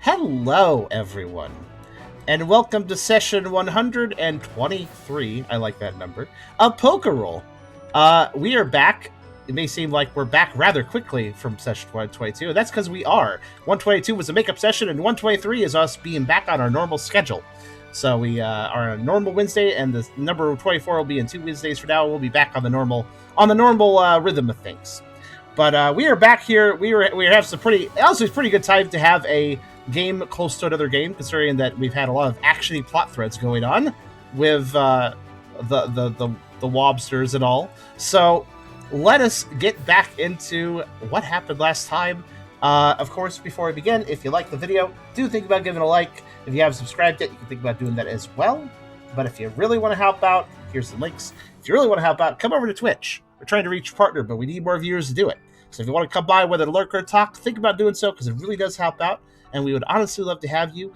Hello, everyone, and welcome to session 123, I like that number, of Pokerole. We are back. It may seem like we're back rather quickly from session 122, and that's because we are. 122 was a makeup session, and 123 is us being back on our normal schedule. So we are on a normal Wednesday, and the number 24 will be in 2 Wednesdays from now. We'll be back on the normal rhythm of things. But we are back here. We have some pretty good time to have a game close to another game, considering that we've had a lot of actiony plot threads going on with the Wobsters and all. So let us get back into what happened last time. Of course, before we begin, if you like the video, do think about giving a like. If you haven't subscribed yet, you can think about doing that as well. But if you really want to help out, here's some links. If you really want to help out, come over to Twitch. We're trying to reach a partner, but we need more viewers to do it. So if you want to come by, whether to lurk or talk, think about doing so, because it really does help out, and we would honestly love to have you.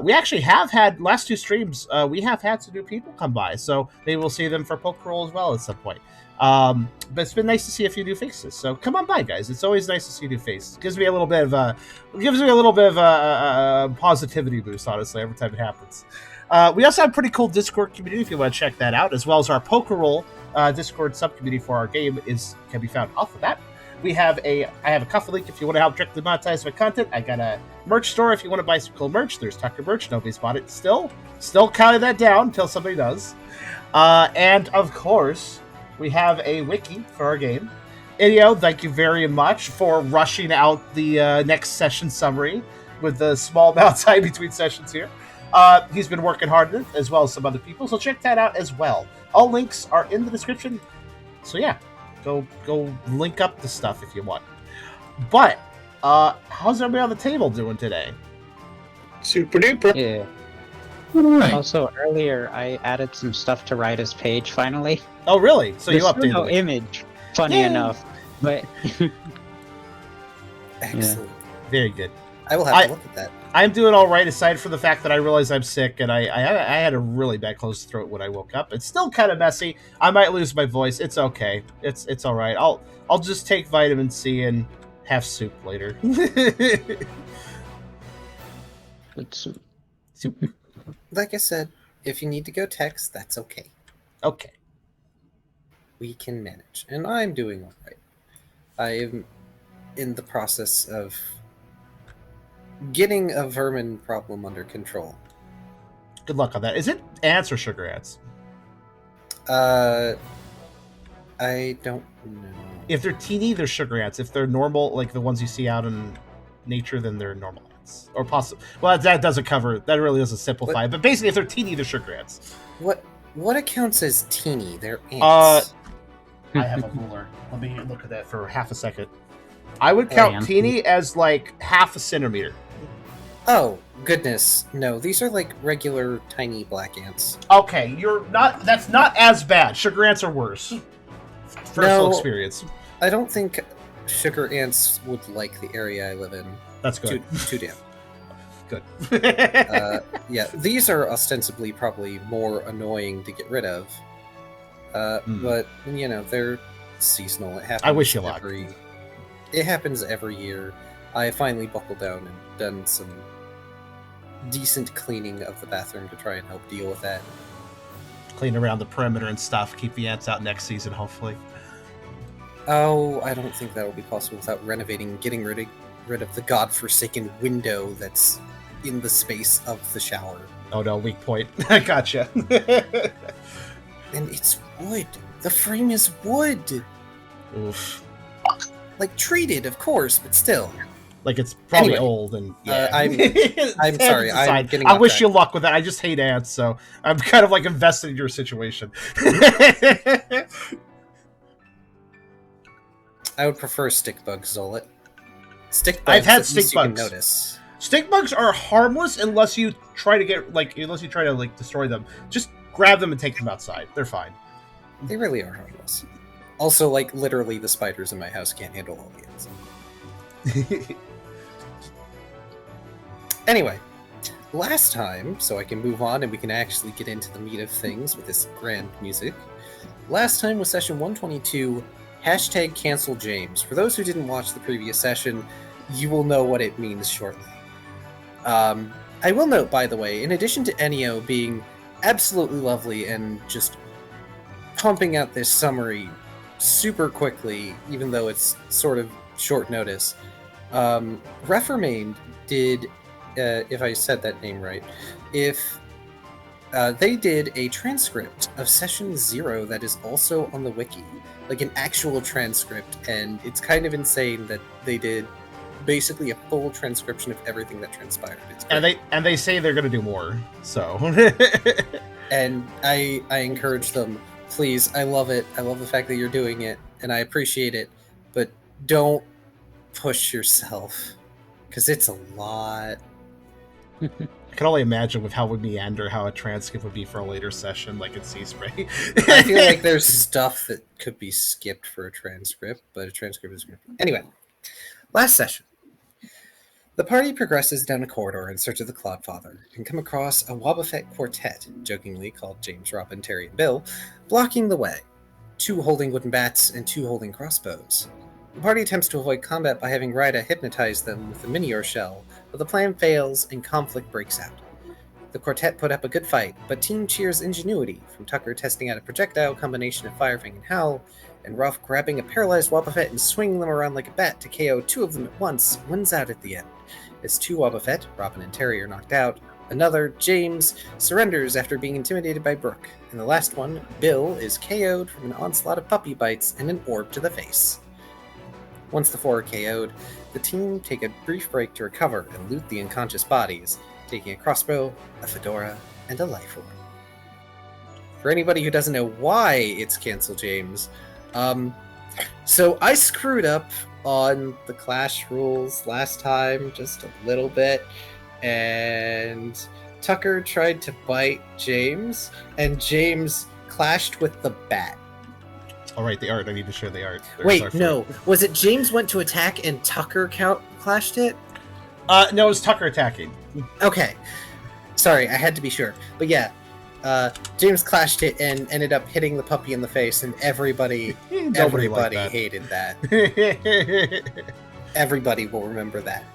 We actually have had, last 2 streams, we have had some new people come by, so maybe we'll see them for Pokerole as well at some point. But it's been nice to see a few new faces, so come on by, guys. It's always nice to see new faces. It gives me a little bit of a positivity boost, honestly, every time it happens. We also have a pretty cool Discord community if you want to check that out, as well as our Pokerole Discord subcommunity for our game can be found off of that. I have a Cuff link if you want to help directly monetize my content. I got a merch store if you want to buy some cool merch. There's Tucker merch. Nobody's bought it still. Still counting that down until somebody does. And of course, we have a wiki for our game. Idio, thank you very much for rushing out the next session summary with the small amount of time between sessions here. He's been working hard on it, as well as some other people, so check that out as well. All links are in the description. So yeah, go link up the stuff if you want. But how's everybody on the table doing today? Super duper. Yeah. Right. Also, earlier I added some stuff to Ryder's page finally. Oh, really? So you updated no it. image, funny enough. But Excellent. Very good. I will have to look at that. I'm doing all right, aside from the fact that I realized I'm sick, and I had a really bad closed throat when I woke up. It's still kind of messy. I might lose my voice. It's okay. It's all right. I'll just take vitamin C and have soup later. soup. Like I said, if you need to go text, that's okay. Okay. We can manage. And I'm doing all right. I am in the process of getting a vermin problem under control. Good luck on that. Is it ants or sugar ants? I don't know. If they're teeny, they're sugar ants. If they're normal, like the ones you see out in nature, then they're normal ants. Or possible. Well, that doesn't cover. That really doesn't simplify. What? But basically, if they're teeny, they're sugar ants. What accounts as teeny? They're ants. I have a ruler. Let me look at that for half a second. I would count teeny as like half a centimeter. Oh, goodness. No, these are like regular tiny black ants. Okay, that's not as bad. Sugar ants are worse. Personal experience. I don't think sugar ants would like the area I live in. That's good. Too damn. Good. Yeah, these are ostensibly probably more annoying to get rid of. But, you know, they're seasonal. It happens. I wish you luck. It happens every year. I finally buckled down and done some decent cleaning of the bathroom to try and help deal with that. Clean around the perimeter and stuff. Keep the ants out next season, hopefully. Oh, I don't think that will be possible without renovating, getting rid of the godforsaken window that's in the space of the shower. Oh no, weak point. I gotcha. And it's wood. The frame is wood. Oof. Like treated, of course, but still. Like it's probably Anyway, old and yeah. I'm sorry. I'm getting. I wish you luck with that. I just hate ants, so I'm kind of like invested in your situation. I would prefer stick bugs, Zolet. Stick bugs. I've had stick bugs. You can notice. Stick bugs are harmless unless you try to destroy them. Just grab them and take them outside. They're fine. They really are harmless. Also, like, literally the spiders in my house can't handle all the ants. Anyway, last time, so I can move on and we can actually get into the meat of things with this grand music. Last time was session 122, #CancelJames. For those who didn't watch the previous session, you will know what it means shortly. I will note, by the way, in addition to Ennio being absolutely lovely and just pumping out this summary super quickly, even though it's sort of short notice, Reformained did, if I said that name right, they did a transcript of session 0 that is also on the wiki, like an actual transcript, and it's kind of insane that they did basically a full transcription of everything that transpired. It's great. And they say they're going to do more, so. And I encourage them, please. I love it. I love the fact that you're doing it, and I appreciate it, but don't push yourself, because it's a lot. I can only imagine with how we meander how a transcript would be for a later session, like in Seaspray. I feel like there's stuff that could be skipped for a transcript, but a transcript is good. Anyway, last session. The party progresses down a corridor in search of the Clodfather and come across a Wobbuffet quartet, jokingly called James, Robin, Terry, and Bill, blocking the way, 2 holding wooden bats and 2 holding crossbows. The party attempts to avoid combat by having Ryda hypnotize them with the Minior shell, but the plan fails and conflict breaks out. The quartet put up a good fight, but team cheers ingenuity, from Tucker testing out a projectile combination of Firefang and Howl, and Ralph grabbing a paralyzed Wobbuffet and swinging them around like a bat to KO 2 of them at once, wins out at the end. As 2 Wobbuffet, Robin and Terry, are knocked out, another, James, surrenders after being intimidated by Brooke, and the last one, Bill, is KO'd from an onslaught of puppy bites and an orb to the face. Once the 4 are KO'd, the team take a brief break to recover and loot the unconscious bodies, taking a crossbow, a fedora, and a life orb. For anybody who doesn't know why it's Cancel James, so I screwed up on the Clash rules last time, just a little bit, and Tucker tried to bite James, and James clashed with the bat. All right, the art. I need to show the art. Wait, no. Was it James went to attack and Tucker clashed it? No, it was Tucker attacking. Okay. Sorry, I had to be sure. But yeah, James clashed it and ended up hitting the puppy in the face, and everybody hated that. Everybody will remember that.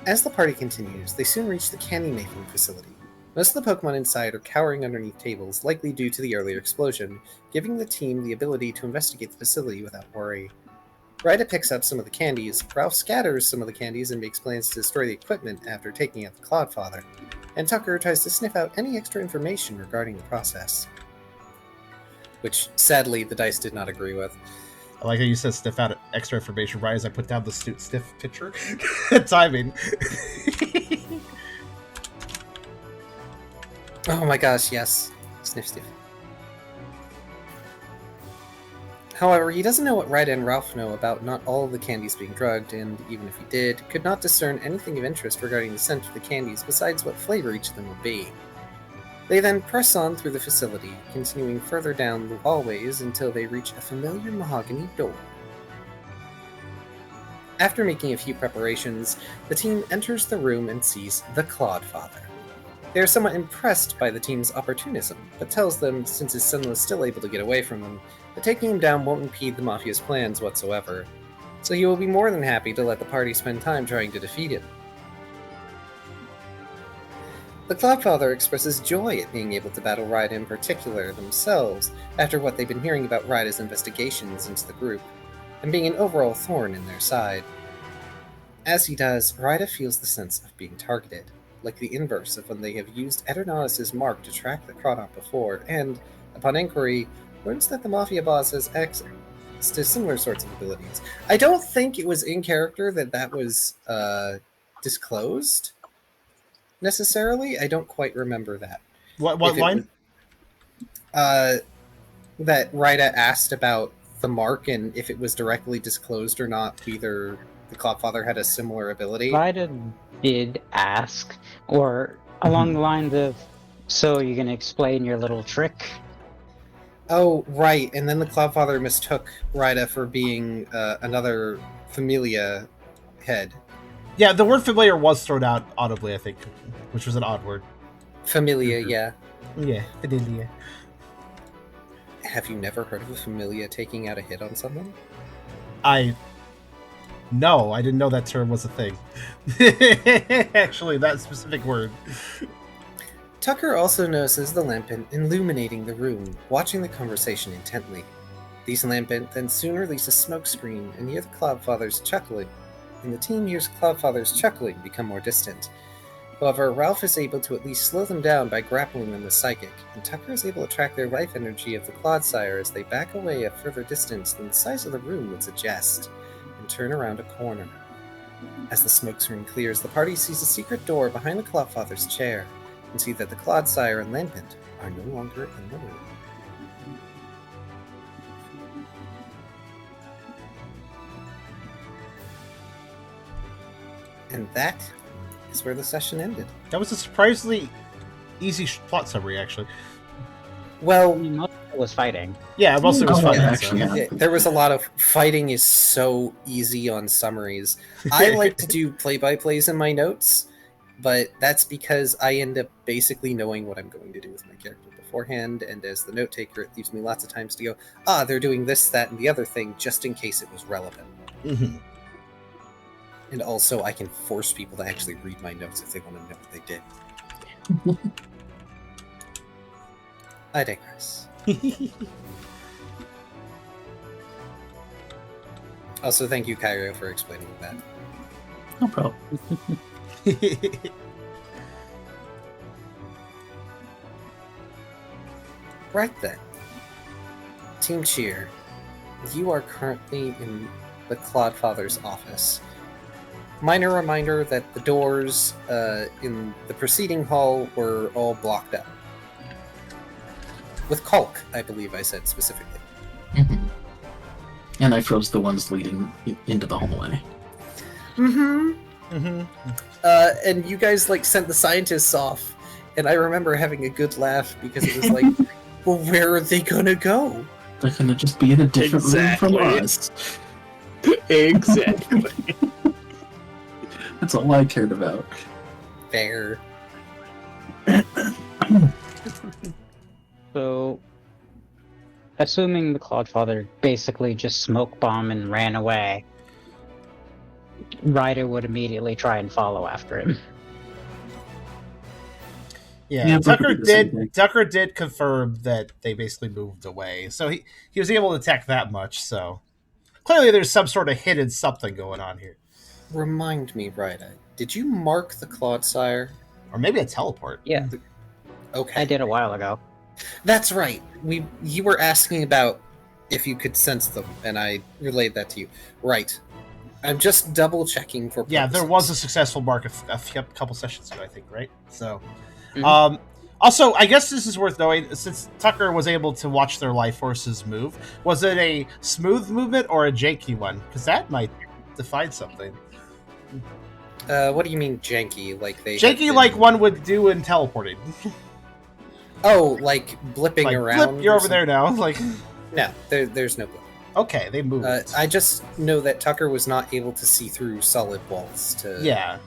As the party continues, they soon reach the candy-making facility. Most of the Pokemon inside are cowering underneath tables, likely due to the earlier explosion, giving the team the ability to investigate the facility without worry. Ryda picks up some of the candies, Ralph scatters some of the candies and makes plans to destroy the equipment after taking out the Clodfather, and Tucker tries to sniff out any extra information regarding the process. Which, sadly, the dice did not agree with. I like how you said sniff out extra information right as I put down the stiff picture. Timing. Oh my gosh, yes. Sniff, sniff. However, he doesn't know what Ryda and Ralph know about not all of the candies being drugged, and even if he did, could not discern anything of interest regarding the scent of the candies besides what flavor each of them would be. They then press on through the facility, continuing further down the hallways until they reach a familiar mahogany door. After making a few preparations, the team enters the room and sees the Clodfather. They are somewhat impressed by the team's opportunism, but tells them, since his son was still able to get away from them, that taking him down won't impede the Mafia's plans whatsoever, so he will be more than happy to let the party spend time trying to defeat him. The Clodfather expresses joy at being able to battle Ryda in particular themselves, after what they've been hearing about Ryda's investigations into the group, and being an overall thorn in their side. As he does, Ryda feels the sense of being targeted, like the inverse of when they have used Eternatus' mark to track the Crawdop before, and, upon inquiry, learns that the Mafia boss has access to similar sorts of abilities. I don't think it was in character that was disclosed, necessarily. I don't quite remember that. What line? That Ryda asked about the mark and if it was directly disclosed or not, either the Clodfather had a similar ability. Ryda did ask, or along the lines of, so you're going to explain your little trick? Oh, right, and then the Clodfather mistook Ryda for being another Familia head. Yeah, the word familiar was thrown out audibly, I think, which was an odd word. Familia, yeah. Yeah, familia. Have you never heard of a Familia taking out a hit on someone? I No, I didn't know that term was a thing. Actually, that specific word. Tucker also notices the lampant illuminating the room, watching the conversation intently. These lampant then soon release a smoke screen and hear the Cloudfathers chuckling, and the team hears Cloudfathers chuckling become more distant. However, Ralph is able to at least slow them down by grappling them with Psychic, and Tucker is able to track their life energy of the Clodsire as they back away a further distance than the size of the room would suggest, and turn around a corner. As the smoke screen clears, the party sees a secret door behind the Cloudfather's chair, and see that the Clodsire and Lampant are no longer in the room. And that is where the session ended. That was a surprisingly easy plot summary, actually. Well, Most of it was fighting. Yeah, mostly it was fun. actually, so. yeah. there was a lot of fighting is so easy on summaries. I like to do play-by-plays in my notes, but that's because I end up basically knowing what I'm going to do with my character beforehand, and as the note taker, it leaves me lots of times to go, they're doing this, that, and the other thing, just in case it was relevant. Mm-hmm. And also, I can force people to actually read my notes if they want to know what they did. I digress. Also, thank you, Kyrio, for explaining that. No problem. Right then. Team Cheer, you are currently in the Clodfather's office. Minor reminder that the doors in the preceding hall were all blocked up. With Kalk, I believe I said specifically. Mm-hmm. And I froze the ones leading into the hallway. Mm-hmm. Mm-hmm. And you guys sent the scientists off, and I remember having a good laugh because it was like, well, where are they gonna go? They're gonna just be in a different room from us. Exactly. That's all I cared about. Fair. So, assuming the Cloudfather basically just smoke bomb and ran away, Ryder would immediately try and follow after him. Yeah, Tucker did Tucker did confirm that they basically moved away, so he was able to detect that much. So clearly, there's some sort of hidden something going on here, Remind me, Ryder, did you mark the Clodsire? or maybe a teleport. Yeah, Okay. I did a while ago. That's right. You were asking about if you could sense them, and I relayed that to you. Right. I'm just double checking for purposes. Yeah, there was a successful mark a couple sessions ago, I think, right? So, Mhm. also, I guess this is worth knowing, since Tucker was able to watch their life forces move, was it a smooth movement or a janky one? Because that might define something. What do you mean janky? Like they Janky, like one would do in teleporting. Oh, like blipping Like, around. flip, you're or over there now. Like, No, there's no blip. okay, they moved. I just know that Tucker was not able to see through solid walls to... Yeah.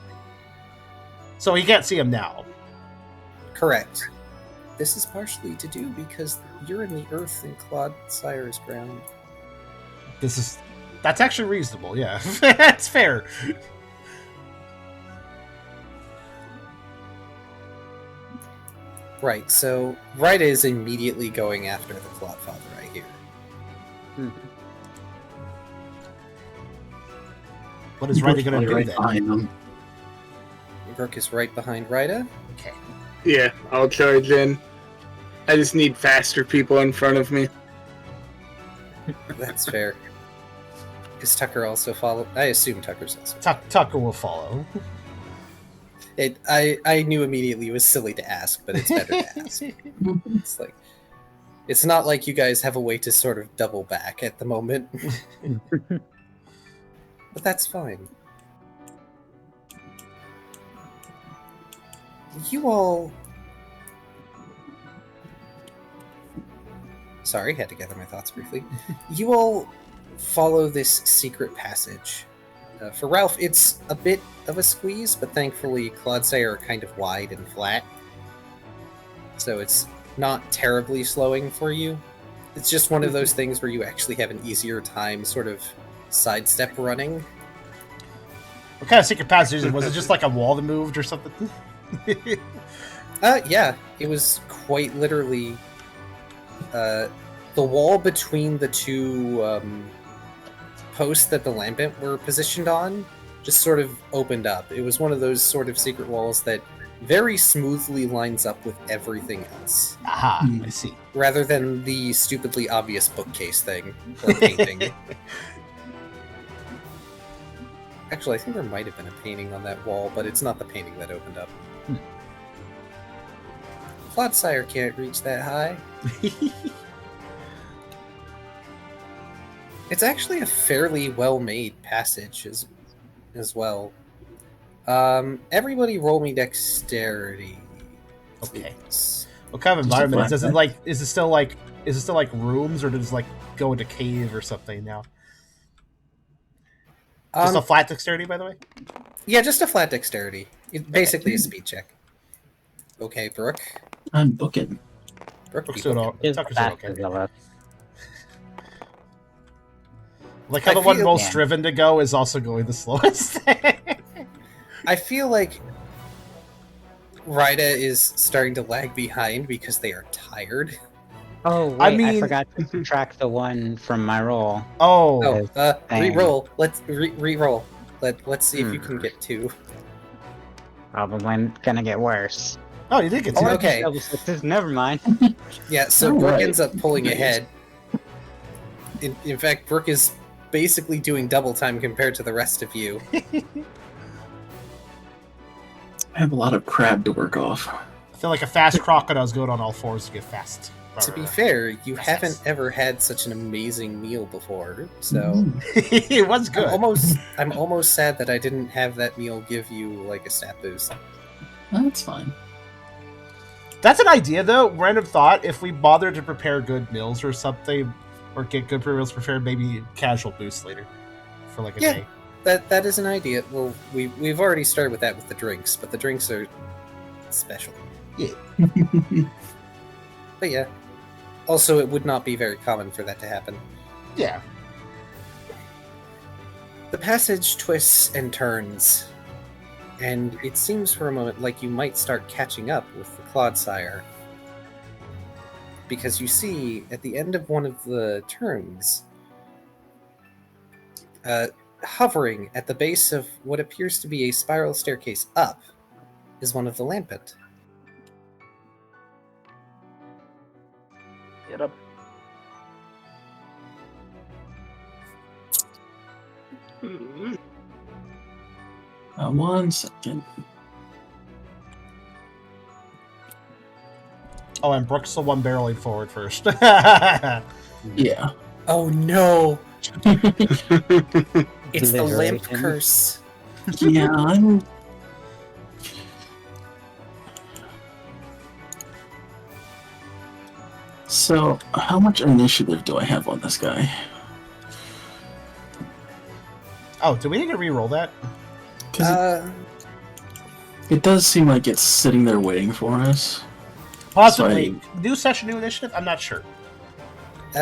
So he can't see him now. Correct. This is partially to do because you're in the earth and Clodsire's ground. That's actually reasonable, yeah. That's fair. Right, so Ryda is immediately going after the Clodfather, I hear. What is Ryder going to do right then? behind them. Brooke is right behind Ryda. Okay. Yeah, I'll charge in. I just need faster people in front of me. That's fair. Is Tucker also follow? I assume Tucker's also. Tucker will follow. I knew immediately it was silly to ask, but it's better to ask. It's not like you guys have a way to sort of double back at the moment. But that's fine. You all... Sorry, had to gather my thoughts briefly. You all follow this secret passage. For Ralph, it's a bit of a squeeze, but thankfully Clodsire are kind of wide and flat. So it's not terribly slowing for you. It's just one of those things where you actually have an easier time sort of sidestep running. What kind of secret passage is it? Was it just like a wall that moved or something? Yeah, it was quite literally the wall between the two posts that the lambent were positioned on just sort of opened up. It was one of those sort of secret walls that very smoothly lines up with everything else. Aha, I see. Rather than the stupidly obvious bookcase thing or painting. Actually, I think there might have been a painting on that wall, but it's not the painting that opened up. Clawitzer can't reach that high. It's actually a fairly well-made passage as well. Everybody roll me dexterity. Okay. Please. What kind of Just a environment is it? flashback. Is it still like rooms, or does it like go into cave or something now? Just a flat dexterity, by the way? Yeah, just a flat dexterity. It's basically a speed check. Okay, Brooke. I'm booking. Brooke, Brooke's be doing all- booking. Tucker's doing okay. Like, Like how I the one feel- most Yeah. driven to go is also going the slowest. I feel like Ryda is starting to lag behind because they are tired. oh, wait, I I, mean- forgot to subtract the one from my roll. Oh, Dang. Re-roll. Let's re-roll. Let's see if you can get 2. Probably gonna get worse. oh, you did get Oh, two. okay. Double sixes, never mind. Yeah, so All Brooke right. ends up pulling Nice. ahead. In fact, Brooke is basically doing double time compared to the rest of you. I have a lot of crab to work off. I feel like a fast crocodile's going on all fours to get fast. To be fair, you Yes, haven't yes. ever had such an amazing meal before, so Mm. it was good. I'm almost sad that I didn't have that meal give you like a stat boost. That's fine. That's an idea, though. Random thought: if we bother to prepare good meals or something, or get good meals prepared, maybe casual boost later for like a Yeah. day. That is an idea. Well, we've already started with that with the drinks, but the drinks are special. But yeah. Also, it would not be very common for that to happen. Yeah. The passage twists and turns, and it seems for a moment like you might start catching up with the Clawitzer. Because you see, at the end of one of the turns, hovering at the base of what appears to be a spiral staircase up, is one of the lampent. Get up. One second. Oh, and Brooke's the one barreling forward first. Yeah. Oh no! It's the lamp Liberation. curse. Yeah, I'm. So, how much initiative do I have on this guy? Oh, do we need to re-roll that? Because it does seem like it's sitting there waiting for us. Possibly. New session, new initiative? I'm not sure.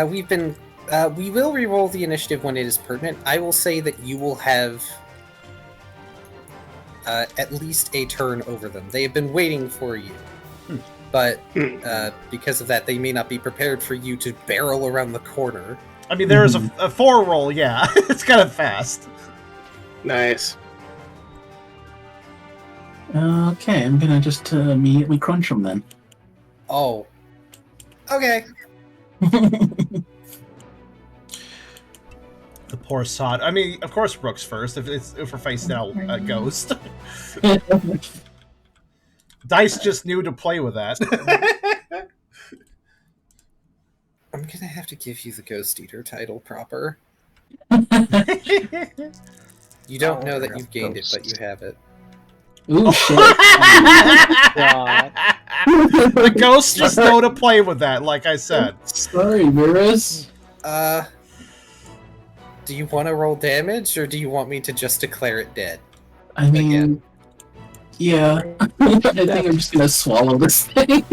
We've been. We will re-roll the initiative when it is pertinent. I will say that you will have at least a turn over them. They have been waiting for you, but because of that, they may not be prepared for you to barrel around the corner. I mean, there is a 4 roll, yeah. It's kind of fast. Nice. Okay, I'm gonna just immediately crunch him then. Oh, okay. The poor sod. I mean, of course Brooks first, if we're facing out a ghost. Dice just knew to play with that. I'm gonna have to give you the Ghost Eater title proper. You don't know that you've gained it, but you have it. Ooh, shit. God. The ghosts just know to play with that, like I said. Sorry, Mirrors. Do you want to roll damage, or do you want me to just declare it dead? I mean, Again. yeah. I think I'm just gonna swallow this thing.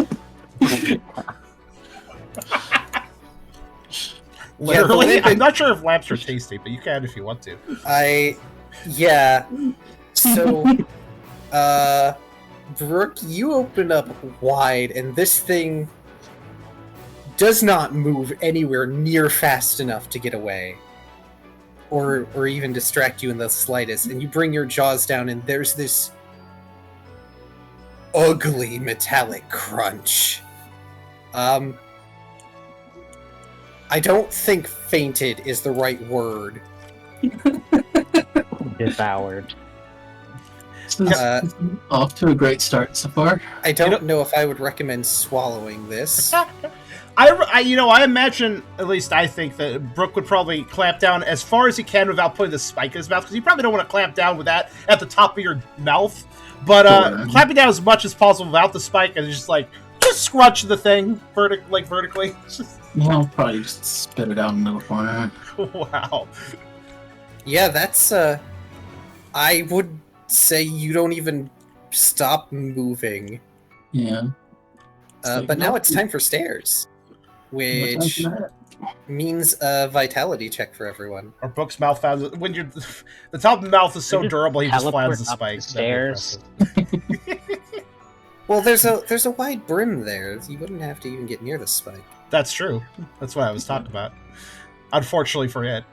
Literally, lamp- I'm not sure if lamps are tasty, but you can if you want to. Yeah. So, Brooke, you open up wide, and this thing does not move anywhere near fast enough to get away. Or even distract you in the slightest, and you bring your jaws down, and there's this ugly metallic crunch. I don't think fainted is the right word. Devoured. Off to a great start so far. I don't know if I would recommend swallowing this. I imagine, at least I think, that Brooke would probably clamp down as far as he can without putting the spike in his mouth, because you probably don't want to clamp down with that at the top of your mouth. But clamping down as much as possible without the spike and just scrunch the thing vertically. I'll probably just spit it out into the corner. Wow. Yeah, that's, I would say you don't even stop moving. Yeah. But now it's time for stairs. Which means a vitality check for everyone. Our Brooke's mouth found when you're the top of the mouth is so durable he just flattens the spike. Stairs. Well, there's a wide brim there. You wouldn't have to even get near the spike. That's true. That's what I was talking about. Unfortunately for it.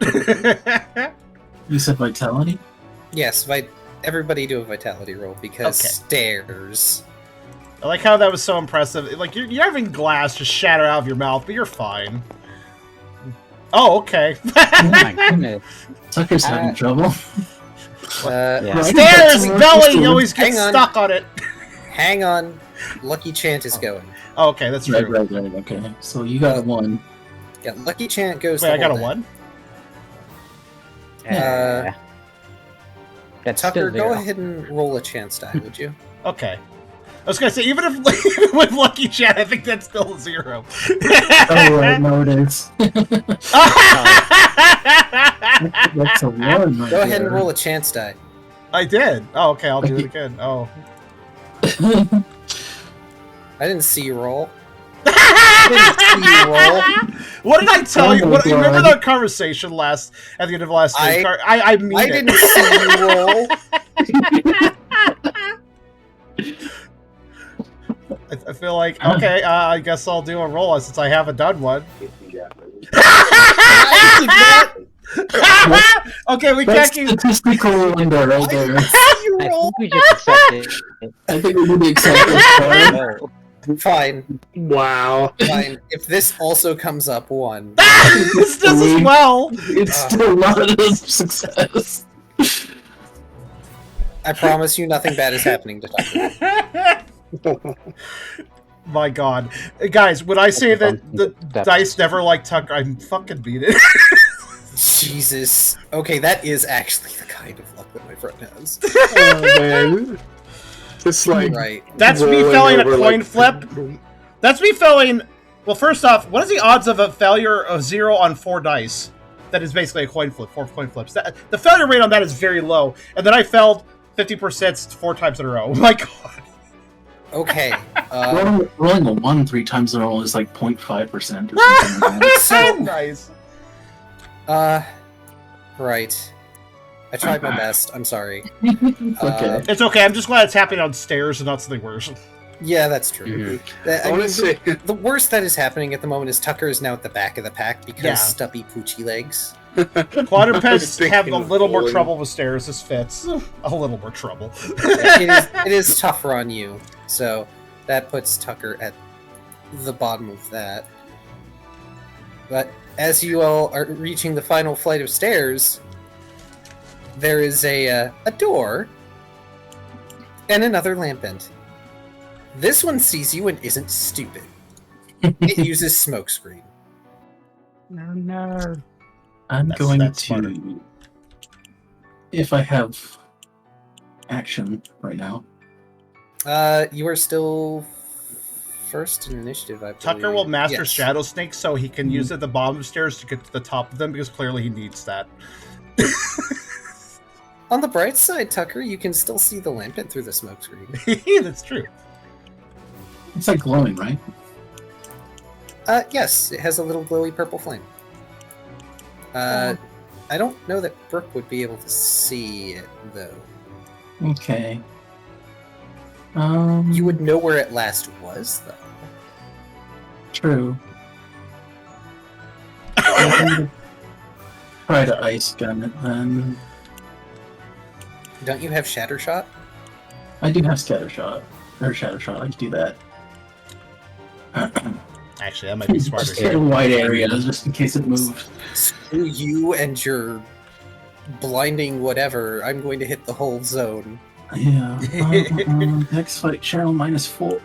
You said vitality? Yes, everybody do a vitality roll because stairs. I like how that was so impressive. Like, you're having glass just shatter out of your mouth, but you're fine. Oh, okay. Oh my goodness. Tucker's having trouble. Yeah. Stairs! Belly always gets stuck on it. Hang on. Lucky Chant is going. Oh, okay, that's true. Right, okay. So you got a 1. Yeah, Lucky Chant goes Wait, I got a 1? That's Tucker, still go 0. ahead and roll a chance die, would you? Okay. I was gonna say, even if with Lucky Chat, I think that's still a 0. Oh, right, no, it is. That's a 1 right Go ahead and there. roll a chance die. I did. Oh, okay, I'll do it again. Oh. I didn't see you roll. I didn't see you roll. What did I tell you? my What, you remember God. that conversation at the end of last week? I mean I it. didn't see you roll. I feel like, okay, I guess I'll do a roll since I haven't done one. Okay, we That's can't keep... statistical window right there. You I roll. think we just accept it. I think we need to accept this part. Fine. Wow. Fine. If this also comes up 1. This does as well. It's still not a success. I promise you nothing bad is happening to Tucker. My God. Guys, when I say that the dice never like Tucker, I'm fucking beat it. Jesus. Okay, that is actually the kind of luck that my friend has. Oh, man. Just like... Right. That's me rolling failing a over, coin flip. That's me failing... Well, first off, what is the odds of a failure of 0 on 4 dice? That is basically a coin flip, 4 coin flips. The failure rate on that is very low. And then I failed 50% 4 times in a row. Oh my God. Okay. Rolling a 1 3 times in a row is like 0.5% or something like that. So- Nice. Right. I tried my best. I'm sorry. Okay. It's okay. I'm just glad it's happening on stairs and not something worse. Yeah, that's true. I want to say... The worst that is happening at the moment is Tucker is now at the back of the pack because Yeah. stubby poochy legs. Quadrupeds have a thinking little more bowling. trouble with stairs. This fits. A little more trouble. It is tougher on you, so that puts Tucker at the bottom of that. But as you all are reaching the final flight of stairs, there is a door and another lamp vent. This one sees you and isn't stupid. It uses smokescreen. No. I'm That's going to... smarter. If I have action right now. You are still first in initiative, I believe. Tucker will master Yes. Shadow Snake so he can use it at the bottom of the stairs to get to the top of them because clearly he needs that. On the bright side, Tucker, you can still see the lamp vent through the smokescreen. That's true. It's like glowing, right? Yes, it has a little glowy purple flame. I don't know that Brooke would be able to see it, though. Okay. You would know where it last was, though. True. Try to ice gun it then. Don't you have Shatter Shot? I do have Scattershot. Or Shattershot, I can do that. Actually, that might be smarter. Just hit a wide area, just in case it moves. Screw you and your blinding whatever. I'm going to hit the whole zone. Yeah. Next fight, Cheryl -4.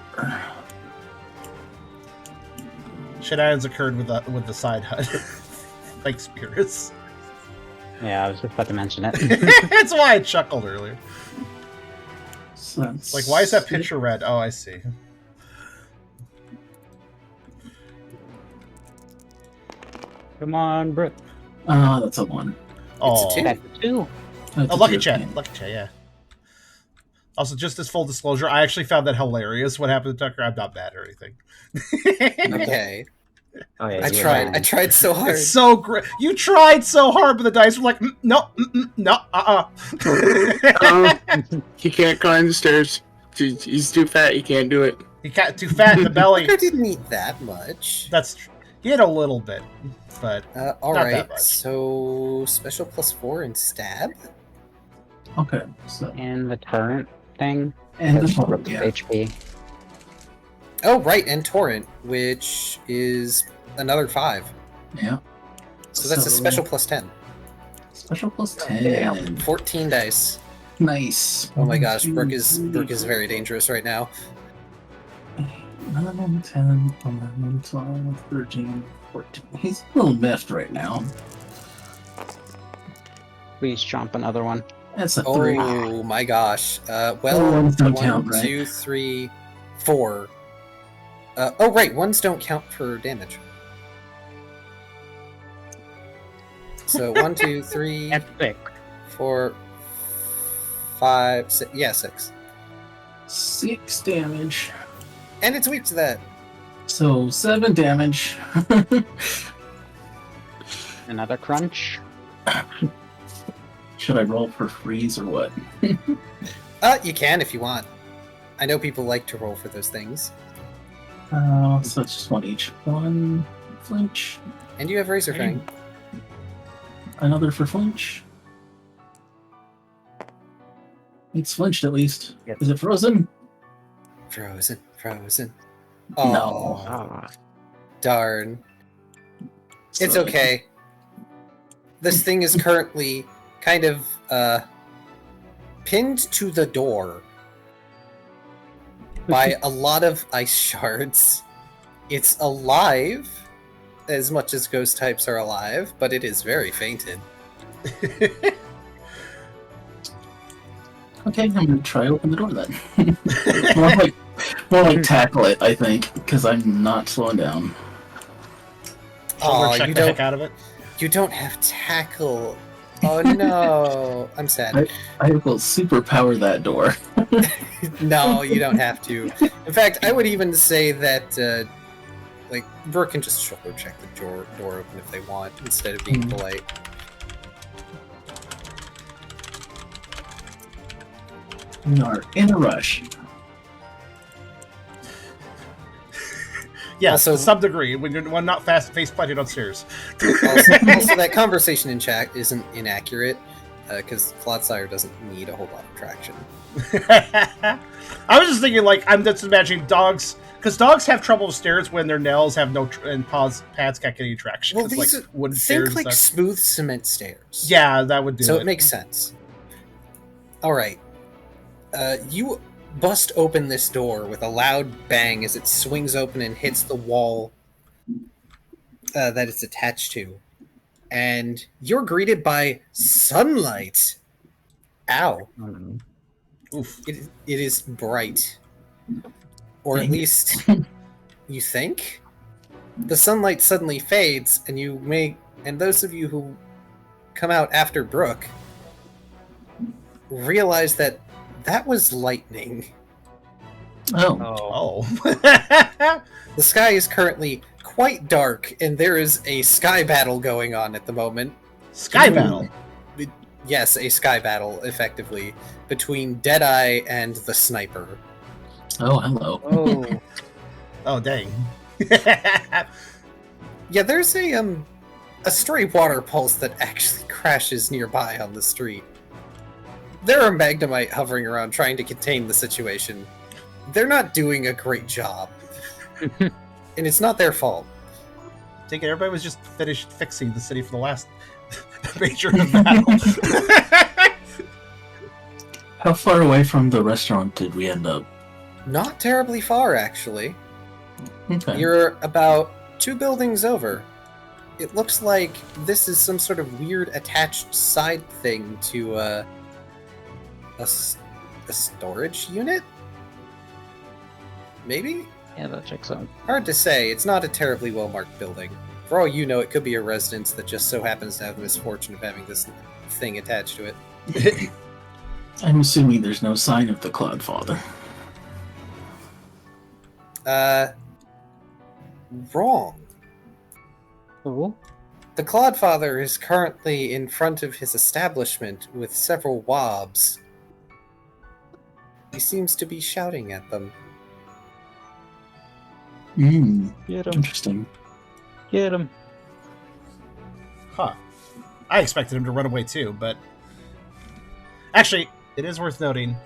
Shenanigans occurred with the side HUD. Like spirits. Yeah, I was just about to mention it. That's why I chuckled earlier. So that's Like, why is that picture red? Oh, I see. Come on, Brooke. That's a 1. Oh, It's a 2. That's a 2. That's oh, a Lucky 2. Chat. Lucky Chat, yeah. Also, just as full disclosure, I actually found that hilarious. What happened to Tucker? I'm not mad or anything. Okay. Oh yeah, I you were tried. wrong. I tried so hard. It's so great. You tried so hard, but the dice were like, no, no, He can't climb the stairs. He's too fat. He can't do it. He got too fat in the belly. Tucker didn't eat that much. That's true. He had a little bit, but All Not right. that much. So special +4 and stab. Okay, so. And the torrent thing. And That's this one, Brooke's yeah. HP. Oh right, and torrent, which is another 5. Yeah. So that's a So- special +10. Special +10. Damn. 14 dice. Nice. Oh my gosh, 1, 2, Brooke is 3, very dangerous right now. 9, 10, 11, 12, 13, 14. He's a little miffed right now. Please chomp another one. That's a 3. Oh my gosh. Oh, Well, ones don't 1, count, right? 2, 3, 4. Oh right, ones don't count for damage. So 1, 2, 3, That's sick. 4, 5, 6. Yeah, 6. 6 damage. And it's weak to that. So 7 damage. Another crunch. Should I roll for freeze or what? You can if you want. I know people like to roll for those things. So it's just 1 each. 1 flinch. And you have Razor Fang. Another for flinch. It's flinched at least. Yep. Is it frozen? Frozen. No. Oh, Ah, darn. It's So- okay. This thing is currently kind of pinned to the door by a lot of ice shards. It's alive, as much as ghost types are alive, but it is very fainted. Okay, I'm gonna try open the door then. more like tackle it, I think, because I'm not slowing down. Shoulder Oh, check you the heck don't. out of it. You don't have tackle. Oh no, I'm sad. I will superpower that door. No, you don't have to. In fact, I would even say that, like, Brooke can just shoulder check the door open if they want, instead of being polite. We are in a rush. Yes, Also- to some degree, when you're not fast face planted on stairs. Also, that conversation in chat isn't inaccurate, because Clawitzer doesn't need a whole lot of traction. I was just thinking, like, I'm just imagining dogs, because dogs have trouble with stairs when their nails have no and pads can't get any traction. Well, 'cause, these like are, wooden think stairs. like and stuff. smooth cement stairs. Yeah, that would do So it. it makes sense. All right. You bust open this door with a loud bang as it swings open and hits the wall that it's attached to. And you're greeted by sunlight. Ow. Oof. It is bright. Or at Dang it. least you think? The sunlight suddenly fades, and and those of you who come out after Brooke realize that was lightning. Oh, Oh. Oh. The sky is currently quite dark, and there is a sky battle going on at the moment. Sky battle. Yes, a sky battle, effectively, between Deadeye and the sniper. Oh, hello. Oh, Oh, dang. Yeah, there's a stray water pulse that actually crashes nearby on the street. There are Magnemite hovering around trying to contain the situation. They're not doing a great job. And it's not their fault. Take it, everybody was just finished fixing the city for the last major battle. How far away from the restaurant did we end up? Not terribly far, actually. Okay. You're about 2 buildings over. It looks like this is some sort of weird attached side thing to a storage unit? Maybe? yeah, that checks out. Hard to say. It's not a terribly well-marked building. For all you know, it could be a residence that just so happens to have the misfortune of having this thing attached to it. I'm assuming there's no sign of the Cloudfather. Wrong. Oh, The Clodfather is currently in front of his establishment with several wobs. He seems to be shouting at them. Hmm, get him, interesting. get him. Huh. I expected him to run away too, but... Actually, it is worth noting,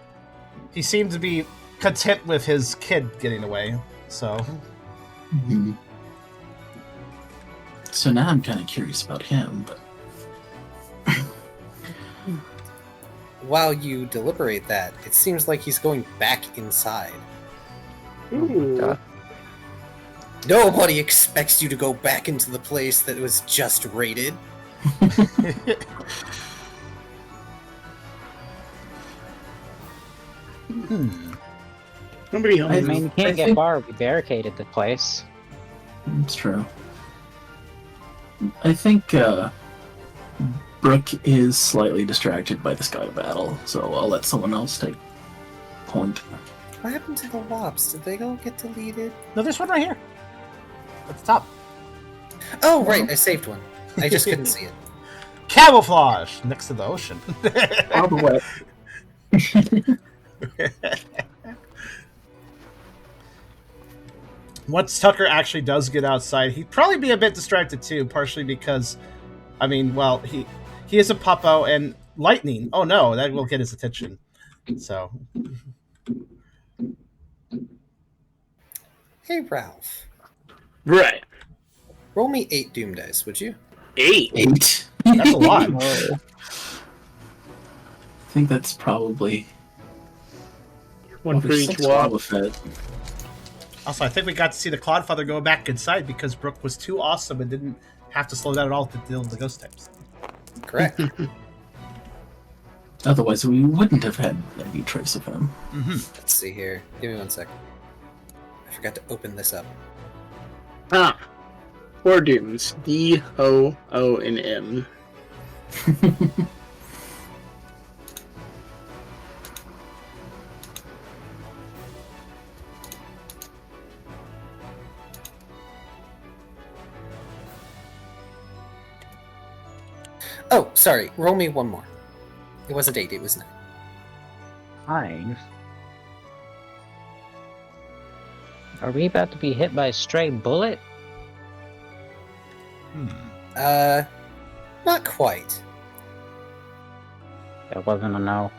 he seemed to be content with his kid getting away, so... Hmm. So now I'm kind of curious about him, but... While you deliberate that, it seems like he's going back inside. Ooh. God. Nobody expects you to go back into the place that was just raided. Nobody I else. mean, you can't get think- far. We barricaded the place. It's true. I think Brooke is slightly distracted by the sky battle, so I'll let someone else take point. What happened to the wobs? Did they all get deleted? No, there's one right here. At the top. Oh, right, I saved one. I just couldn't see it. Camouflage! Next to the ocean. All the way. Once Tucker actually does get outside, he'd probably be a bit distracted too, partially because, I mean, well, he is a puppo, and lightning. Oh no, that will get his attention. So, Hey, Ralph. Right. Roll me 8 Doom dice, would you? 8. 8. that's a lot. Oh, I think that's probably One for each 6 wob. with it. Also, I think we got to see the Clodfather go back inside because Brooke was too awesome and didn't have to slow down at all to deal with the ghost types. Correct. Otherwise, we wouldn't have had any trace of him. Mm-hmm. Let's see here. Give me 1 second. I forgot to open this up. Ah. 4 dooms. D, O, O, and M. Oh, sorry. Roll me 1 more. It wasn't 8, it was 9. fine. Are we about to be hit by a stray bullet? Not quite. That wasn't a no.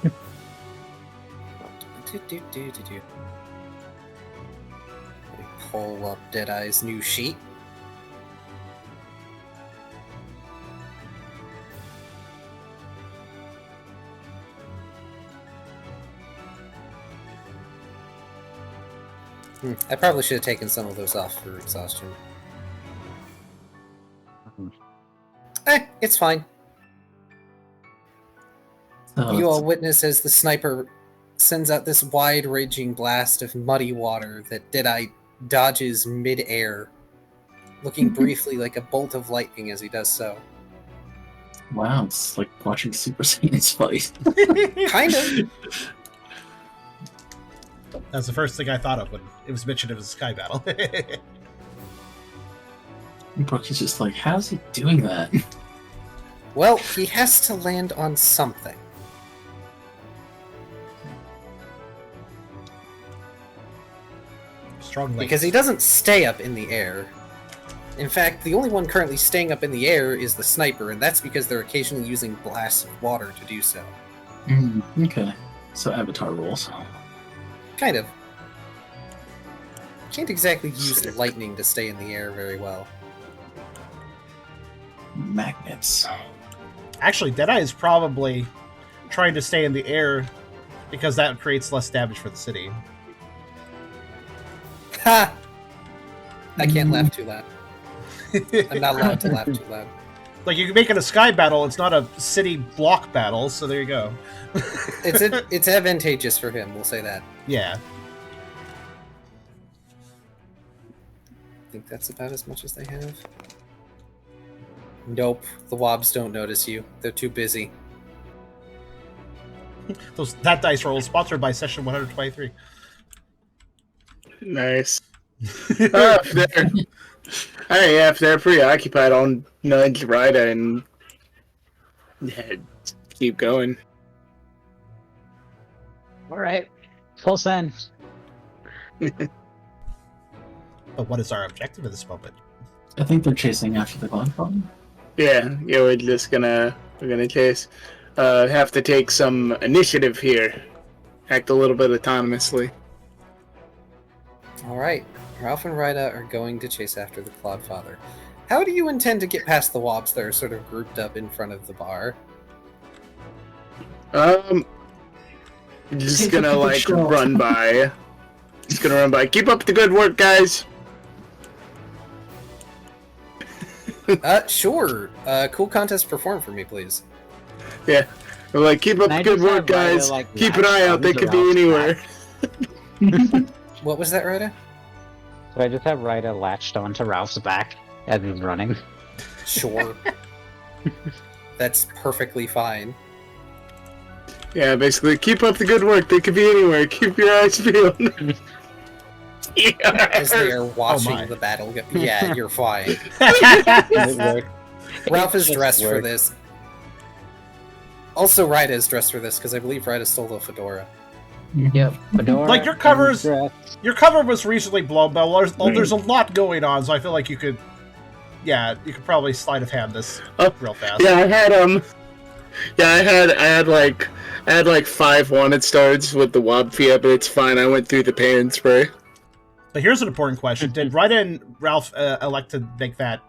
Let me pull up Deadeye's new sheet. I probably should have taken some of those off for exhaustion. It's fine. So You all witness as the sniper sends out this wide raging blast of muddy water that Deadeye dodges mid-air, looking briefly like a bolt of lightning as he does so. wow, it's like watching Super Saiyans fight. Kind of. That's the first thing I thought of when it was mentioned it was a sky battle. Brooke is just like, how's he doing that? Well, he has to land on something. Strong legs. Because he doesn't stay up in the air. In fact, the only one currently staying up in the air is the sniper, and that's because they're occasionally using blasts of water to do so. Okay. So Avatar rules. Kind of. Can't exactly use lightning to stay in the air very well. Magnets. Actually, Deadeye is probably trying to stay in the air because that creates less damage for the city. Ha! I can't laugh too loud. I'm not allowed to laugh too loud. Like, you can make it a sky battle, it's not a city block battle, so there you go. It's advantageous for him, we'll say that. Yeah. I think that's about as much as they have. Nope, the wobs don't notice you. They're too busy. That dice roll is sponsored by Session 123. Nice. If they're preoccupied, I'll nudge Ryda and keep going. Alright. Full send. But what is our objective at this moment? I think they're chasing after the Godfather. Yeah, we're just gonna chase. Have to take some initiative here. Act a little bit autonomously. Alright, Ralph and Ryda are going to chase after the Clodfather. How do you intend to get past the wobs that are sort of grouped up in front of the bar? Just gonna run by. Just gonna run by. Keep up the good work, guys. Sure. Cool contest perform for me, please. Yeah. We're like, keep up the good work, guys. Keep an eye out. They could be anywhere. What was that, Ryda? So I just have Ryda latched onto Ralph's back as he's running. Sure. That's perfectly fine. Yeah, basically, keep up the good work. They could be anywhere. Keep your eyes peeled. As they are watching the battle go. Yeah, you're fine. Ralph is dressed for this. Also, Ryda is dressed for this, because I believe Ryda stole a fedora. Yep. Fedora. Like, your cover was recently blown, but there's a lot going on, so I feel like you could probably sleight of hand this real fast. Yeah, I had like 5 wanted starts with the Wob Fia, but it's fine. I went through the pain and spray. But here's an important question: did Ryda and Ralph elect to make that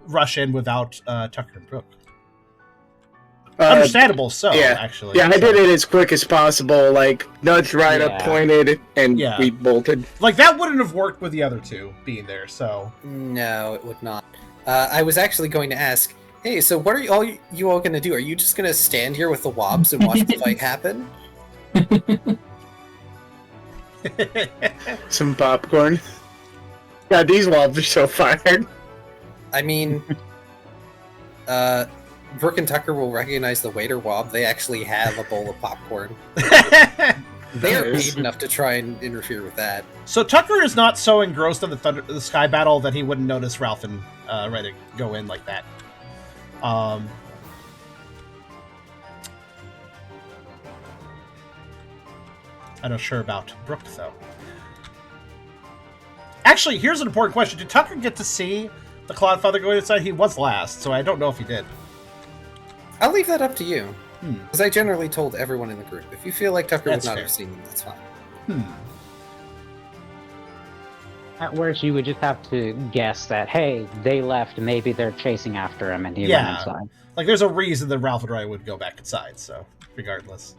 rush in without Tucker and Brooke? Understandable, actually. Yeah, I did it as quick as possible. Like, nudged Ryda, pointed, and we bolted. Like, that wouldn't have worked with the other two being there, so... No, it would not. I was actually going to ask, hey, so what are you all going to do? Are you just going to stand here with the wobs and watch the fight happen? Some popcorn. God, these wobs are so fired. I mean, Brooke and Tucker will recognize the waiter wob. They actually have a bowl of popcorn. They are paid enough to try and interfere with that. So Tucker is not so engrossed in the sky battle that he wouldn't notice Ralph and Ryda go in like that. I'm not sure about Brooke, though. Actually, here's an important question. Did Tucker get to see the Clodfather going inside? He was last, so I don't know if he did. I'll leave that up to you. Because I generally told everyone in the group. If you feel like Tucker would not have seen them, that's fine. At worst, you would just have to guess that, hey, they left, maybe they're chasing after him, and he went inside. Like, there's a reason that Ralph and Ryda would go back inside, so, regardless.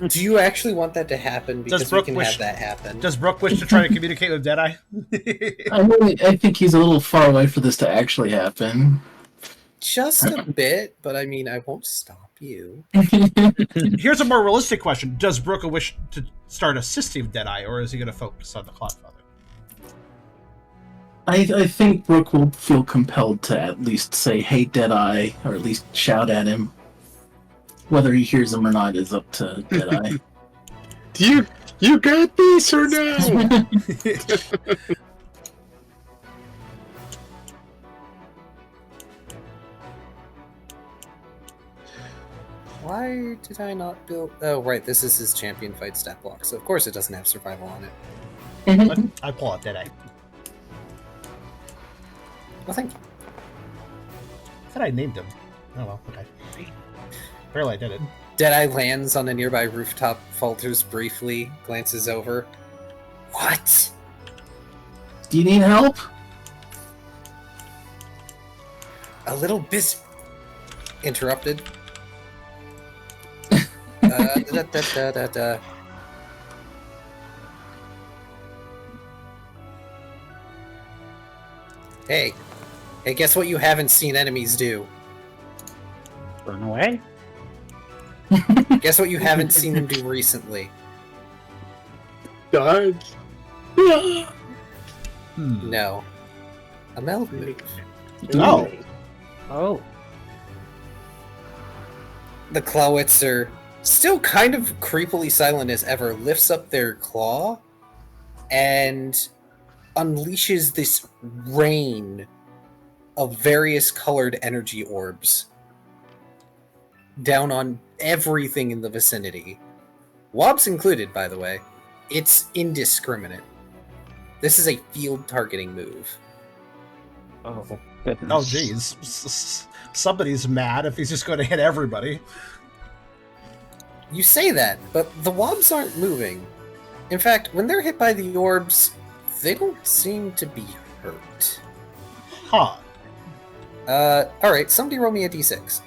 Do you actually want that to happen? Because we can have that happen. Does Brooke wish to try to communicate with Deadeye? I think he's a little far away for this to actually happen. Just a bit, but I mean, I won't stop you. Here's a more realistic question. Does Brooke wish to start assisting Deadeye, or is he going to focus on the Clodfather? I think Brooke will feel compelled to at least say, hey, Deadeye, or at least shout at him. Whether he hears him or not is up to Deadeye. You got this or no? Why did I not build... Oh, right, this is his champion fight stat block, so of course it doesn't have survival on it. I pull out Deadeye. Well, thank you. I thought I named him. Oh well, okay. Barely I did it. Deadeye lands on a nearby rooftop, falters briefly, glances over. What? Do you need help? A little bit... Interrupted. Da. Hey, guess what you haven't seen enemies do? Run away? Guess what you haven't seen them do recently? Dodge. No. A meld move. Oh. Oh. The Clawitzer, still kind of creepily silent as ever, lifts up their claw and unleashes this rain of various colored energy orbs down on everything in the vicinity. Wobs included, by the way. It's indiscriminate. This is a field targeting move. Oh, goodness. Oh, geez. Somebody's mad if he's just going to hit everybody. You say that, but the wobs aren't moving. In fact, when they're hit by the orbs, they don't seem to be hurt. Huh. Alright, somebody roll me a d6.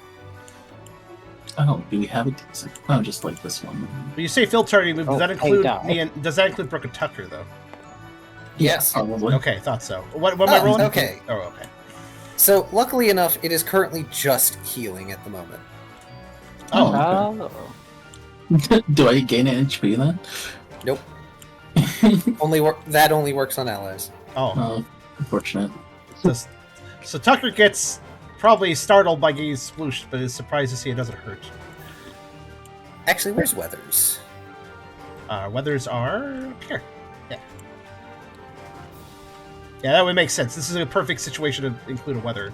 Oh, do we have a decent? Oh, just like this one. When you say field targeting move, does Oh, that include hey, me and does that include Brooke and Tucker though? Yes. Probably. Okay, thought so. What am I rolling? Okay. Oh, okay. So, luckily enough, it is currently just healing at the moment. Oh, Oh. Do I gain an HP then? Nope. That only works on allies. oh. Unfortunate. So Tucker gets probably startled by getting splooshed, but is surprised to see it doesn't hurt. Actually, where's Weathers? Weathers are here. Yeah. Yeah, that would make sense. This is a perfect situation to include a weather.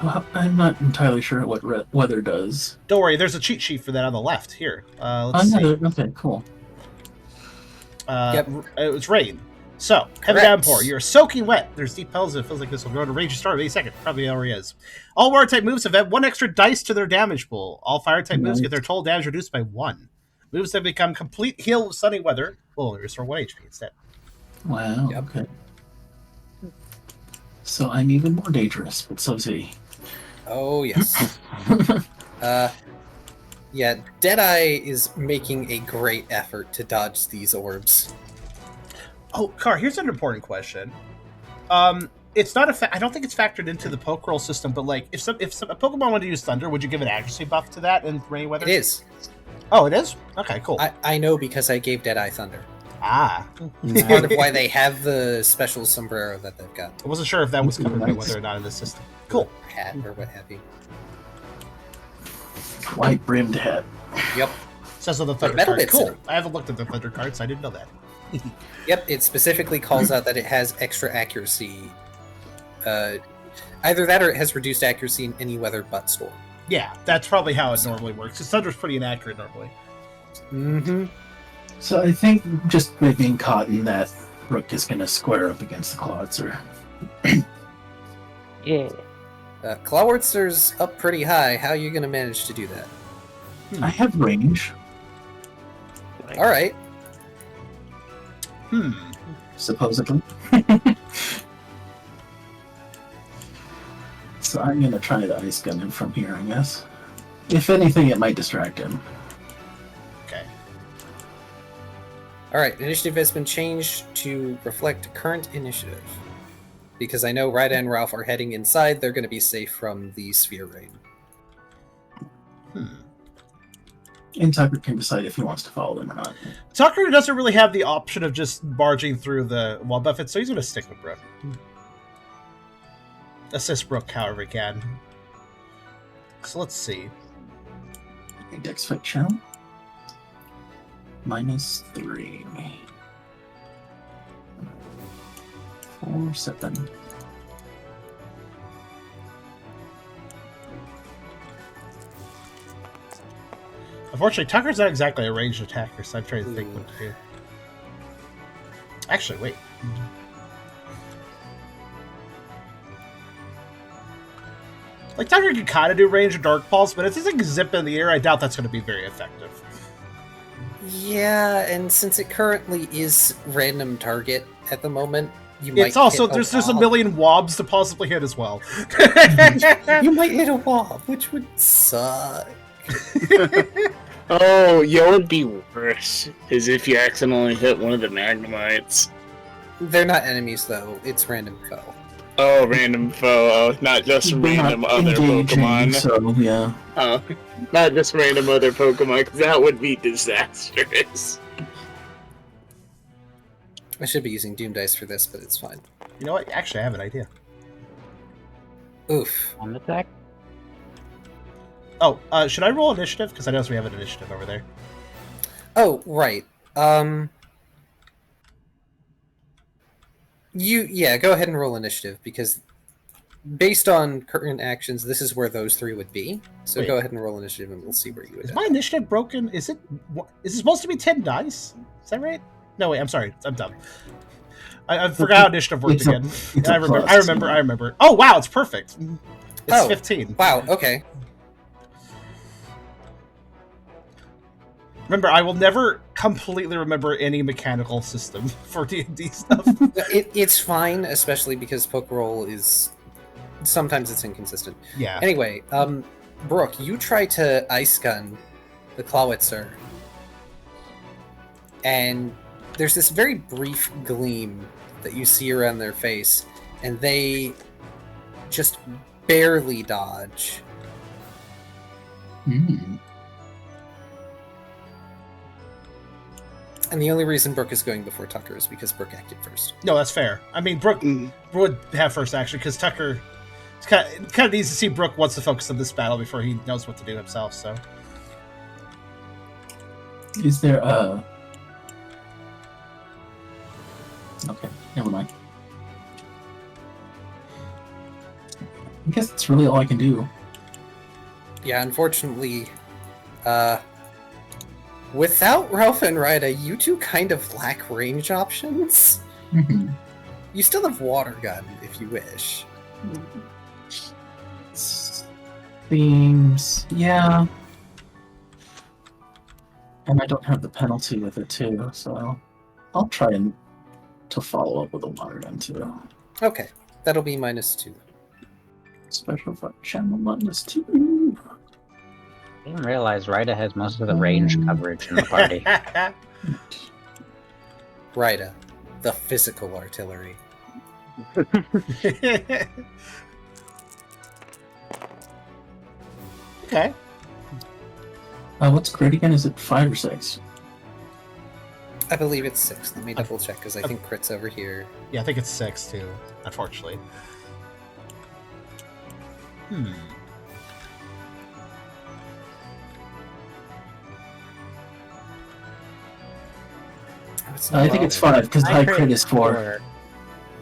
Well, I'm not entirely sure what weather does. Don't worry, there's a cheat sheet for that on the left. Here. Let's see. Okay, cool. Yep. It was rain. So, heavy Correct. downpour. You're soaking wet. There's deep puddles. It feels like this will go to rage start any second. Probably already is. All water type moves have had one extra dice to their damage pool. All fire type moves get their total damage reduced by 1. Moves that become complete heal with sunny weather will only restore 1 HP instead. Wow. Yep. Okay. So I'm even more dangerous, but so's he. Oh, yes. Yeah, Deadeye is making a great effort to dodge these orbs. Oh, Car, here's an important question. It's not I don't think it's factored into the Pokerole system, but like, if a Pokemon wanted to use Thunder, would you give an accuracy buff to that in rainy weather? It is. Oh, it is? Okay, cool. I know because I gave Deadeye Thunder. Ah. Part of why they have the special sombrero that they've got. I wasn't sure if that was covered by weather or not in the system. Cool. Hat or what have you. White brimmed hat. Yep. Says on the Thunder metal card. bits in Cool. it. I haven't looked at the Thunder card, so I didn't know that. Yep, it specifically calls out that it has extra accuracy. Either that or it has reduced accuracy in any weather but storm. Yeah, that's probably how it normally works. Because Thunder's pretty inaccurate normally. Mm-hmm. So I think just making cotton that Rook is going to square up against the Clawitzer. Yeah. Clawitzer's up pretty high. How are you going to manage to do that? I have range, All right. supposedly. So I'm going to try to ice gun him from here, I guess. If anything, it might distract him. Okay. All right. Initiative has been changed to reflect current initiative. Because I know Ryda and Ralph are heading inside, they're going to be safe from the sphere rain. And Tucker can decide if he wants to follow them or not. Tucker doesn't really have the option of just barging through the wall buffet, so he's going to stick with Brooke. Assist Brooke however he can. So let's see. Dex Fit Channel. -3. 4, 7. Unfortunately, Tucker's not exactly a ranged attacker, so I'm trying to think what to do. Actually, wait. Like, Tucker can kind of do range of Dark Pulse, but if it's like zip in the air, I doubt that's going to be very effective. Yeah, and since it currently is random target at the moment, you might It's also, hit there's a million wobs to possibly hit as well. You might hit a wob, which would suck. Oh, what would be worse is if you accidentally hit one of the Magnemites. They're not enemies, though. It's random foe. Oh, random foe. Oh, not just They're random not other engaging, Pokemon. So, yeah. Oh, not just random other Pokemon, because that would be disastrous. I should be using Doom Dice for this, but it's fine. You know what? Actually, I have an idea. Oof. On attack. Oh, should I roll initiative? Because I notice we have an initiative over there. Oh, right. Go ahead and roll initiative, because based on current actions, this is where those three would be. So Wait. go ahead and roll initiative, and we'll see where you would Is end my up. initiative broken? Is it supposed to be 10 dice? Is that right? No, wait, I'm sorry. I'm dumb. I forgot how initiative worked again. I remember. Oh, wow, it's perfect. It's 15. Wow, okay. Remember, I will never completely remember any mechanical system for D&D stuff. It's fine, especially because Pokerole is... Sometimes it's inconsistent. Yeah. Anyway, Brooke, you try to ice gun the Clawitzer, and there's this very brief gleam that you see around their face, and they just barely dodge. And the only reason Brooke is going before Tucker is because Brooke acted first. No, that's fair. I mean, Brooke would have first action, because Tucker... It kind of needs to see Brooke wants to focus on this battle before he knows what to do himself, so... Is there a... Okay, never mind. I guess that's really all I can do. Yeah, unfortunately, without Ralph and Rida, you two kind of lack range options. You still have Water Gun, if you wish. Seems... yeah. And I don't have the penalty with it, too, so... I'll try to follow up with a water gun, too. Okay, that'll be -2. Special effect channel -2. I didn't realize Rida has most of the range coverage in the party. Rida, the physical artillery. Okay. What's crit again? Is it 5 or 6? I believe it's 6. Let me double check, because I think crit's over here. Yeah, I think it's 6, too, unfortunately. I think it's 5, because high crit is 4.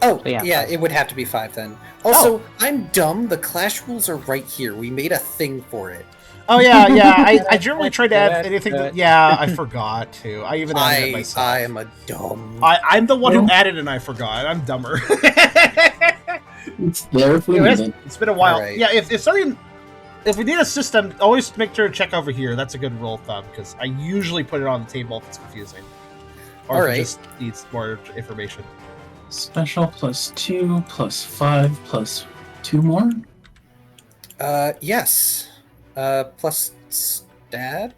Oh, So, yeah, yeah, 5. it would have to be 5 then. Also, I'm dumb. The clash rules are right here. We made a thing for it. Oh, yeah. I generally try to add anything that... Yeah, I forgot to. I even added it myself. I am a dumb... I'm the one who added it and I forgot. I'm dumber. It's there if we need it. It's been a while. Right. Yeah, if something... If we need a system, always make sure to check over here. That's a good rule of thumb, because I usually put it on the table if it's confusing. Or if it just needs more information. Special +2 +5 +2 more? Yes. Plus stat.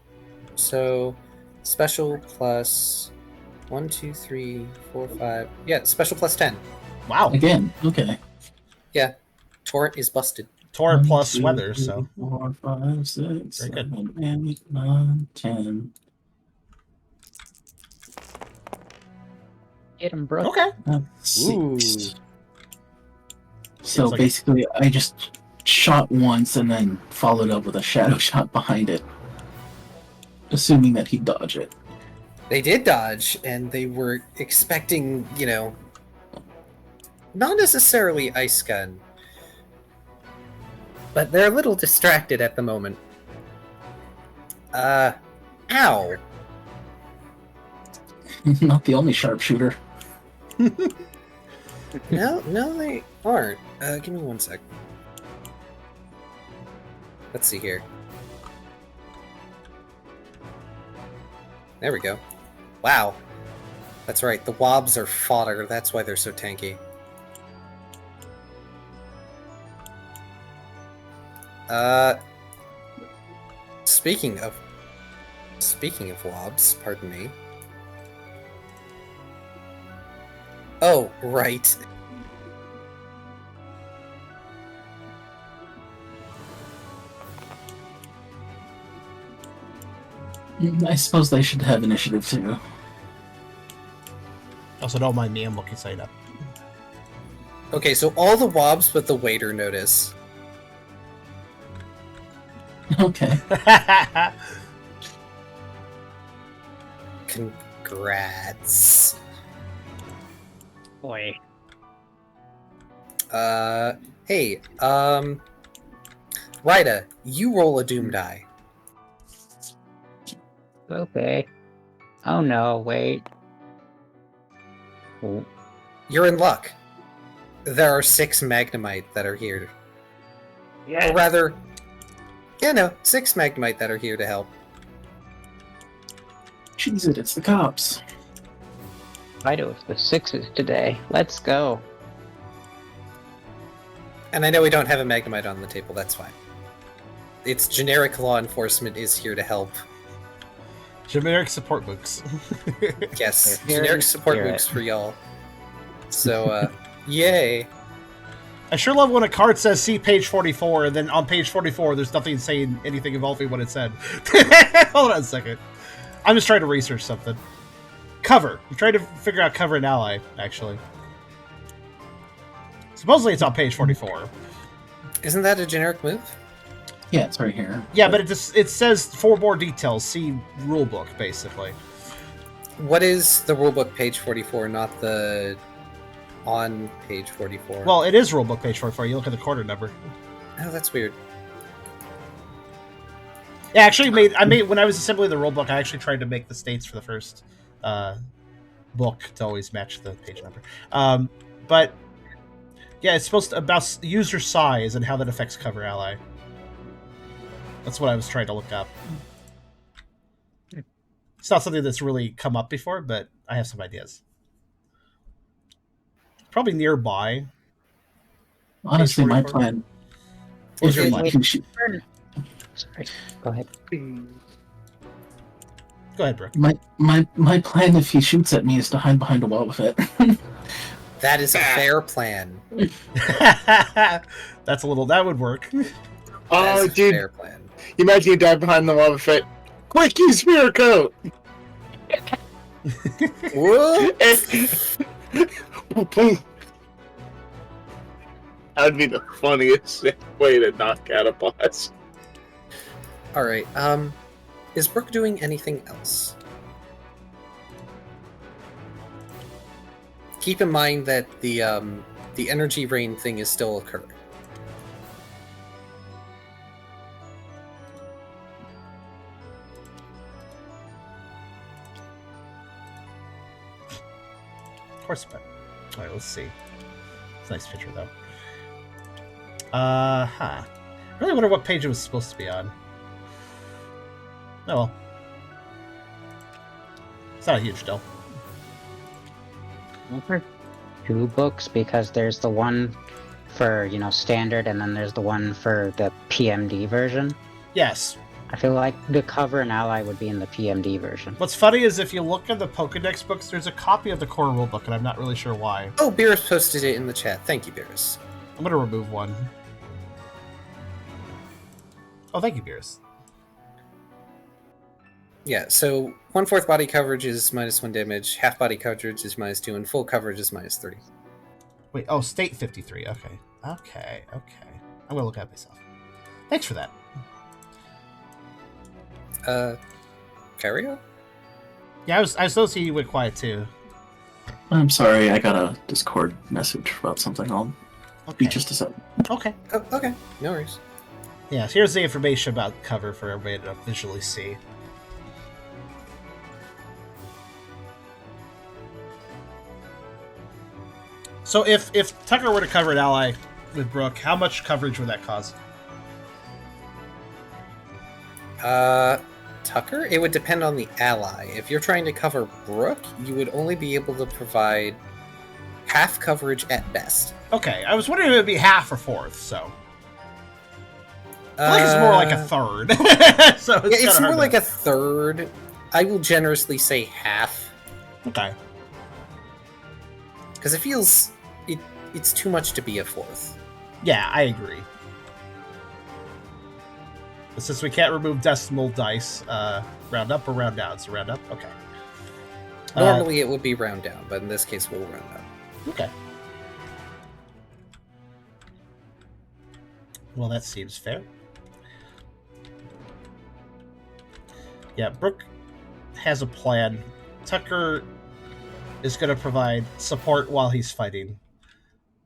So, special plus 1, 2, 3, 4, 5. Yeah, special plus 10. Wow. Again, okay. Yeah. Torrent is busted. Torrent plus weather, so... 4, 5, 6, Very good. 7, 8, 9, 10. Get him, bro. Okay. 6. So Seems like basically, I just shot once and then followed up with a shadow shot behind it. Assuming that he'd dodge it. They did dodge, and they were expecting, not necessarily ice gun, but they're a little distracted at the moment. Ow! Not the only sharpshooter. No, they aren't. Give me 1 sec. Let's see here. There we go. Wow. That's right, the wobs are fodder, that's why they're so tanky. Speaking of wobs, pardon me. Oh, right. I suppose they should have initiative too. Also, don't mind me, I'm looking side up. Okay, so all the wobs but the waiter notice. Okay. Congrats. Boy. Hey, Ryda, you roll a doom die. Okay. Oh no, wait. Oh, You're in luck. There are 6 Magnemite that are here. Or rather, 6 Magnemite that are here to help. Jeez, it's the cops. Fido with the 6s today. Let's go. And I know we don't have a Magnemite on the table, that's fine. It's generic law enforcement is here to help. Generic support books. Yes, They're here generic to support hear books for y'all. So, yay. I sure love when a card says see page 44, and then on page 44 there's nothing saying anything involving what it said. Hold on a second. I'm just trying to research something. Cover. I'm trying to figure out cover an ally, actually. Supposedly it's on page 44. Isn't that a generic move? Yeah, it's right here. Yeah, but it says for more details, see rulebook, basically. What is the rulebook page 44, not the on page 44? Well, it is rulebook page 44. You look at the quarter number. Oh, that's weird. Yeah, actually, I made when I was assembling the rulebook, I actually tried to make the states for the first book to always match the page number. But yeah, it's supposed to about user size and how that affects cover ally. That's what I was trying to look up. It's not something that's really come up before, but I have some ideas. Probably nearby. Honestly, my 44. plan What's is your if plan? you can shoot. Sorry. Go ahead. Go ahead, Brooke. My plan, if he shoots at me, is to hide behind a wall with it. That is a fair plan. That's a little. That would work. That Oh, is a dude. fair plan. You imagine you dive behind the wall with it. Quick, use mirror coat! Whoa! That'd be the funniest way to knock out a boss. Alright, is Brooke doing anything else? Keep in mind that the energy rain thing is still occurring. Of course, but all right. Let's see. It's a nice picture, though. I really wonder what page it was supposed to be on. Oh well. It's not a huge deal. For 2 books, because there's the one for, standard, and then there's the one for the PMD version. Yes. I feel like the cover and ally would be in the PMD version. What's funny is if you look at the Pokedex books, there's a copy of the core rulebook, and I'm not really sure why. Oh, Beerus posted it in the chat. Thank you, Beerus. I'm gonna remove one. Oh, thank you, Beerus. Yeah, so 1/4 body coverage is -1 damage, half body coverage is -2, and full coverage is -3. Wait, oh, state 53. Okay. I'm gonna look at it myself. Thanks for that. Kyrio? Yeah, I was supposed to see you went quiet too. I'm sorry, I got a Discord message about something. I'll be just a second. Okay. Oh, okay, no worries. Yeah, so here's the information about cover for everybody to visually see. So if Tucker were to cover an ally with Brook, how much coverage would that cause? Tucker? It would depend on the ally. If you're trying to cover Brook, you would only be able to provide half coverage at best. Okay, I was wondering if it would be half or fourth, so... I think it's more like a third. So it's more like a third. I will generously say half. Okay. Because it feels... it's too much to be a fourth. Yeah, I agree. But since we can't remove decimal dice, round up or round down? So round up? Okay. Normally it would be round down, but in this case we'll round up. Okay. Well, that seems fair. Yeah, Brook has a plan. Tucker is going to provide support while he's fighting.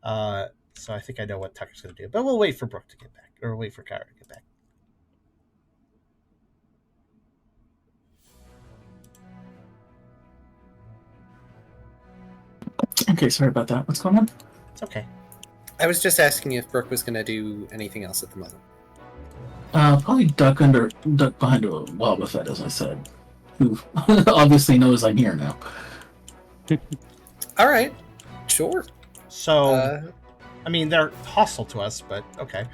So I think I know what Tucker's going to do. But we'll wait for Brook to get back. Or wait for Kyrio to get back. Okay, sorry about that. What's going on? It's okay. I was just asking if Brook was going to do anything else at the moment. Probably duck behind a Wobbuffet, as I said, who obviously knows I'm here now. All right, sure. So, I mean, they're hostile to us, but okay.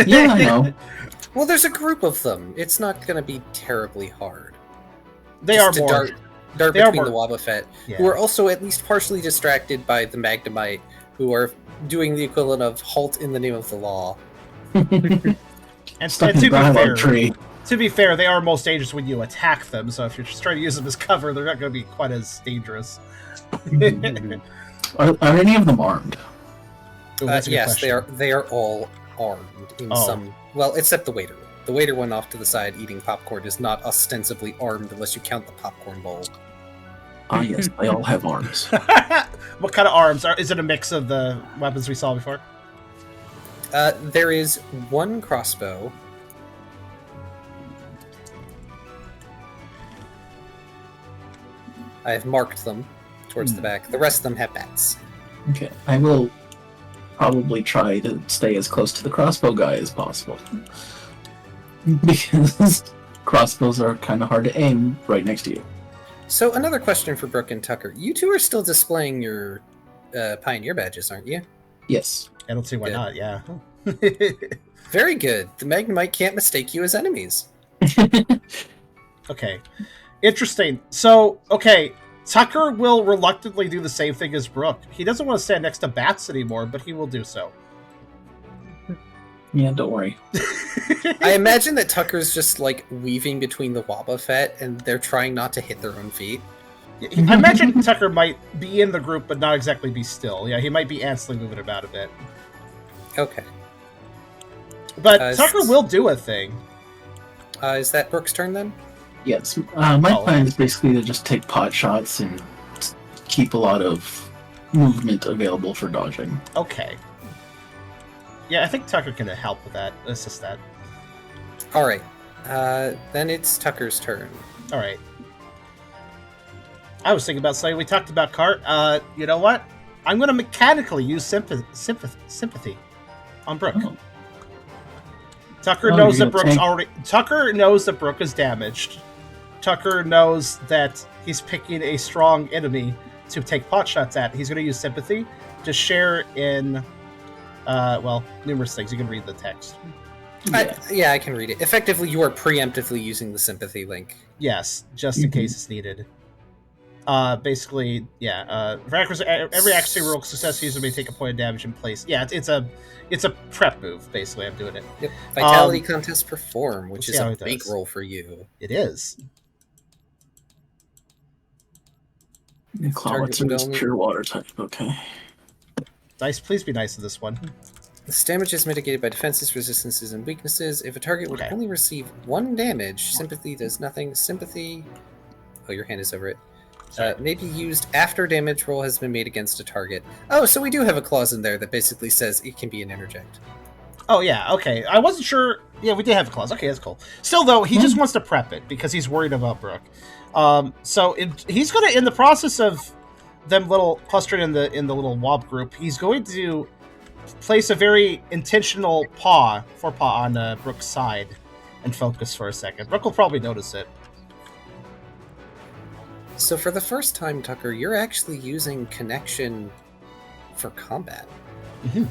Yeah, I know. Well, there's a group of them. It's not going to be terribly hard. They Just are more... dart they are between more- the Wobbuffet, Yeah. who are also at least partially distracted by the Magnemite, who are doing the equivalent of halt in the name of the law. And Stuck in to the be dialogue fair, tree. To be fair, they are most dangerous when you attack them, so if you're just trying to use them as cover, they're not going to be quite as dangerous. Are any of them armed? Ooh, that's a good Yes, question. they are all armed in Oh. some... Well, except the waiter. The waiter one off to the side eating popcorn is not ostensibly armed unless you count the popcorn bowl. Ah, yes, they all have arms. What kind of arms? Is it a mix of the weapons we saw before? There is one crossbow. I have marked them towards the back. The rest of them have bats. Okay, I will probably try to stay as close to the crossbow guy as possible. Because crossbows are kind of hard to aim right next to you. So another question for Brooke and Tucker. You two are still displaying your Pioneer badges, aren't you? Yes. I don't see why Good. not, yeah. Very good. The Magnemite can't mistake you as enemies. Okay. Interesting. So, okay, Tucker will reluctantly do the same thing as Brook. He doesn't want to stand next to bats anymore, but he will do so. Yeah, don't worry. I imagine that Tucker's just like weaving between the Wobbuffet and they're trying not to hit their own feet. I imagine Tucker might be in the group, but not exactly be still. Yeah, he might be antsily moving about a bit. Okay. But Tucker will do a thing. Is that Brooke's turn then? Yes. My Oh. plan is basically to just take pot shots and keep a lot of movement available for dodging. Okay. Yeah, I think Tucker can help with that, assist that. All right. Then it's Tucker's turn. All right. I was thinking about saying we talked about Cart. You know what? I'm going to mechanically use sympathy on Brooke. Oh. Tucker Oh, knows you're that gonna Brooke's tank- already. Tucker knows that Brooke is damaged. Tucker knows that he's picking a strong enemy to take pot shots at. He's going to use sympathy to share in, numerous things. You can read the text. Yeah. I can read it. Effectively, you are preemptively using the sympathy link. Yes, just in Mhm. case it's needed. Basically, yeah. For every accuracy roll success, user may take a point of damage in place. Yeah, it's a prep move. Basically, I'm doing it. Yep. Vitality contest perform, which let's is see how a it big does. roll for you. It is. Clawitzer is pure water type. Okay. Dice, please be nice to this one. This damage is mitigated by defenses, resistances, and weaknesses. If a target would Okay. only receive 1 damage, sympathy does nothing. Sympathy... Oh, your hand is over it. May be used after damage roll has been made against a target. Oh, so we do have a clause in there that basically says it can be an interject. Oh yeah, okay. I wasn't sure. Yeah, we did have a clause. Okay, that's cool. Still, though, he just wants to prep it because he's worried about Brooke. He's gonna, in the process of them little clustered in the little wob group, he's going to place a very intentional forepaw on Brooke's side and focus for a second. Brooke will probably notice it. So for the first time, Tucker, you're actually using connection for combat. Mm-hmm.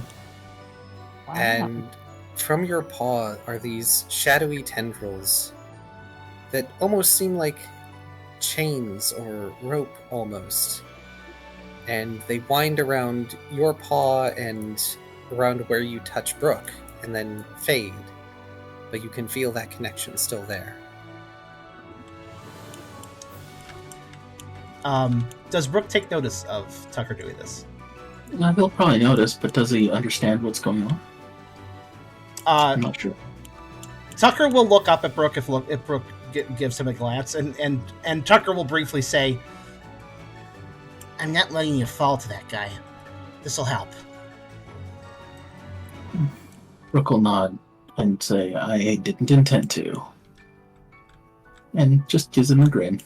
Wow. And from your paw are these shadowy tendrils that almost seem like chains or rope almost. And they wind around your paw and around where you touch Brooke and then fade. But you can feel that connection still there. Does Brooke take notice of Tucker doing this? He'll probably notice, but does he understand what's going on? I'm not sure. Tucker will look up at Brooke if Brooke gives him a glance, and Tucker will briefly say, "I'm not letting you fall to that guy. This'll help." Brooke will nod and say, "I didn't intend to," and just gives him a grin.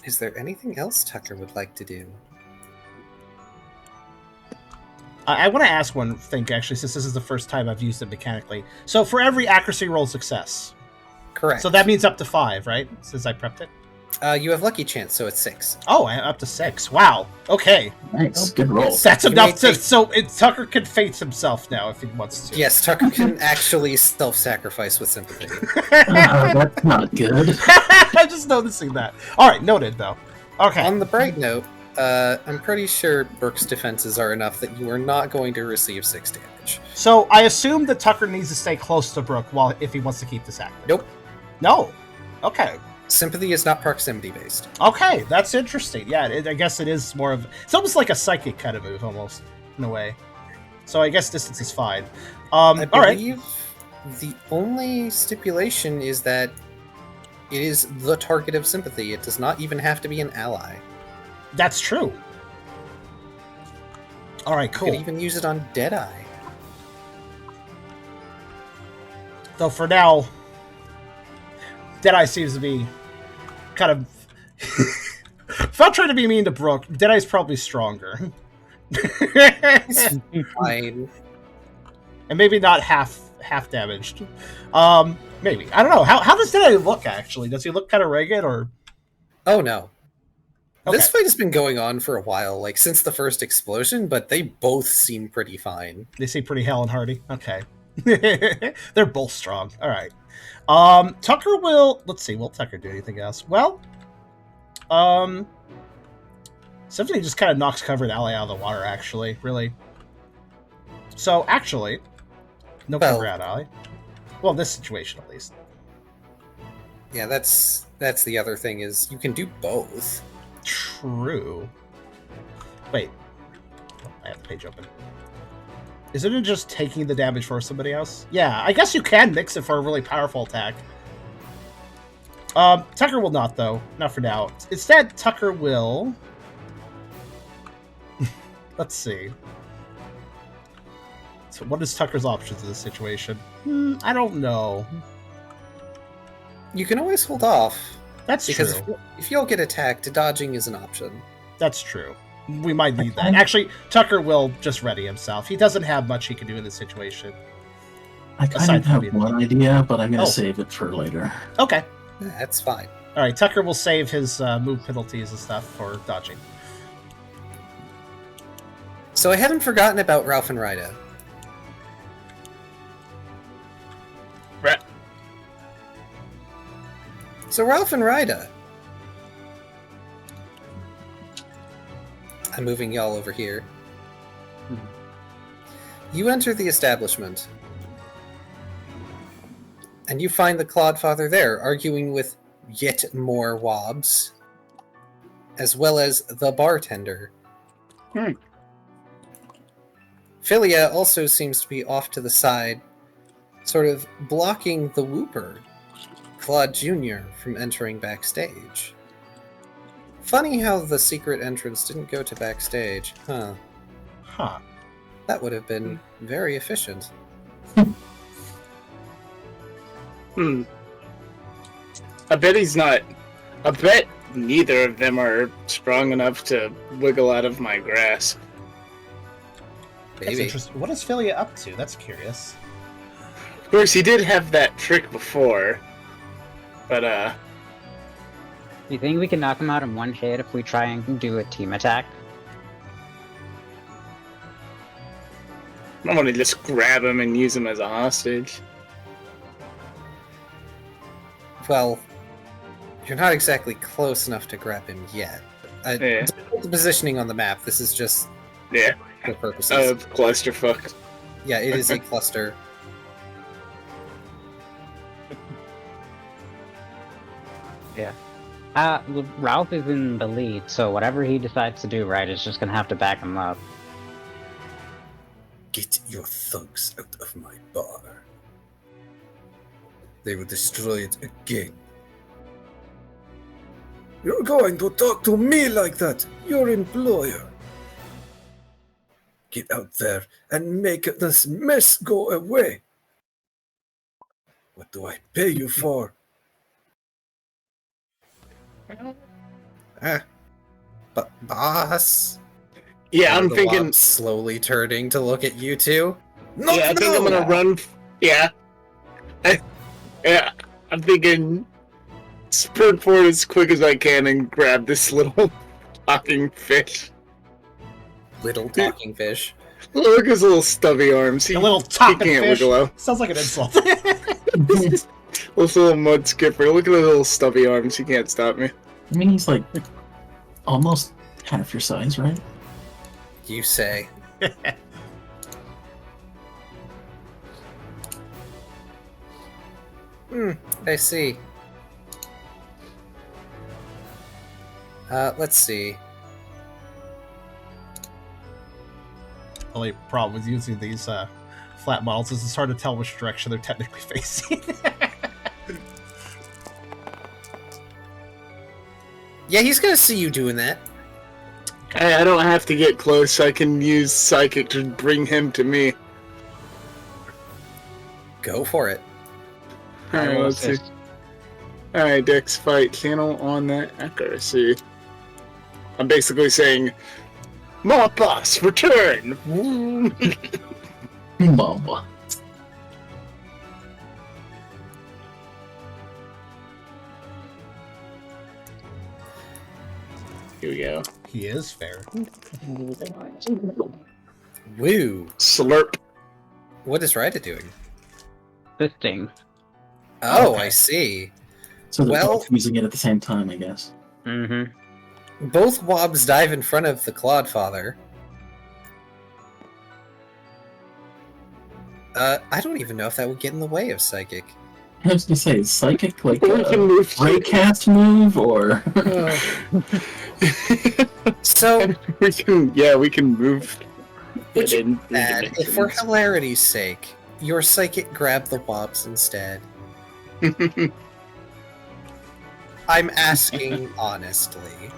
Is there anything else Tucker would like to do? I want to ask one thing, actually, since this is the first time I've used it mechanically. So for every accuracy roll success. Correct. So that means up to 5, right? Since I prepped it? You have lucky chance, so it's 6. Oh, up to 6. Wow. Okay. Nice, good roll. That's You enough may to... So Tucker can face himself now if he wants to. Yes, Tucker can actually self-sacrifice with sympathy. That's not good. I'm just noticing that. All right, noted, though. Okay. On the bright note, I'm pretty sure Brooke's defenses are enough that you are not going to receive 6 damage. So I assume that Tucker needs to stay close to Brooke if he wants to keep this active. Nope. No. Okay. Sympathy is not proximity-based. Okay, that's interesting. Yeah, I guess it is more of... It's almost like a psychic kind of move, almost, in a way. So I guess distance is fine. I all right. believe the only stipulation is that it is the target of sympathy. It does not even have to be an ally. That's true. All right, You cool. could even use it on Deadeye. Though for now, Deadeye seems to be kind of... Without trying to be mean to Brooke, Deadeye's probably stronger. It's fine. And maybe not half damaged. Maybe. I don't know. How does Deadeye look, actually? Does he look kind of ragged, or... Oh, no. Okay. This fight has been going on for a while, like since the first explosion, but they both seem pretty fine. They seem pretty hell and hardy. Okay. They're both strong. All right. Tucker will... Let's see. Will Tucker do anything else? Well, something just kind of knocks covered ally out of the water, actually. Really. So, actually, no cover out ally. Well, in this situation, at least. Yeah, that's the other thing, is you can do both. True. Wait. Oh, I have the page open. Isn't it just taking the damage for somebody else? Yeah, I guess you can mix it for a really powerful attack. Tucker will not, though. Not for now. Instead, Tucker will... Let's see. So what is Tucker's options in this situation? I don't know. You can always hold off. That's Because true. if you'll get attacked, dodging is an option. That's true. We might need that. Actually, Tucker will just ready himself. He doesn't have much he can do in this situation. I kind Aside of from have being- one idea, but I'm going Oh. to save it for later. Okay. That's fine. All right, Tucker will save his move penalties and stuff for dodging. So I haven't forgotten about Ralph and Rida. Right. So Ralph and Rida. I'm moving y'all over here. You enter the establishment. And you find the Clodfather there, arguing with yet more wobs. As well as the bartender. Philia also seems to be off to the side, sort of blocking the Whooper, Claude Jr., from entering backstage. Funny how the secret entrance didn't go to backstage, huh? Huh. That would have been very efficient. I bet he's not. I bet neither of them are strong enough to wiggle out of my grasp. That's Maybe. interesting. What is Philia up to? That's curious. Of course, he did have that trick before, but Do you think we can knock him out in one hit if we try and do a team attack? I want to just grab him and use him as a hostage. Well, you're not exactly close enough to grab him yet. Yeah. The positioning on the map, this is just Yeah, for purposes. clusterfuck. Yeah, it is a cluster. Ralph is in the lead, so whatever he decides to do, right, is just gonna have to back him up. Get your thugs out of my bar. They will destroy it again. You're going to talk to me like that, your employer. Get out there and make this mess go away. What do I pay you for? But boss? Yeah, I'm The thinking. Wob slowly turning to look at you two. Not Yeah, I think I'm now! gonna run. Yeah. Yeah, I'm thinking. Sprint forward as quick as I can and grab this little talking fish. Little talking fish. Look at his little stubby arms. He A little talking can't fish. wiggle out. Sounds like an insult. This little mud skipper. Look at the little stubby arms. He can't stop me. I mean, he's like almost half your size, right? You say. I see. Let's see. Only problem with using these flat models is it's hard to tell which direction they're technically facing. Yeah, he's gonna see you doing that. Hey, I don't have to get close. I can use psychic to bring him to me. Go for it. Alright, let's see. Alright, Dex fight channel on that accuracy. I'm basically saying, Mob Boss, return! Mama. Here we go. He is fair. Woo. Slurp. What is Ryda doing? Fisting. Oh, Okay. I see. So they're Well- both using it at the same time, I guess. Mm-hmm. Both Wobs dive in front of the Clodfather. I don't even know if that would get in the way of Psychic. I was gonna say, is psychic like We can a move. breakcast move, or So, we can move. Would it you in add, if for dimensions. hilarity's sake, your Psychic grabbed the Wobs instead? I'm asking honestly.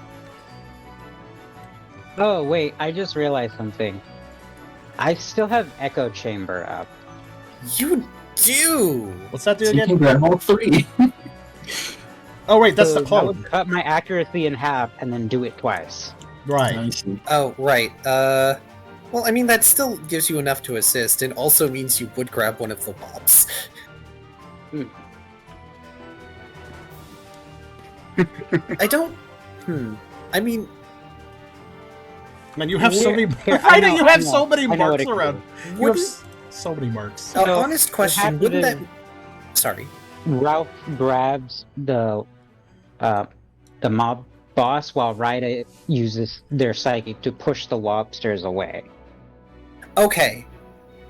Oh, wait, I just realized something. I still have Echo Chamber up. You do! What's that do so you again? can grab all three. Oh, wait, that's So the that clone. would cut my accuracy in half and then do it twice. Right. I see. Oh, right. Well, I mean, that still gives you enough to assist, and also means you would grab one of the Wobs. I don't... I mean, Man, you have so Here- many. here, I I know know, you I have know. so many I know what marks it could around. do. You have wouldn't... so many marks. honest question, happened wouldn't that... is- Sorry. Ralph grabs the mob boss while Ryda uses their psychic to push the lobsters away. Okay.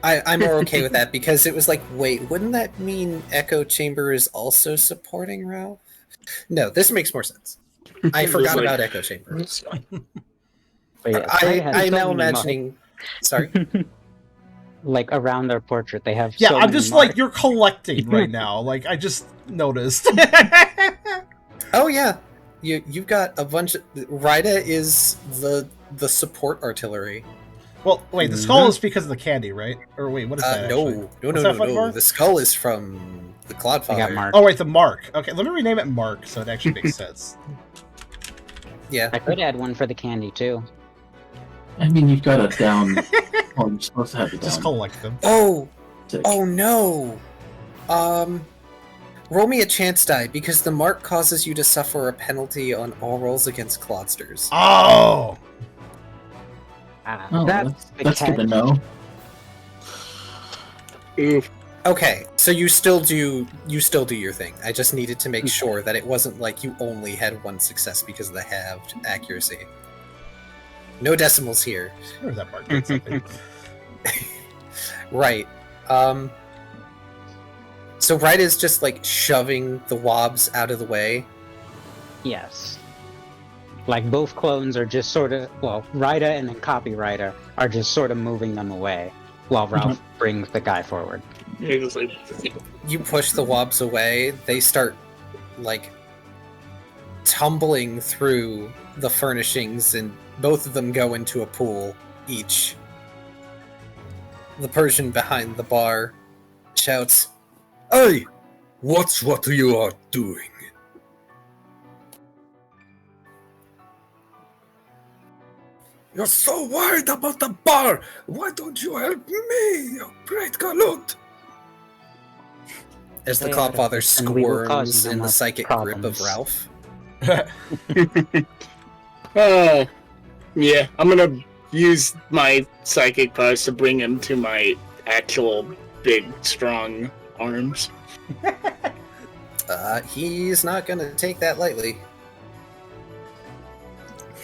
I'm more okay with that, because it was like, wait, wouldn't that mean Echo Chamber is also supporting Ralph? No, this makes more sense. I forgot like- about Echo Chamber. But yeah, Ryda has I'm so now many imagining... Sorry? like around their portrait, they have. Yeah, so I'm many just marks. like you're collecting right now. Like I just noticed. Oh yeah, you've got a bunch of... Ryda is the support artillery. Well, wait, the skull is because of the candy, right? Or wait, what is that? No. What's that fun for? The skull is from the Clodfather. I got marked. Oh, wait, the mark. Okay, let me rename it Mark so it actually makes sense. Yeah. I could add one for the candy too. I mean, you've got it down. Oh, you're supposed to have it down. Just collect them. Oh! Tick. Oh no! Roll me a chance die, because the mark causes you to suffer a penalty on all rolls against Clodsters. Oh! Oh, That's that's good to know. Oof. Okay, so you still do your thing. I just needed to make sure that it wasn't like you only had one success because of the halved accuracy. No decimals here. Where's that mark? Did something. Right. So Rita is just like shoving the wobs out of the way. Yes. Like both clones are just sort of, well, Rita and then Copywriter are just sort of moving them away while Ralph brings the guy forward. It's like, You push the wobs away, they start like tumbling through the furnishings, and both of them go into a pool each. The Persian behind the bar shouts, Hey! Watch what you are doing. You're so worried about the bar! Why don't you help me, you great galoot? as the Yeah, Clodfather and we will cause squirms them in the more psychic grip of problems. Ralph. yeah, I'm gonna use my psychic powers to bring him to my actual big, strong arms. He's not gonna take that lightly.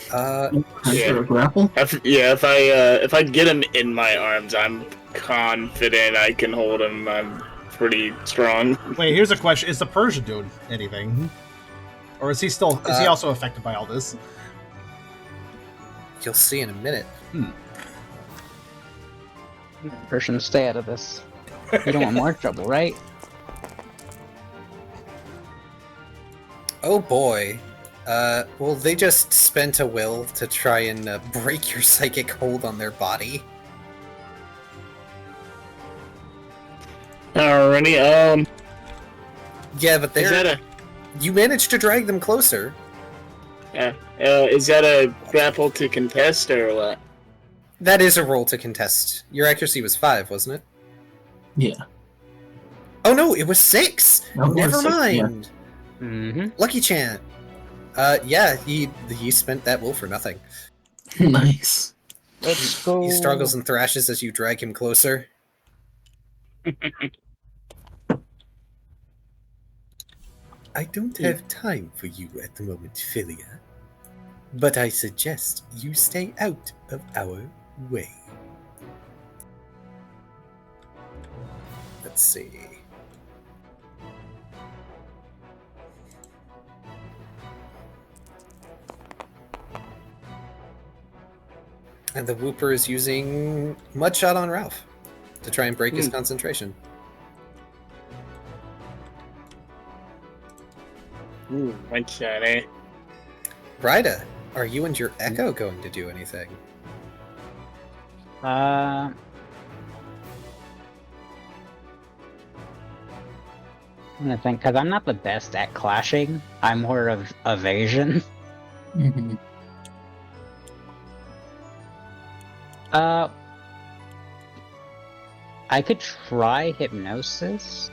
Time for a grapple? If I get him in my arms, I'm confident I can hold him. I'm pretty strong. Wait, here's a question: is the Persian doing anything, or is he still? Is he also affected by all this? You'll see in a minute. Persian, stay out of this. You don't want more trouble, right? Oh boy. Well, they just spent a will to try and break your psychic hold on their body. Alrighty, Yeah, but is that they're... You managed to drag them closer. is that a grapple to contest or what? That is a roll to contest. Your accuracy was 5, wasn't it? Yeah. Oh no, it was 6! No, it was Never 6, yeah. mind! Mm-hmm. Lucky Chant! Yeah, he spent that will for nothing. Nice. Let's go. He struggles and thrashes as you drag him closer. I don't have time for you at the moment, Philia. But I suggest you stay out of our way. Let's see. And the Whooper is using Mudshot on Ralph to try and break his concentration. Ooh, one shot, eh? Rida, are you and your Echo going to do anything? I'm gonna think, because I'm not the best at clashing. I'm more of evasion. Mhm. I could try hypnosis.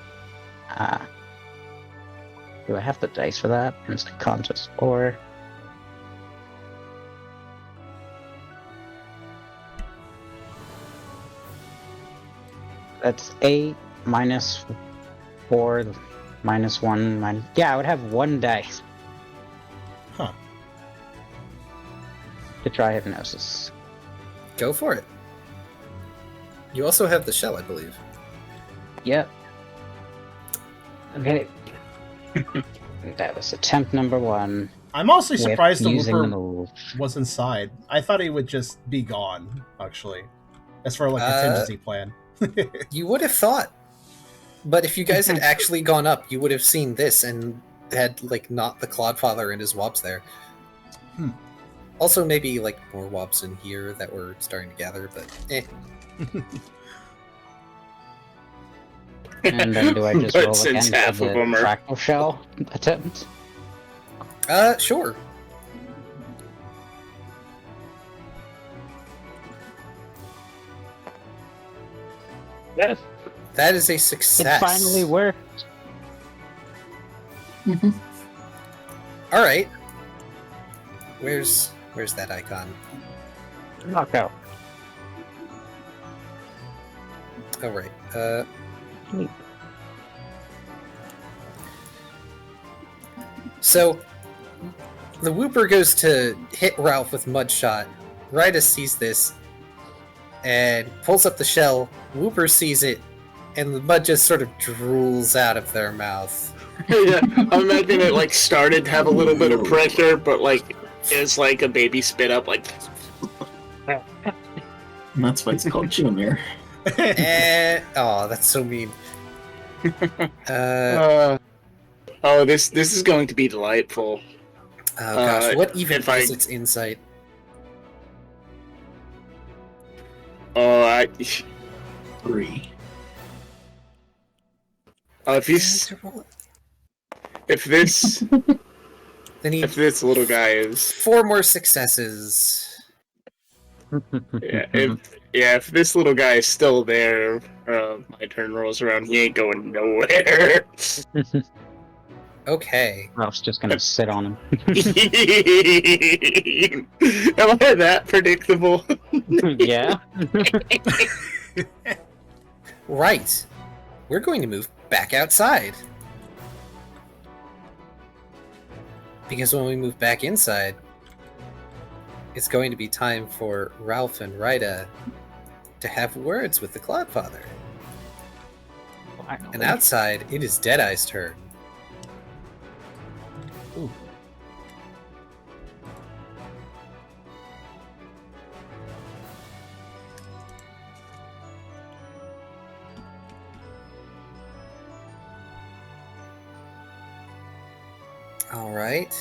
Do I have the dice for that? Instant conscious or that's 8 minus 4 minus 1 minus... Yeah, I would have 1 dice. Huh. To try hypnosis. Go for it. You also have the shell, I believe. Yep. Okay. That was attempt number 1. I'm honestly surprised the using the Whooper move. was inside. I thought he would just be gone, actually. As for like a contingency plan. You would have thought. But if you guys had actually gone up, you would have seen this and had, like, not the Clodfather and his wobs there. Also, maybe like more wobs in here that we're starting to gather, but eh. And then do I just But roll since again half for of the them are- fractal shell attempt? Sure. Yes. That is a It success. finally worked. All right. Where's that icon? Knockout. Oh right. So the Whooper goes to hit Ralph with Mudshot. Rita sees this and pulls up the shell. Whooper sees it, and the mud just sort of drools out of their mouth. Yeah, I imagine it like started to have a little bit of pressure, but like it's like a baby spit up, like. And that's why it's called Junior. Oh, that's so mean. This is going to be delightful. Oh gosh, what even if I- is its insight? Oh, 3. if this Then he if this little guy is 4 more successes. if this little guy is still there, my turn rolls around. He ain't going nowhere. Okay. Ralph's just gonna sit on him. Am I that predictable? Yeah. Right. We're going to move back outside. Because when we move back inside, it's going to be time for Ralph and Rita to have words with the Cloudfather. And outside, it is Deadeye's turn. Ooh. All right.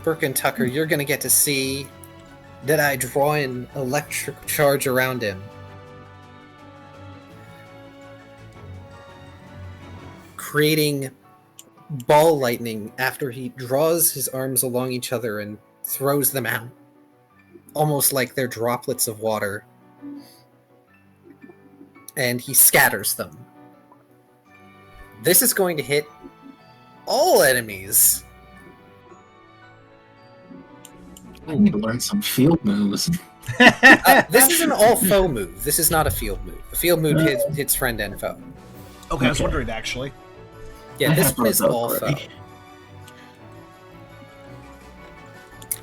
Burke and Tucker, you're going to get to see Deadeye draw an electric charge around him. Creating ball lightning after he draws his arms along each other and throws them out. Almost like they're droplets of water. And he scatters them. This is going to hit all enemies. I need to learn some field moves. This is an all-foe move. This is not a field move. A field move hits friend and foe. Okay, I was Okay. wondering actually. Yeah, I this have one is those all foe. already.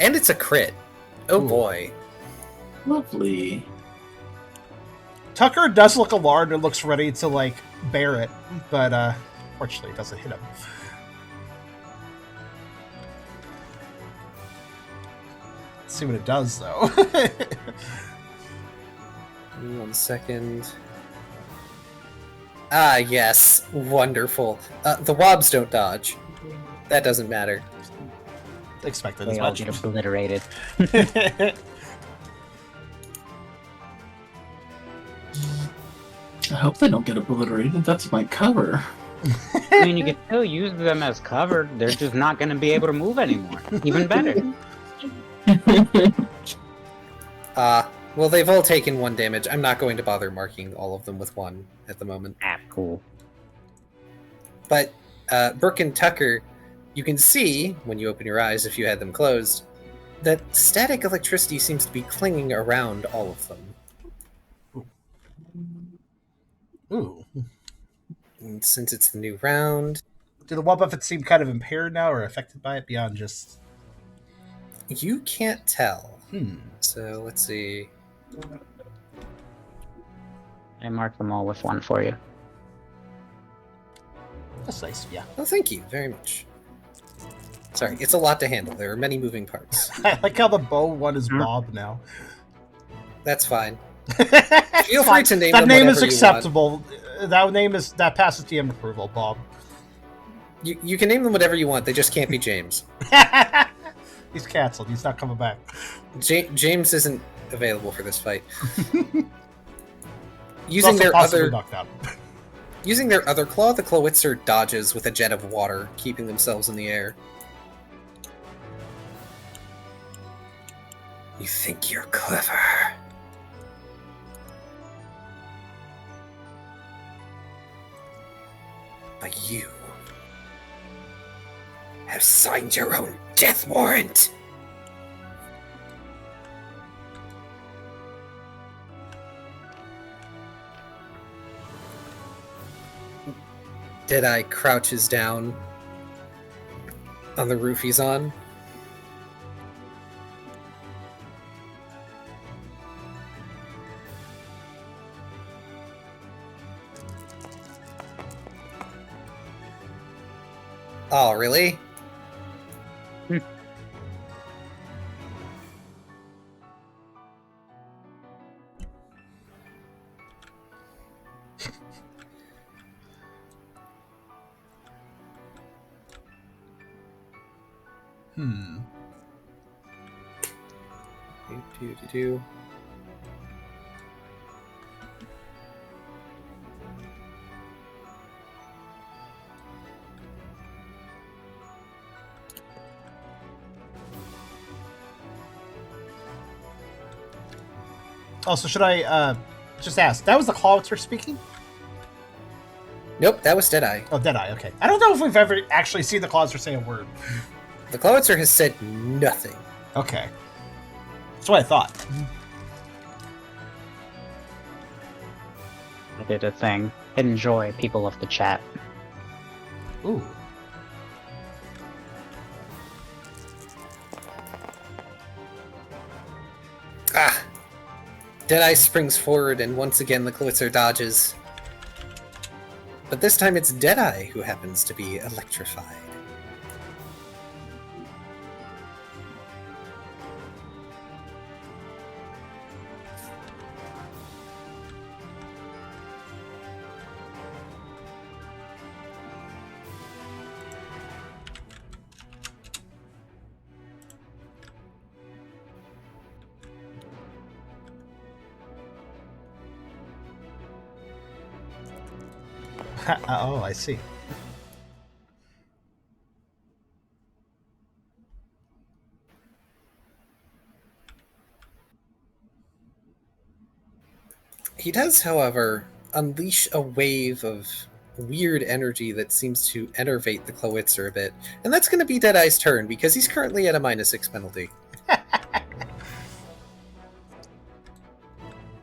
And it's a crit. Oh Ooh. boy. Lovely. Tucker does look alarmed and looks ready to like bear it, but fortunately it doesn't hit him. Let's see what it does though. 1 second. Ah, yes. Wonderful. The wobs don't dodge. That doesn't matter. Expected They as all much. get obliterated. I hope they don't get obliterated. That's my cover. I mean, you can still use them as cover. They're just not going to be able to move anymore. Even better. Well, they've all taken 1 damage. I'm not going to bother marking all of them with 1 at the moment. Ah, cool. But, Burke and Tucker, you can see, when you open your eyes, if you had them closed, that static electricity seems to be clinging around all of them. Ooh. And since it's the new round, Do the Wobbuffets seem kind of impaired now or affected by it beyond just... you can't tell. Hmm. So, let's see. I marked them all with 1 for you. That's nice, yeah. Oh, thank you very much. Sorry, it's a lot to handle. There are many moving parts. I like how the bow one is Bob now. That's fine. Feel free to name that them name is whatever you acceptable. That passes DM approval, Bob. You can name them whatever you want. They just can't be James. He's canceled. He's not coming back. James isn't available for this fight. He's also possibly knocked out. Using their other claw, the Clawitzer dodges with a jet of water, keeping themselves in the air. You think you're clever. But you have signed your own death warrant. Deadeye crouches down on the roof he's on. Oh, really? Do. Oh, so should I just ask? That was the Clawitzer speaking? Nope, that was Deadeye. Oh, Deadeye, okay. I don't know if we've ever actually seen the Clawitzer say a word. The Clawitzer has said nothing. Okay. That's what I thought. I did a thing. Enjoy, people of the chat. Ooh. Ah! Deadeye springs forward, and once again the Clawitzer dodges. But this time it's Deadeye who happens to be electrified. Oh, I see. He does, however, unleash a wave of weird energy that seems to enervate the Clawitzer a bit. And that's going to be Deadeye's turn, because he's currently at a -6 penalty.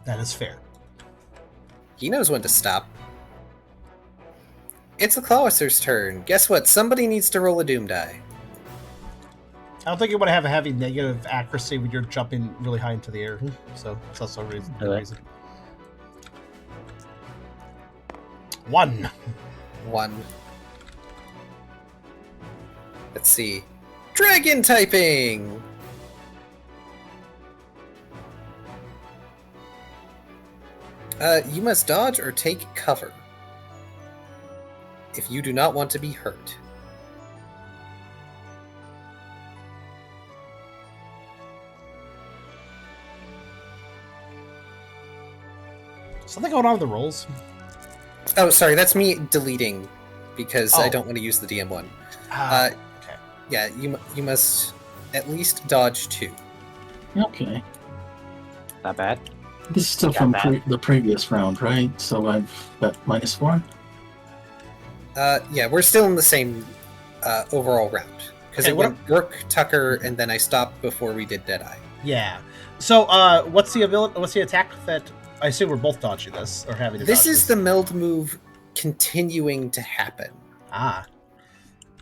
That is fair. He knows when to stop. It's the Clawitzer's turn. Guess what? Somebody needs to roll a Doom die. I don't think you want to have a heavy negative accuracy when you're jumping really high into the air. So that's also a reason. Okay. 1. 1. Let's see. Dragon typing! You must dodge or take cover if you do not want to be hurt. Something going on with the rolls? Oh, sorry, that's me deleting because I Oh. don't want to use the DM one. Okay. Yeah, you must at least dodge 2. Okay. Not bad. This is still Got from that. the previous round, right? So I've got -4. Yeah, we're still in the same overall round because Okay, it went Rook, Tucker, and then I stopped before we did Deadeye. Yeah. So, what's the ability? What's the attack that? I assume we're both dodging this or having to This dodge is the meld move continuing to happen.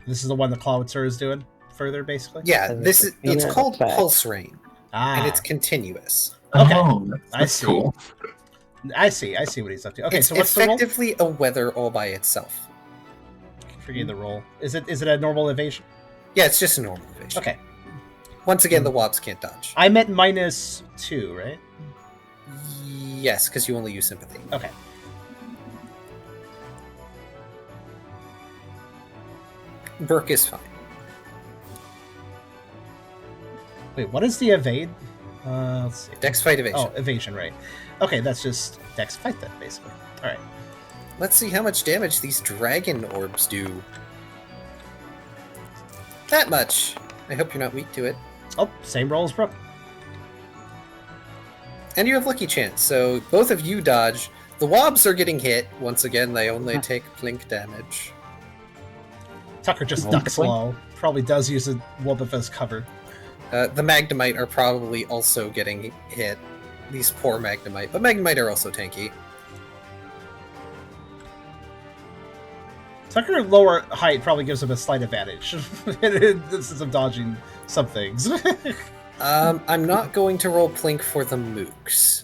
This is the one the Clawitzer is doing further, basically. Yeah, it's Yeah, called okay. Pulse Rain, and it's Ah. continuous. Okay. Oh, I that's see. cool. I see what he's up to. Okay, It's so what's the roll? effectively a weather all by itself. Forget the roll. Is it a normal evasion? Yeah, it's just a normal evasion. Okay. Once again, the wobs can't dodge. I meant -2, right? Yes, because you only use sympathy. Okay. Brooke is fine. Wait, what is the evade? Let's see. Dex fight evasion. Oh, evasion, right. Okay, that's just Dex fight then, basically. Alright. Let's see how much damage these dragon orbs do. That much. I hope you're not weak to it. Oh, same roll as Brooke. And you have lucky chance, so both of you dodge. The wobs are getting hit. Once again, they only take plink damage. Tucker just Roll ducks the blink. low. Probably does use a Wobbuff as cover. The Magnemite are probably also getting hit. These poor Magnemite. But Magnemite are also tanky. Tucker lower height probably gives him a slight advantage. This is him dodging some things. I'm not going to roll plink for the mooks.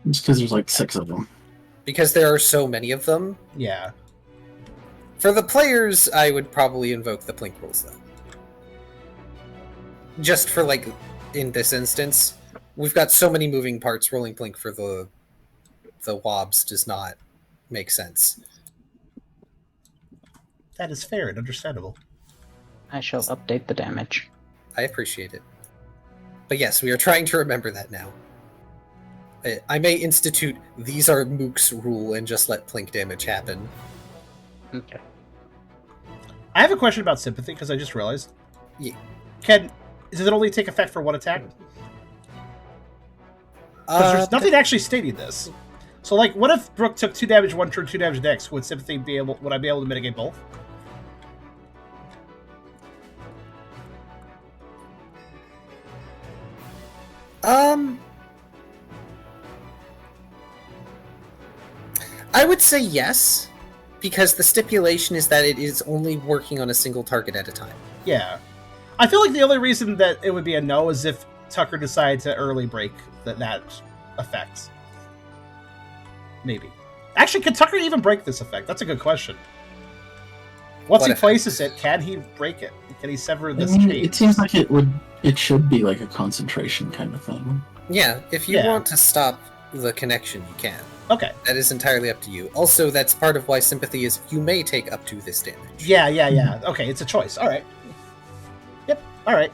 Just because there's like 6 of them. Because there are so many of them. Yeah. For the players, I would probably invoke the plink rules, though. Just for, like, in this instance, we've got so many moving parts, rolling plink for the wobs does not make sense. That is fair and understandable. I shall update the damage. I appreciate it. But yes, we are trying to remember that now. I may institute these are mooks rule and just let plink damage happen. Okay. I have a question about sympathy because I just realized. Yeah. Does it only take effect for one attack? Because there's nothing actually stating this. So, like, what if Brooke took 2 damage one turn, 2 damage next? Would sympathy be able? Would I be able to mitigate both? I would say yes, because the stipulation is that it is only working on a single target at a time. Yeah. I feel like the only reason that it would be a no is if Tucker decided to early break that effect. Maybe. Actually, could Tucker even break this effect? That's a good question. Once What he effect? places it, can he break it? Can he sever this I mean, chain? it seems like it should be like a concentration kind of thing. Yeah, if you Yeah. want to stop the connection, you can. Okay. That is entirely up to you. Also, that's part of why sympathy is you may take up to this damage. Yeah. Okay, it's a choice. All right. Yep. All right.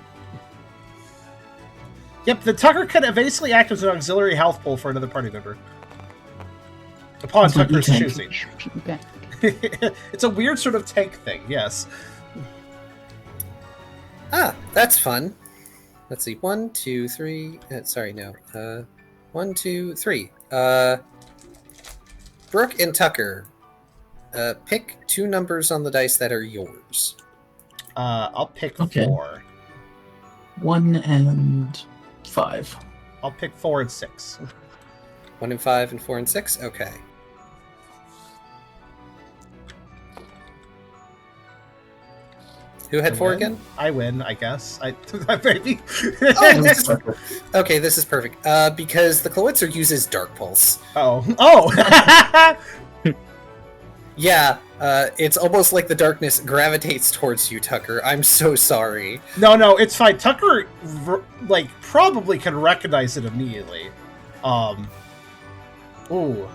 Yep. The Tucker can basically act as an auxiliary health pool for another party member upon It's like Tucker's you tank. choosing. Okay. It's a weird sort of tank thing. Yes. Ah, that's fun. Let's see. 1, 2, 3. Sorry, no. 1, 2, 3. Brooke and Tucker, pick 2 numbers on the dice that are yours. I'll pick Okay. 4. 1 and 5. I'll pick 4 and 6. 1 and 5 and 4 and 6? Okay. Who had 4 again? I win, I guess. Maybe. Oh, this is, okay, this is perfect. Because the Clawitzer uses Dark Pulse. Oh. Yeah, it's almost like the darkness gravitates towards you, Tucker. I'm so sorry. No, it's fine. Tucker, probably can recognize it immediately. Ooh.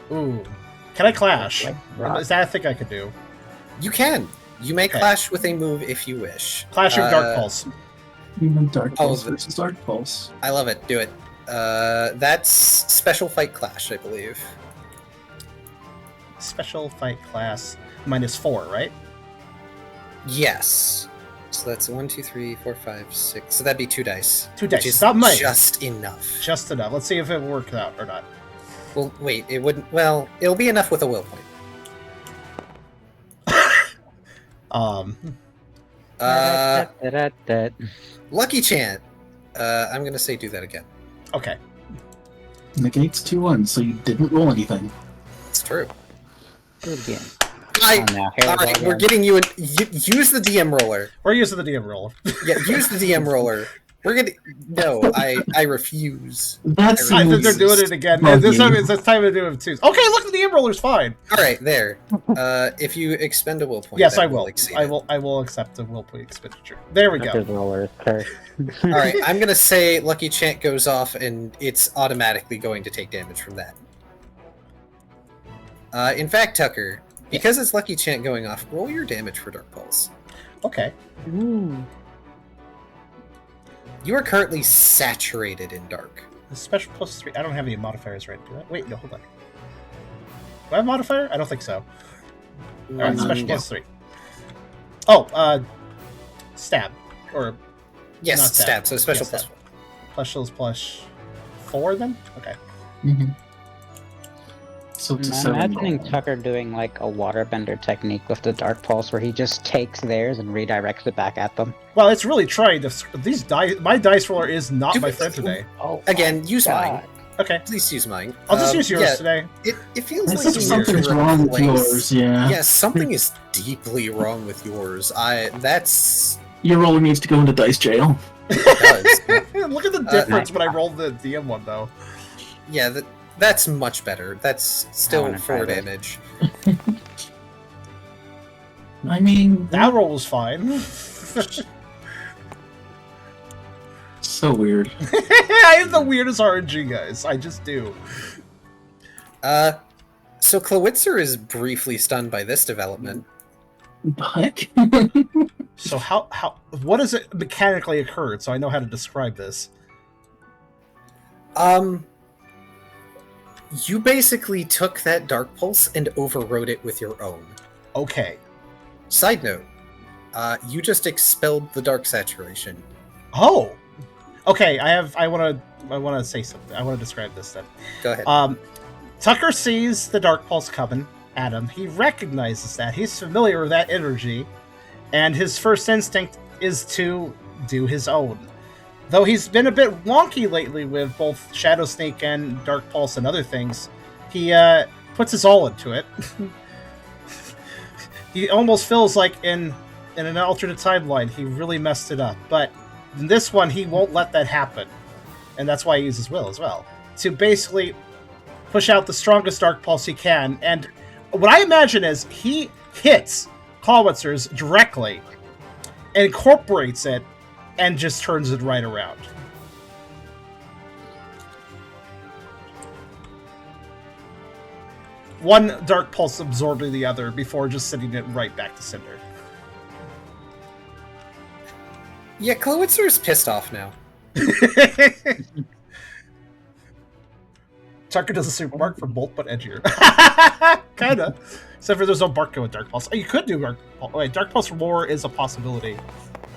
Can I clash? Is that a thing I could do? You can. You may Okay. clash with a move if you wish. Clash of Dark Pulse. Even Dark Pulse the- versus Dark Pulse. I love it. Do it. That's Special Fight Clash, I believe. Special fight class -4, right? Yes. So that's 1, 2, 3, 4, 5, 6. So that'd be 2 dice. 2 dice. Which is Not much. just enough. Just enough. Let's see if it works out or not. Well, wait. It wouldn't. Well, it'll be enough with a will point. Lucky Chant. I'm gonna say do that again. Okay. Negates 2-1, so you didn't roll anything. It's true. Again. I, Oh, now, here all we right, go we're again. getting you. Use the DM roller. We're using the DM roller. Yeah, use the DM roller. No, I refuse. That I think they're seems doing it again. buggy. This time it's time to do it too. Okay, look, the roller's fine. All right, there. If you expend a will point, Yes, that I will. exceed I it. will. I will accept a will point expenditure. There we Tucker's go. roller is cursed. All right, I'm gonna say Lucky Chant goes off, and it's automatically going to take damage from that. In fact, Tucker, because it's Lucky Chant going off, roll your damage for Dark Pulse. Okay. Ooh. You are currently saturated in dark. The special +3. I don't have any modifiers right. Do I? Wait, no, hold on. Do I have a modifier? I don't think so. All right, special No. +3. Oh, stab or Yes, not stab. So special Yes, plus stab. Plus shields +4 then? Okay. Mhm. So it's a I'm 7. imagining Tucker doing like a waterbender technique with the Dark Pulse where he just takes theirs and redirects it back at them. Well, it's really trying to. These dice. My dice roller is not Do my we- friend today. Oh, Again, use mine. Okay. Please use mine. I'll just use yours yeah, today. It feels It's like just you need to something's wrong with replace- yours, yeah. Yes, something is deeply wrong with yours. That's Your roller needs to go into dice jail. it does. Look at the difference when I rolled the DM one, though. Yeah, that's much better. That's still wanna try 4 this. damage. I mean, That roll was fine. so weird. I have the weirdest RNG, guys. I just do. So Clawitzer is briefly stunned by this development. But So what does it mechanically occurred? So I know how to describe this. You basically took that Dark Pulse and overrode it with your own. Okay. Side note, you just expelled the Dark Saturation. Oh. Okay. I want to say something. I want to describe this then. Go ahead. Tucker sees the Dark Pulse coming at him. He recognizes that. He's familiar with that energy, and his first instinct is to do his own. Though he's been a bit wonky lately with both Shadow Sneak and Dark Pulse and other things, he puts his all into it. He almost feels like in an alternate timeline he really messed it up. But in this one, he won't let that happen. And that's why he uses will as well. To basically push out the strongest Dark Pulse he can. And what I imagine is he hits Clawitzer's directly, incorporates it, and just turns it right around. One Dark Pulse absorbing the other before just sending it right back to Cinder. Yeah, Clawitzer is pissed off now. Tucker does a super bark for Bolt, but edgier. Kinda. Except for there's no bark with Dark Pulse. Oh, you could do Dark Pulse. Wait, Dark Pulse Roar is a possibility.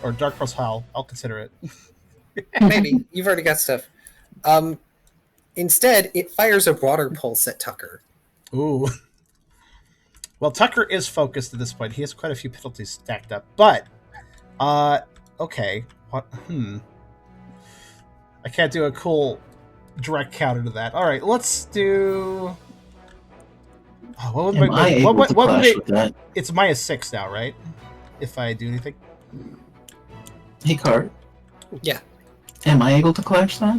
Or Dark Pulse Howl. I'll consider it. Maybe. You've already got stuff. Instead, it fires a water pulse at Tucker. Ooh. Well, Tucker is focused at this point. He has quite a few penalties stacked up. But, okay. What? I can't do a cool direct counter to that. All right, let's do. Oh, what would am I able to clash with that? It's -6 now, right? If I do anything. Hey, Cart. Yeah. Am I able to clash that?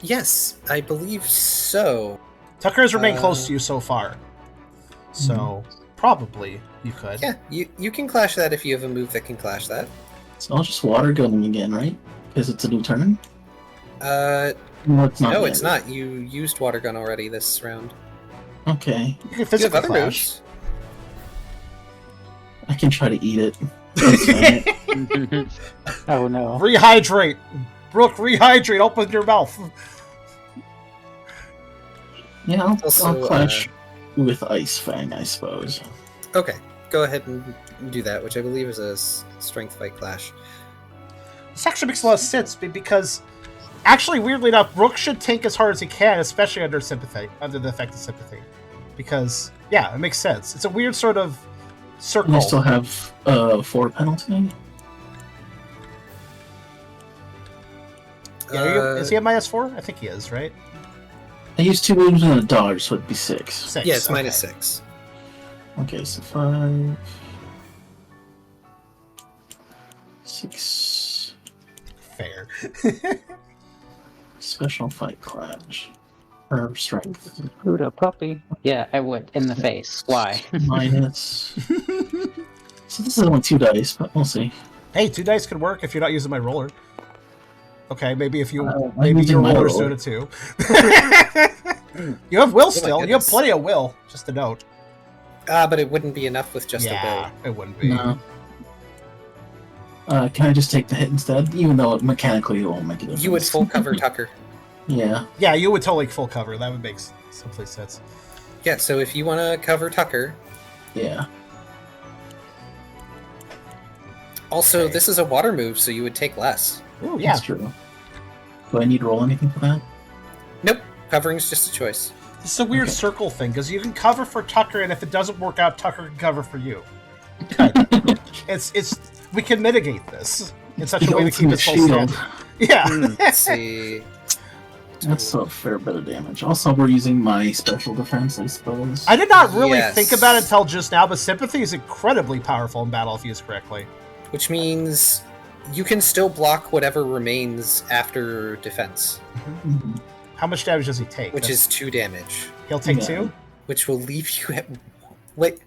Yes, I believe so. Tucker has remained close to you so far, so probably you could. Yeah, you can clash that if you have a move that can clash that. So I'll just water gun him again, right? Because it's a new turn? No, No, it's not. it's not. You used water gun already this round. Okay. You can You have physically other clash. moves. I can try to eat it. That's fine. Oh no. Rehydrate, Brooke. Rehydrate. Open your mouth. Yeah, I'll Also, clash with Ice Fang, I suppose. Okay, go ahead and do that, which I believe is a strength fight clash. This actually makes a lot of sense because, actually, weirdly enough, Brooke should tank as hard as he can, especially under the effect of sympathy, because yeah, it makes sense. It's a weird sort of circle. And I still have 4 penalty. Yeah, is he at -4? I think he is, right? I used 2 moves and a dodge, so it'd be 6. 6. Yes, okay. -6. Okay, so 5, 6. fair. Special fight clash. Or strength. Shoot a puppy. Yeah, I would. In the face. Why? Minus. So this is only 2 dice, but we'll see. Hey, 2 dice could work if you're not using my roller. Okay, maybe if you I'm maybe using your my roller's roller. doing it too. You have will still. You have goodness. plenty of will. Just a note. But it wouldn't be enough with just a Yeah, will. it wouldn't be. No. Can I just take the hit instead? Even though it mechanically it won't make a difference. You would full cover Tucker. Yeah. Yeah, you would totally full cover. That would make complete sense. Yeah, so if you want to cover Tucker. Yeah. Also, Okay. this is a water move, so you would take less. Ooh, yeah. That's true. Do I need to roll anything for that? Nope, covering's just a choice. It's a weird Okay. circle thing because you can cover for Tucker, and if it doesn't work out, Tucker can cover for you. It's we can mitigate this in such a way to keep ultimate it full shield. stand. Yeah. Let's see. That's a fair bit of damage. Also, we're using my special defense, I suppose. I did not really Yes. think about it until just now, but sympathy is incredibly powerful in battle if used correctly. Which means you can still block whatever remains after defense, Mhm. How much damage does he take? which is 2 damage, He'll take Yeah. 2? which will leave you at. Wait.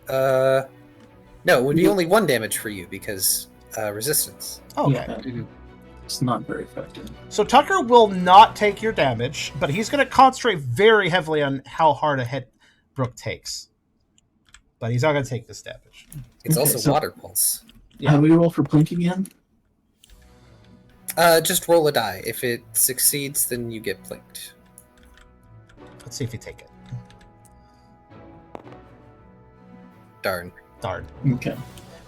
No, it would be only 1 damage for you because resistance. Oh, okay. Yeah. It's not very effective. So Tucker will not take your damage, but he's going to concentrate very heavily on how hard a hit Brooke takes. But he's not going to take this damage. It's Okay, also so- water pulse. Yeah. How do we roll for Plink again? Just roll a die. If it succeeds, then you get plinked. Let's see if you take it. Darn. Darn. Okay.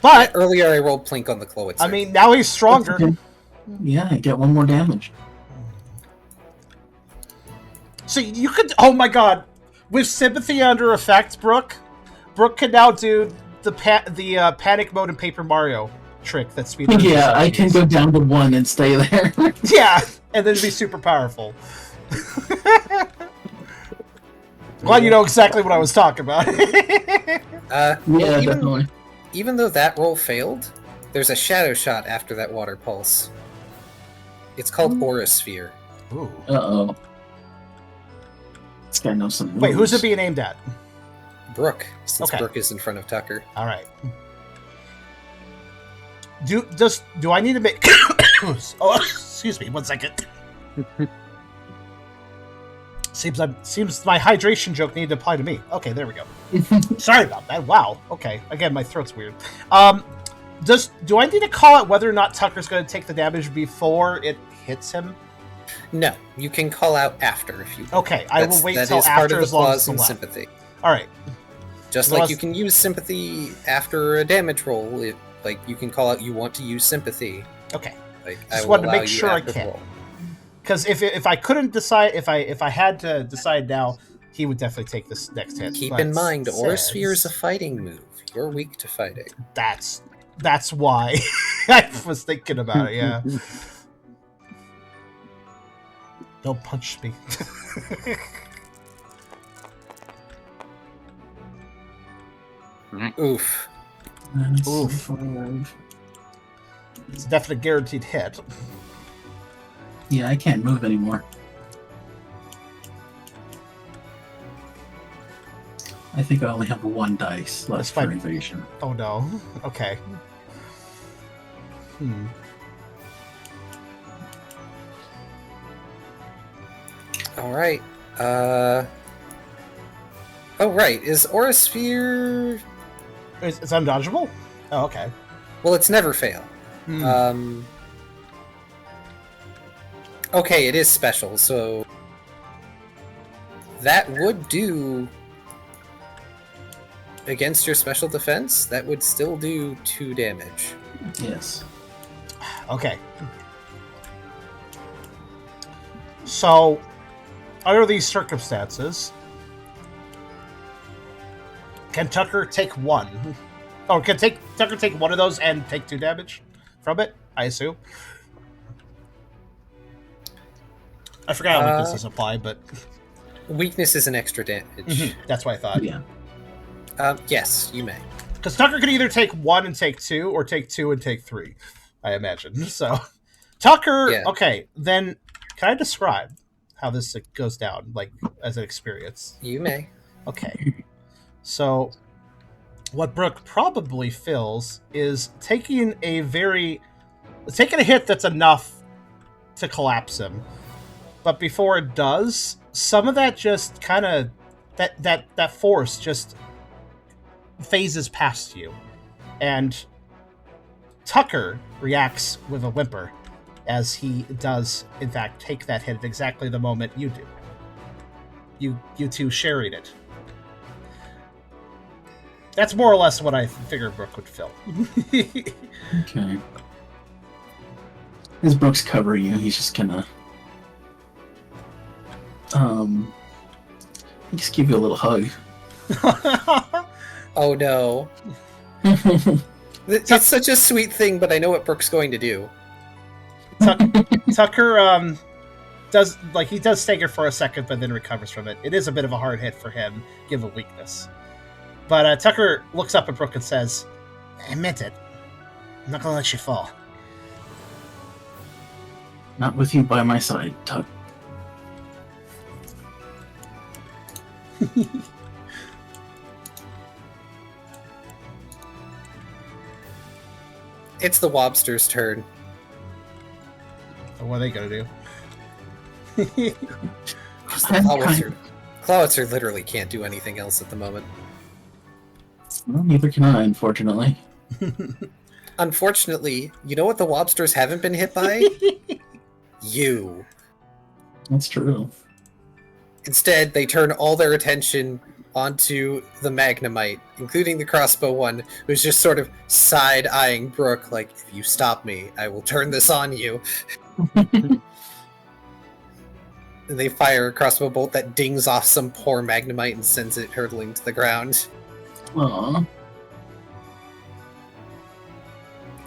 But, Earlier I rolled plink on the Clawitzer. I mean, now he's stronger. Okay. Yeah, I get 1 more damage. So you could... Oh my god. With sympathy under effect, Brooke can now do the panic mode in Paper Mario trick that speeds. Yeah, I can go down to 1 and stay there. Yeah, and then be super powerful. Glad you know exactly what I was talking about. Yeah, even, definitely. even though that roll failed, there's a shadow shot after that water pulse. It's called Aura Sphere. Ooh. Uh-oh. This guy knows some moves. Wait, who's it being aimed at? Brooke, since Okay. Brooke is in front of Tucker. All right. Do I need to make? Oh, excuse me. 1 second. Seems my hydration joke needed to apply to me. Okay, there we go. Sorry about that. Wow. Okay. Again, my throat's weird. Do I need to call out whether or not Tucker's going to take the damage before it hits him? No, you can call out after if you. Okay, I will wait that till is part after of the as long as clause in it's allowed. sympathy. All right. Just Unless- like you can use sympathy after a damage roll, like you can call out you want to use sympathy. Okay. Like Just I will wanted to allow make you sure I after the can. roll. Because if I couldn't decide, if I had to decide now, he would definitely take this next hit. Keep But in mind, Aura says- Sphere is a fighting move. You're weak to fighting. That's why I was thinking about it. Yeah. Don't punch me. Oof. That's Oof. 5. It's a definite guaranteed hit. Yeah, I can't move anymore. I think I only have 1 dice left That's for fine. invasion. Oh no. Okay. All right. Oh right. Is Aura Sphere? It's undodgeable? Oh, okay. Well, it's never fail. Okay, it is special, so that would do against your special defense. That would still do 2 damage. Yes. Okay. So, under these circumstances, can Tucker take 1? Or can Tucker take 1 of those and take 2 damage from it? I assume. I forgot how weaknesses apply, but Weakness is an extra damage. that's what I thought. Yeah. Yes, you may. Because Tucker can either take 1 and take 2, or take 2 and take 3. I imagine. So, Tucker. Yeah. Okay, then can I describe how this goes down, like as an experience? You may. Okay, so what Brooke probably feels is taking a hit that's enough to collapse him, but before it does, some of that just kind of that force just phases past you, and Tucker reacts with a whimper as he does, in fact, take that hit at exactly the moment you do. You two sharing it. That's more or less what I figured Brooke would feel. Okay. As Brooke's covering you, he's just gonna just give you a little hug. Oh no. It's such a sweet thing, but I know what Brooke's going to do. Tucker does stagger for a second, but then recovers from it. It is a bit of a hard hit for him, given weakness. But Tucker looks up at Brooke and says, "I meant it. I'm not gonna let you fall." Not with you by my side, Tuck. It's the Wobster's turn. So what are they gonna do? Clawitzer literally can't do anything else at the moment. Well, neither can I, unfortunately. Unfortunately, you know what the Wobsters haven't been hit by? You. That's true. Instead, they turn all their attention onto the Magnemite, including the crossbow one, who's just sort of side-eyeing Brooke like, if you stop me, I will turn this on you. And they fire a crossbow bolt that dings off some poor Magnemite and sends it hurtling to the ground. Aww.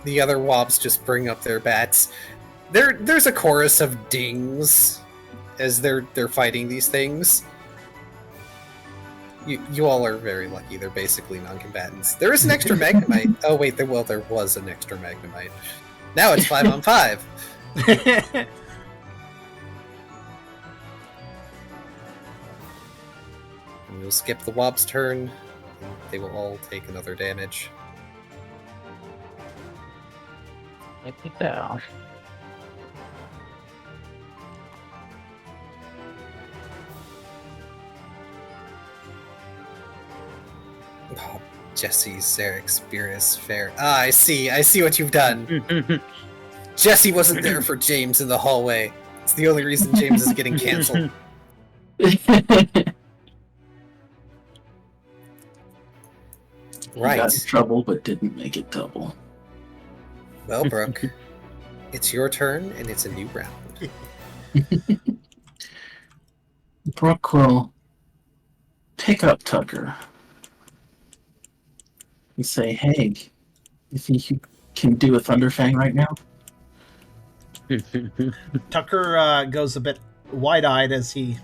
The other Wobs just bring up their bats. There's a chorus of dings as they're fighting these things. You all are very lucky. They're basically non-combatants. There is an extra Magnemite. Oh wait, there was an extra Magnemite. Now it's 5 on 5. And we'll skip the Wob's turn. They will all take another damage. Take it down. Oh, Jesse, Xerix, Beerus, Fair. Ah, I see what you've done. Jesse wasn't there for James in the hallway. It's the only reason James is getting canceled. Right. Got in trouble, but didn't make it double. Well, Brooke, it's your turn, and it's a new round. Brooke will pick up Tucker and say, "Hey, you think you can do a Thunderfang right now?" Tucker goes a bit wide-eyed as he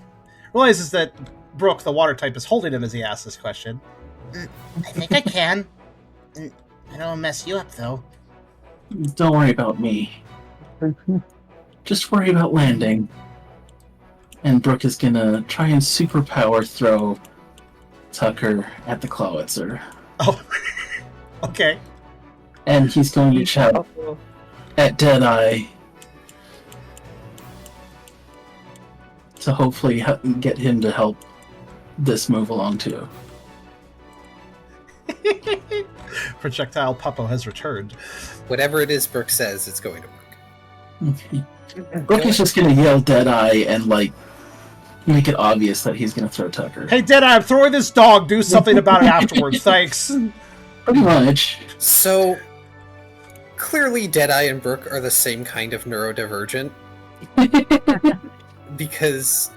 realizes that Brooke, the water type, is holding him as he asks this question. I think I can. I don't want to mess you up, though. Don't worry about me. Just worry about landing. And Brooke is gonna try and superpower throw Tucker at the Clawitzer. Oh, okay. And he's going to shout at Deadeye to hopefully get him to help this move along too. Projectile Puppo has returned. Whatever it is Brooke says, it's going to work. Brooke is just going to yell Deadeye and make it obvious that he's going to throw Tucker. Hey, Deadeye, I'm throwing this dog. Do something about it afterwards. Thanks. Pretty much. So, clearly Deadeye and Brooke are the same kind of neurodivergent. Because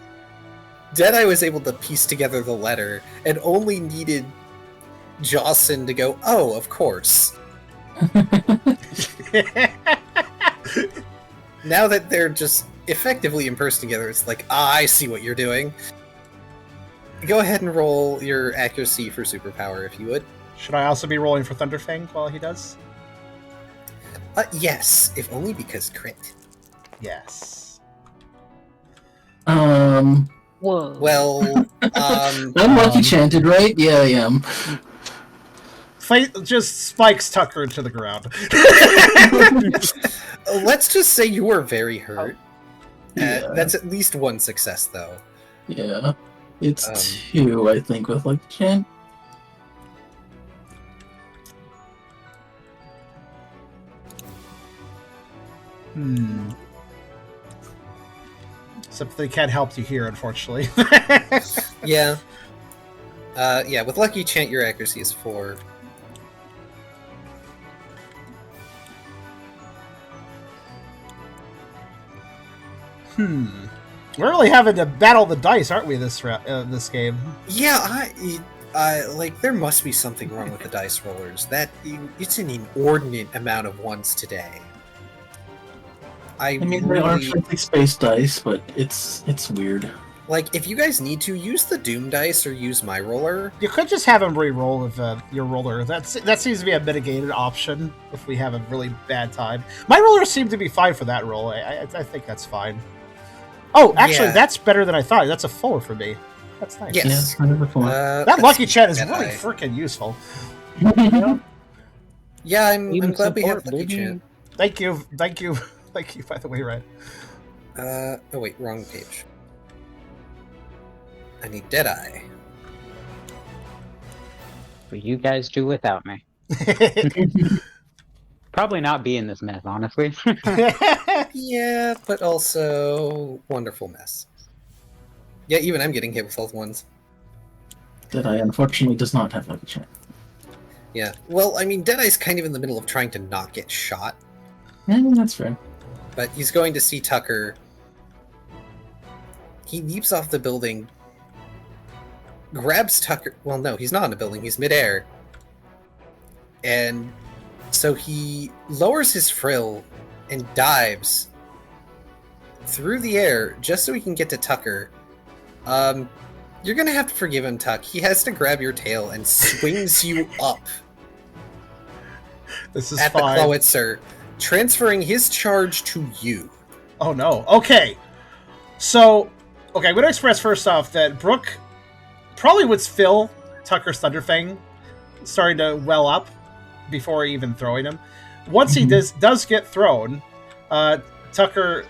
Deadeye was able to piece together the letter and only needed Jawson to go, "Oh, of course." Now that they're just effectively in person together, it's like, I see what you're doing. Go ahead and roll your accuracy for superpower, if you would. Should I also be rolling for Thunderfang while he does? Yes, if only because crit. Yes. Whoa. Well, I'm lucky chanted, right? Yeah, I am. Fate just spikes Tucker into the ground. let's just say you were very hurt. Yeah. That's at least one success, though. Yeah. It's 2, I think, with lucky chant. Except they can't help you here, unfortunately. Yeah. Yeah, with Lucky Chant, your accuracy is 4. We're really having to battle the dice, aren't we, this this game? Yeah, like, there must be something wrong with the dice rollers. It's an inordinate amount of ones today. I mean, they are friendly space dice, but it's weird. Like, if you guys need to, use the Doom dice or use my roller. You could just have him re-roll with your roller. That seems to be a mitigated option if we have a really bad time. My rollers seem to be fine for that roll. I think that's fine. Oh, actually, that's better than I thought. That's a 4 for me. That's nice. Yes. Yeah, that Lucky Chat is Jedi. really freaking useful. Yeah, I'm Even glad we have support, Lucky baby. Chant. Thank you, by the way, Ryan. Oh wait, wrong page. I need Deadeye. But you guys do without me. Probably not be in this mess, honestly. Yeah, but also wonderful mess. Yeah, even I'm getting hit with health ones. Deadeye, unfortunately, does not have lucky chant. Yeah, well, I mean, Deadeye's kind of in the middle of trying to not get shot, That's fair. but he's going to see Tucker. He leaps off the building, grabs Tucker. Well, no, he's not in the building, he's midair. And so he lowers his frill and dives through the air just so he can get to Tucker. You're gonna have to forgive him, Tuck. He has to grab your tail and swings you up This is at fine. the Clawitzer, transferring his charge to you. Oh no. Okay. So, I'm going to express first off that Brooke probably would fill Tucker's Thunderfang starting to well up before even throwing him. Once he does get thrown, Tucker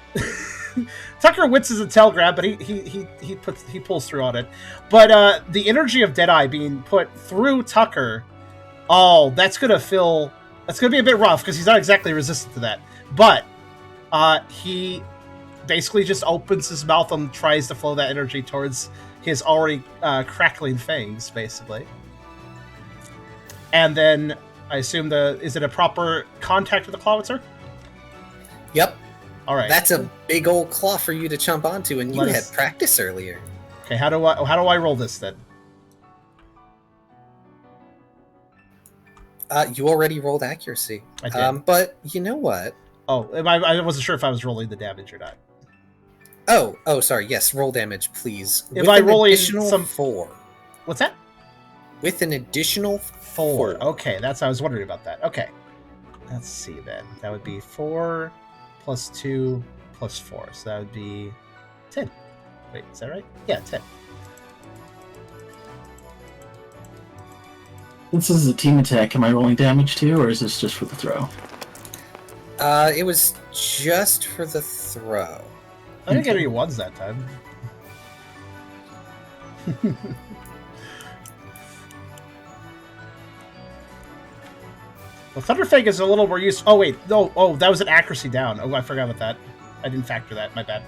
Tucker winces a tail grab, but he pulls through on it. But the energy of Deadeye being put through Tucker, that's gonna be a bit rough because he's not exactly resistant to that. But he basically just opens his mouth and tries to flow that energy towards his already crackling fangs, basically. And then I assume is it a proper contact with the Clawitzer? Yep. All right. That's a big old claw for you to chomp onto, and you had practice earlier. Okay, how do I roll this then? You already rolled accuracy. I did. But you know what? Oh, I wasn't sure if I was rolling the damage or not. Oh, sorry. Yes, roll damage, please. If I roll additional some 4. What's that? With an additional 4. Okay, I was wondering about that. Okay. Let's see then. That would be 4 plus 2 plus 4. So that would be 10. Wait, is that right? Yeah, 10. This is a team attack. Am I rolling damage too, or is this just for the throw? It was just for the throw. I didn't get any ones that time. Well, Thunderfang is a little more useful. Oh, wait. No. Oh, that was an accuracy down. Oh, I forgot about that. I didn't factor that. My bad.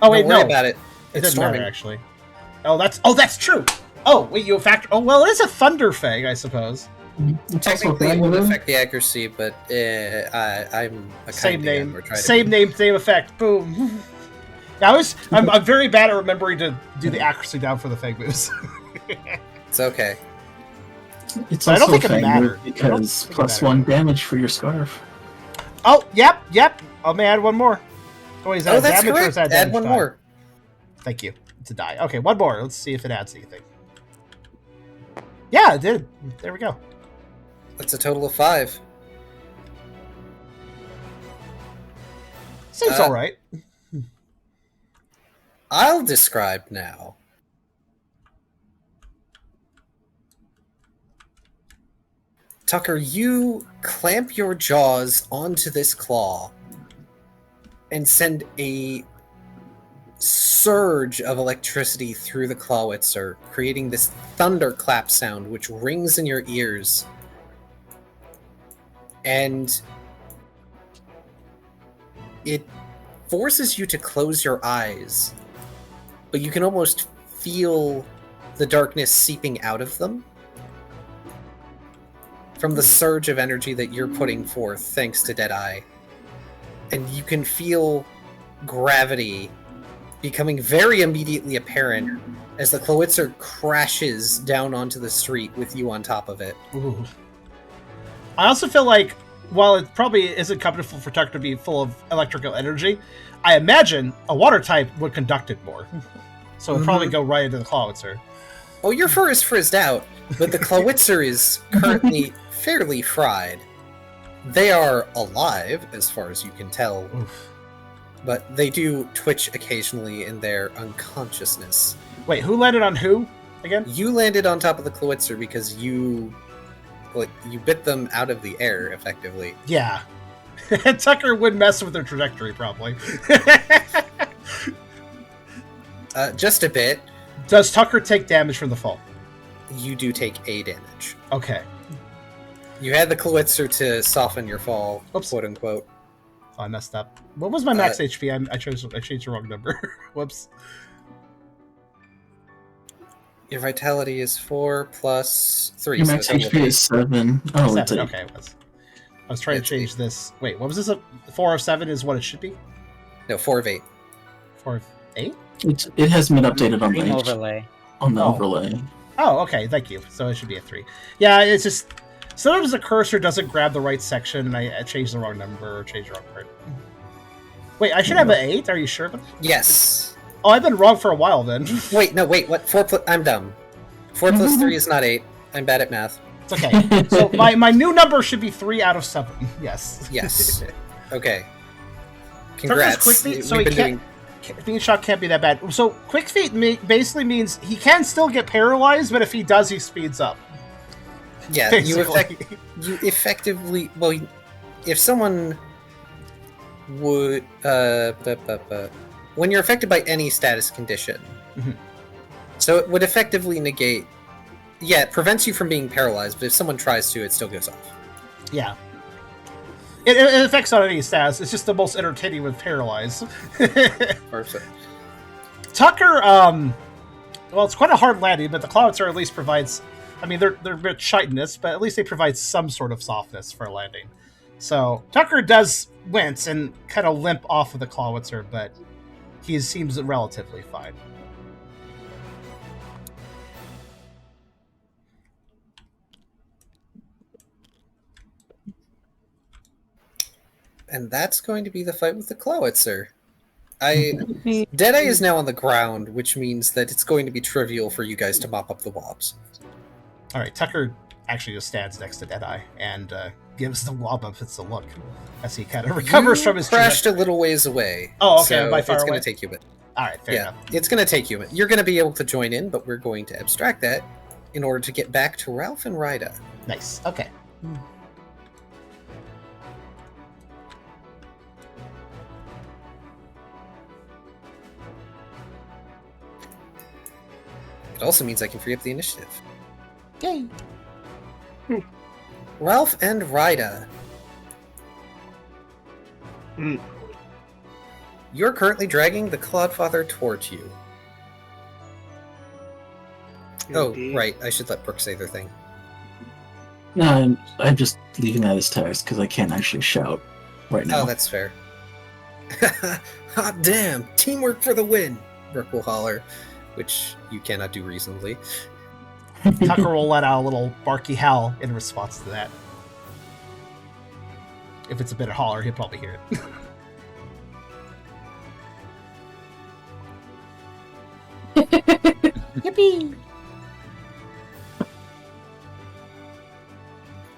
Oh, wait, Don't worry no. about it. It It's doesn't matter, storming. actually. Oh, that's true. Oh, wait, you factor... Oh, well, it is a Thunderfang, I suppose. It's also Technically, it would Fang. affect the accuracy, but I'm a Same kind name. DM, or try to Same be. name, same effect. Boom. Yeah, I'm very bad at remembering to do the accuracy down for the Fang moves. It's okay. It's But I don't also think it Fang mattered. move I don't because think it plus mattered. 1 damage for your scarf. Oh, yep. I may add one more. Oh, is that Oh, that's damage or correct. is that Add damage one die? more. Thank you. It's a die. Okay, one more. Let's see if it adds anything. Yeah, it did. There we go. That's a total of 5. Seems all right. I'll describe now. Tucker, you clamp your jaws onto this claw and send a surge of electricity through the Clawitzer, creating this thunderclap sound which rings in your ears. And it forces you to close your eyes, but you can almost feel the darkness seeping out of them from the surge of energy that you're putting forth thanks to Deadeye. And you can feel gravity becoming very immediately apparent as the Clawitzer crashes down onto the street with you on top of it. Ooh. I also feel like, while it probably isn't comfortable for Tucker to be full of electrical energy, I imagine a water type would conduct it more. So it'd probably go right into the Clawitzer. Oh, your fur is frizzed out, but the Clawitzer is currently fairly fried. They are alive, as far as you can tell, Oof. but they do twitch occasionally in their unconsciousness. Wait, who landed on who again? You landed on top of the Clawitzer because you bit them out of the air, effectively. Yeah. Tucker would mess with their trajectory, probably. Just a bit. Does Tucker take damage from the fall? You do take A damage. Okay. You had the Clawitzer to soften your fall, Oops. quote unquote. Oh, I messed up. What was my max HP? I changed the wrong number. Whoops. Your vitality is 4 plus 3. Your so max total of HP 8. is 7. Oh, it's 7. 8. Okay, I was trying to It's change 8. this. Wait, what was this? 4 of 7 is what it should be? No, 4 of 8. 4 of 8? It hasn't been updated on Dream the overlay. overlay. Oh, okay, thank you. So it should be a 3. Yeah, it's just... Sometimes the cursor doesn't grab the right section, and I changed the wrong number or changed the wrong part. Wait, I should have an 8? Are you sure? Yes. Oh, I've been wrong for a while then. Wait, what? 4 plus... I'm dumb. 4 plus 3 is not 8. I'm bad at math. It's okay. So my new number should be 3 out of 7. Yes. Yes. Okay. Congrats. Quick feet, so We've he been can't... Being shot can't be that bad. So quick feet basically means he can still get paralyzed, but if he does, he speeds up. Yeah, Basically. you effectively... Well, if someone would... when you're affected by any status condition, Mhm. so it would effectively negate... Yeah, it prevents you from being paralyzed, but if someone tries to, it still goes off. Yeah. It affects on any status. It's just the most entertaining with paralyzed. Or so. Tucker, well, it's quite a hard landing, but the Clawitzer at least provides... I mean, they're a bit chitinous, but at least they provide some sort of softness for a landing. So Tucker does wince and kind of limp off of the Clawitzer, but he seems relatively fine. And that's going to be the fight with the Clawitzer. Deadeye is now on the ground, which means that it's going to be trivial for you guys to mop up the wobs. All right, Tucker actually just stands next to Deadeye and gives the Wobbuffets a look as he kind of recovers from his crashed a little ways away. Oh, okay, so by far it's away. going to take you a bit. All right, fair enough. It's going to take you a bit. You're going to be able to join in, but we're going to abstract that in order to get back to Ralph and Ryda. Nice. Okay. It also means I can free up the initiative. Yay. Ralph and Ryda. Mm. You're currently dragging the Clodfather towards you. Oh, Indeed. right. I should let Brooke say their thing. No, I'm just leaving that as text because I can't actually shout right now. Oh, that's fair. Hot damn! Teamwork for the win! Brooke will holler, which you cannot do reasonably. Tucker will let out a little barky howl in response to that. If it's a bit of holler, he'll probably hear it. Yippee!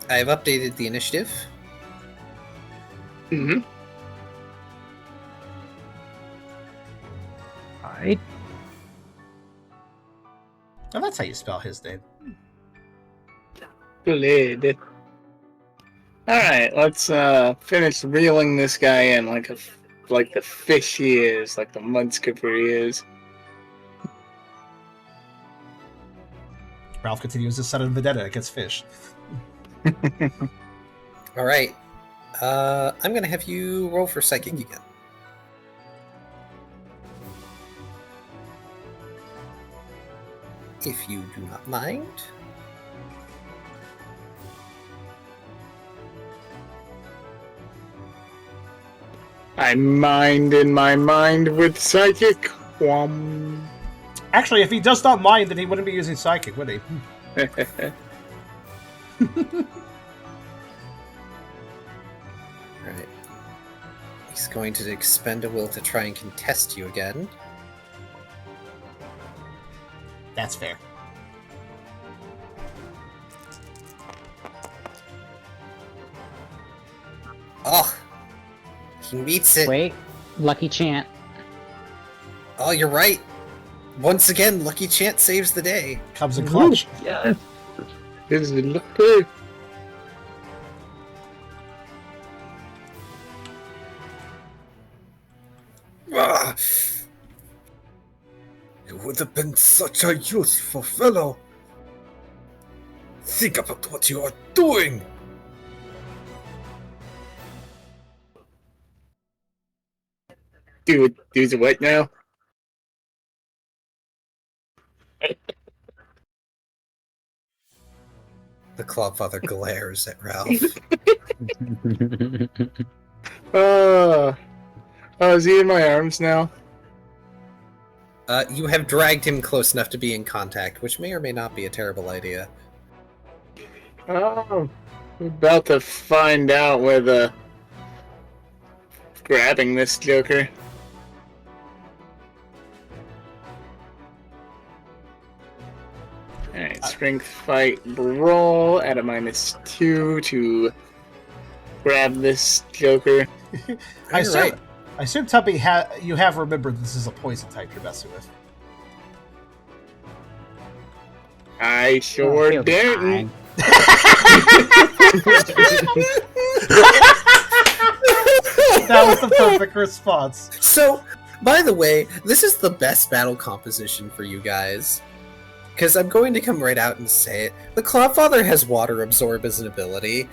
I have updated the initiative. Mm-hmm. right? Oh, that's how you spell his name. Good. Alright, let's finish reeling this guy in like the fish he is, like the mud skipper he is. Ralph continues to set a vendetta against fish. All right. I'm going to have you roll for psychic again. If you do not mind. I mind in my mind with psychic. Actually, if he does not mind, then he wouldn't be using psychic, would he? Alright. He's going to expend a will to try and contest you again. That's fair. Oh! He meets it. Wait, lucky chant. Oh, you're right. Once again, Lucky Chant saves the day. Comes in clutch. Yes. This is lucky. Ah, you would have been such a useful fellow. Think about what you are doing. Do what now? The Clawfather glares at Ralph. Is he in my arms now? You have dragged him close enough to be in contact, which may or may not be a terrible idea. Oh, we're about to find out with grabbing this Joker. Alright, strength fight roll at a -2 to grab this Joker. I You're assume, right. I assume Tubby, you have remembered this is a poison type you're messing with. I sure He'll be didn't. fine. That was the perfect response. So, by the way, this is the best battle composition for you guys. Because I'm going to come right out and say it. The Clawfather has water absorb as an ability.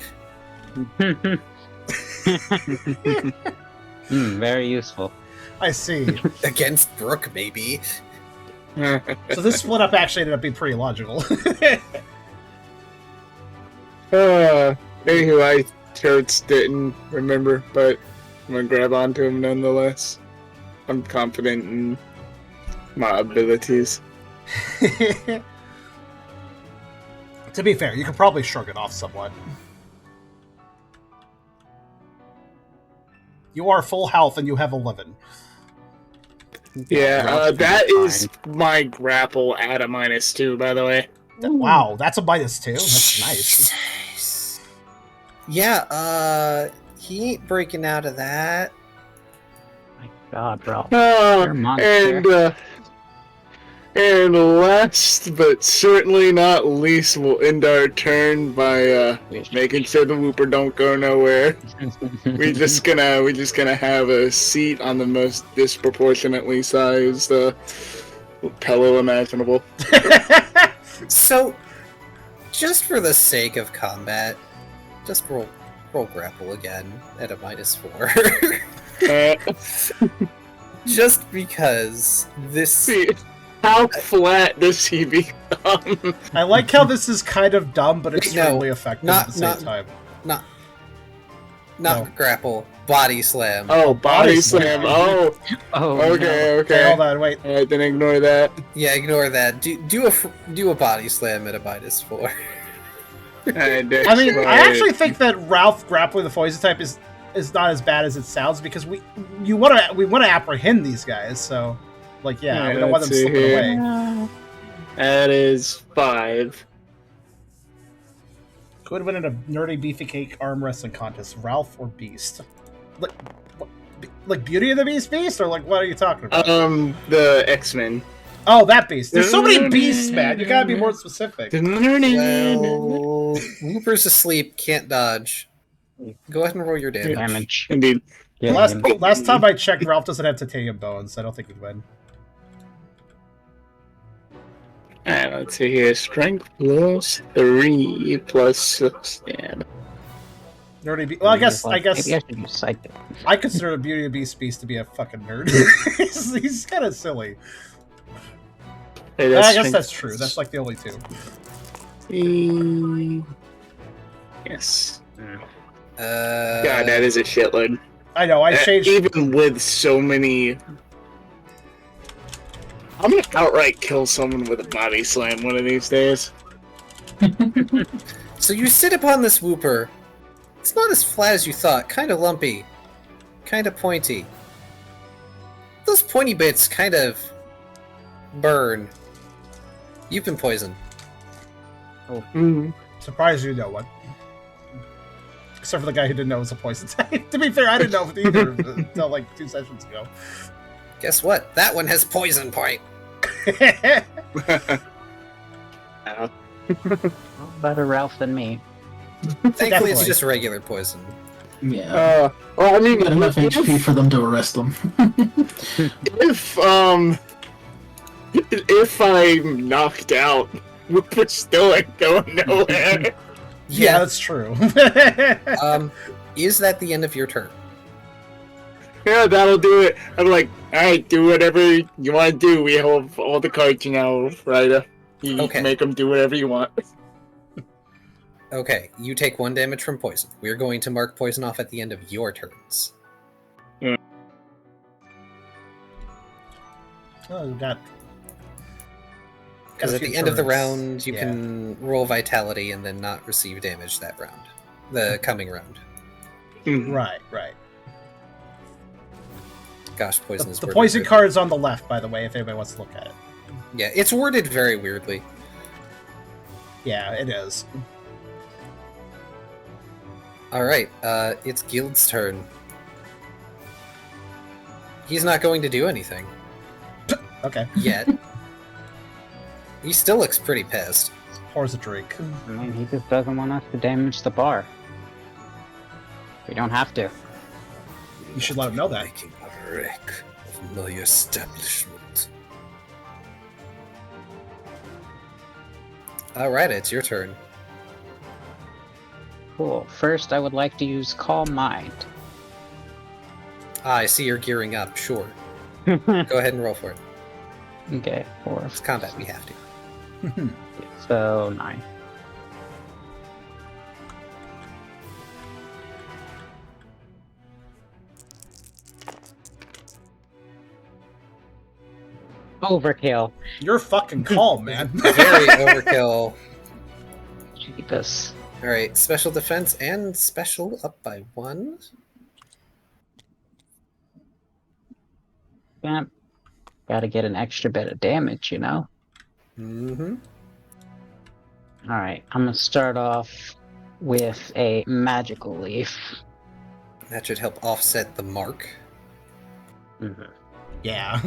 Very useful. I see. Against Brook, maybe. So this split up actually ended up being pretty logical. Anywho, I totes didn't remember, but I'm gonna grab onto him nonetheless. I'm confident in my abilities. To be fair, you could probably shrug it off somewhat. You are full health and you have 11. Yeah, Ralph that will be is my grapple at a -2, by the way. Wow, that's a -2. That's nice. Jeez. Yeah, he ain't breaking out of that. My God, Ralph. You're a monster. And last but certainly not least, we'll end our turn by making sure the Whooper don't go nowhere. We just gonna have a seat on the most disproportionately sized pillow imaginable. So, just for the sake of combat, just roll grapple again at a -4. Just because this... See, how flat does he become? I like how this is kind of dumb, but extremely effective at the same time. Not No. grapple, body slam. Oh, body Body slam. slam. Oh, Oh, okay, Okay, okay. hold on, wait. Alright, then ignore that. Yeah, ignore that. Do a body slam at a -4. I mean, I actually think that Ralph grappling the poison type is not as bad as it sounds because we want to apprehend these guys. So, like, yeah, Alright, we don't want them let's see slipping here. away. That is 5. Could win in a nerdy beefy cake arm wrestling contest, Ralph or Beast? Look, Like Beauty and the Beast, or like what are you talking about? The X-Men. Oh, that beast. There's so many beasts, man. You gotta be more specific. Well, Whooper's asleep, can't dodge. Go ahead and roll your damage. Damage. Indeed. Yeah, Last time I checked, Ralph doesn't have titanium bones. I don't think he'd win. Alright, let's see here. Strength plus 3 plus 6. Yeah. Well, I guess Maybe I should use psychic. I consider the Beauty and the Beast to be a fucking nerd. he's kind of silly. Hey, I guess that's true. That's like the only two. Yes. God, God, that is a shitload. I know. I changed. Even with so many. I'm gonna outright kill someone with a body slam one of these days. So you sit upon this Whooper. It's not as flat as you thought. Kind of lumpy. Kind of pointy. Those pointy bits kind of burn. You've been poisoned. Surprised you know what. Except for the guy who didn't know it was a poison type. To be fair, I didn't know it either until like 2 sessions ago. Guess what? That one has poison point. Better Ralph than me. Thankfully, Definitely. it's just regular poison. Yeah. Well, I mean, Got enough HP for them to arrest them. if I'm knocked out, we're still ain't going nowhere. Yeah, that's true. Is that the end of your turn? Yeah, that'll do it. I'm like, alright, do whatever you want to do. We have all the cards now, Ryder. You Okay. can make them do whatever you want. Okay, you take 1 damage from poison. We're going to mark poison off at the end of your turns. Oh, we got. Because got a at few the end of the turns. round, you Yeah. can roll vitality and then not receive damage that round. The coming round. Right. Gosh, poison is The worded poison weirdly. card's on the left, by the way, if anybody wants to look at it. Yeah, it's worded very weirdly. Yeah, it is. Alright, it's Guild's turn. He's not going to do anything. Okay. Yet. He still looks pretty pissed. Pours a drink. I mean, he just doesn't want us to damage the bar. We don't have to. You should let him know that. Making a wreck of my establishment. Alright, it's your turn. Cool. First, I would like to use Calm Mind. Ah, I see you're gearing up, sure. Go ahead and roll for it. Okay, 4. It's combat, we have to. So 9. Overkill. You're fucking calm, man. Very overkill. Jesus. Alright, special defense and special up by 1. Yeah. Gotta get an extra bit of damage, you know? Mm-hmm. Alright, I'm gonna start off with a magical leaf. That should help offset the mark. Yeah.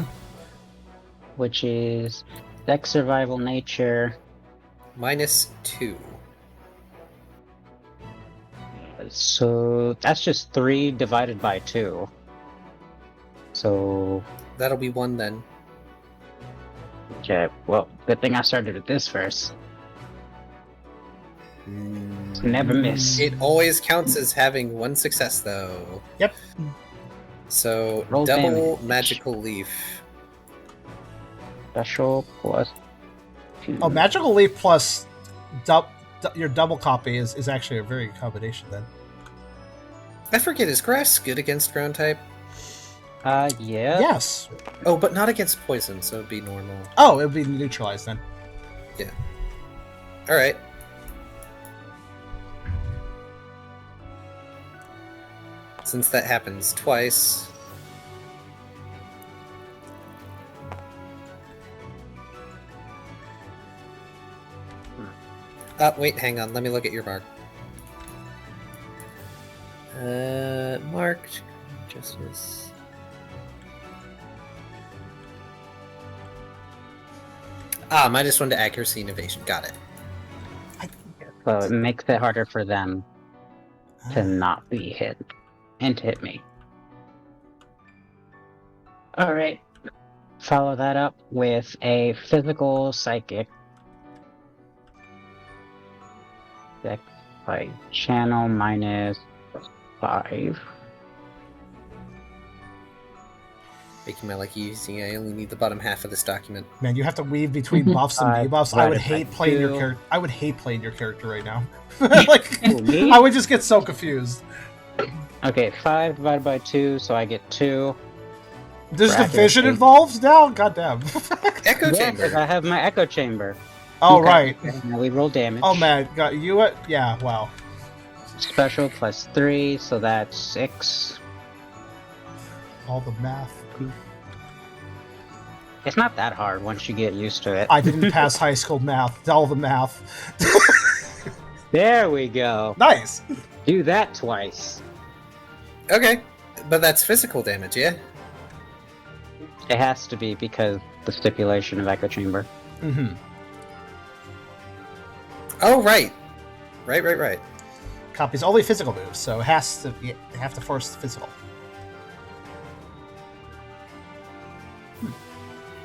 Which is Dex Survival Nature. -2. So that's just 3 divided by 2. So, That'll be 1 then. okay, well, good thing I started with this first. Never miss. It always counts as having 1 success, though. Yep. So, Roll double damage. magical leaf. Special plus 2. Oh, magical leaf plus your double copy is actually a very good combination then. I forget, is grass good against ground type? Yeah. Yes. Oh, but not against poison, so it'd be normal. Oh, it would be neutralized then. Alright. Since that happens twice. Wait, hang on. Let me look at your mark. Marked. Justice. -1 to accuracy and evasion. Got it. So it makes it harder for them to not be hit and to hit me. Alright. Follow that up with a physical psychic. Dex by channel -5. Making my life easy. I only need the bottom half of this document. Man, you have to weave between buffs and debuffs. I would divided by hate playing your 2. character. I would hate playing your character right now. Like, Me? I would just get so confused. Okay, 5 divided by 2, so I get 2. There's For division accuracy. involved now? Goddamn. Echo Yeah, chamber. 'cause I have my echo chamber. Oh, Okay, right. Now we roll damage. Oh, man. Got you. Yeah, wow. Special +3, so that's 6. All the math. It's not that hard once you get used to it. I didn't pass high school math. All the math. There we go. Nice. Do that twice. Okay, but that's physical damage, yeah? It has to be because the stipulation of echo chamber. Mm-hmm. Oh, right. Right. Copies only physical moves, so it has to. You have to force the physical.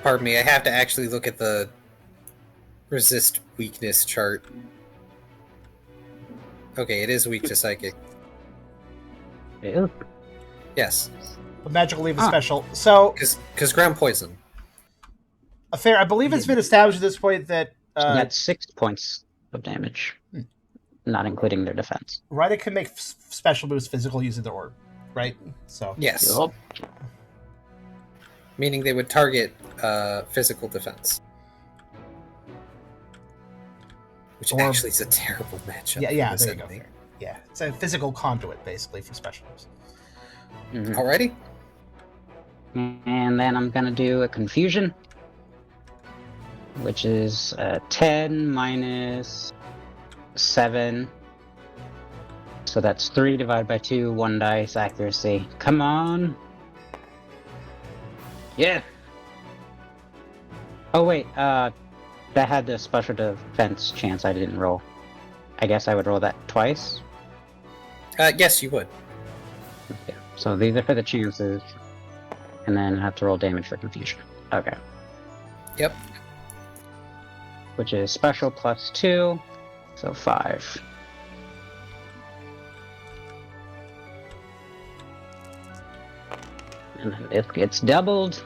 Pardon me, I have to actually look at the resist weakness chart. Okay, it is weak to psychic. Ew. Yes, But magical leave is special. So because ground poison. I believe it's been established at this point that That's 6 points of damage, not including their defense. Rita can make special moves physical using the orb, right? So Yes, Yup. meaning they would target physical defense. Which Or- actually is a terrible matchup. yeah, for this there you go. enemy. Yeah, it's a physical conduit basically for special moves. Mhm. Alrighty. And then I'm gonna do a confusion, which is 10 -7. So that's 3 divided by 2, 1 dice accuracy. Come on. Yeah. Oh wait, that had the special defense chance I didn't roll. I guess I would roll that twice. Yes, you would. Yeah. So these are for the chances, and then I have to roll damage for confusion. Okay. Yep. Which is special +2, so 5. And then this gets doubled.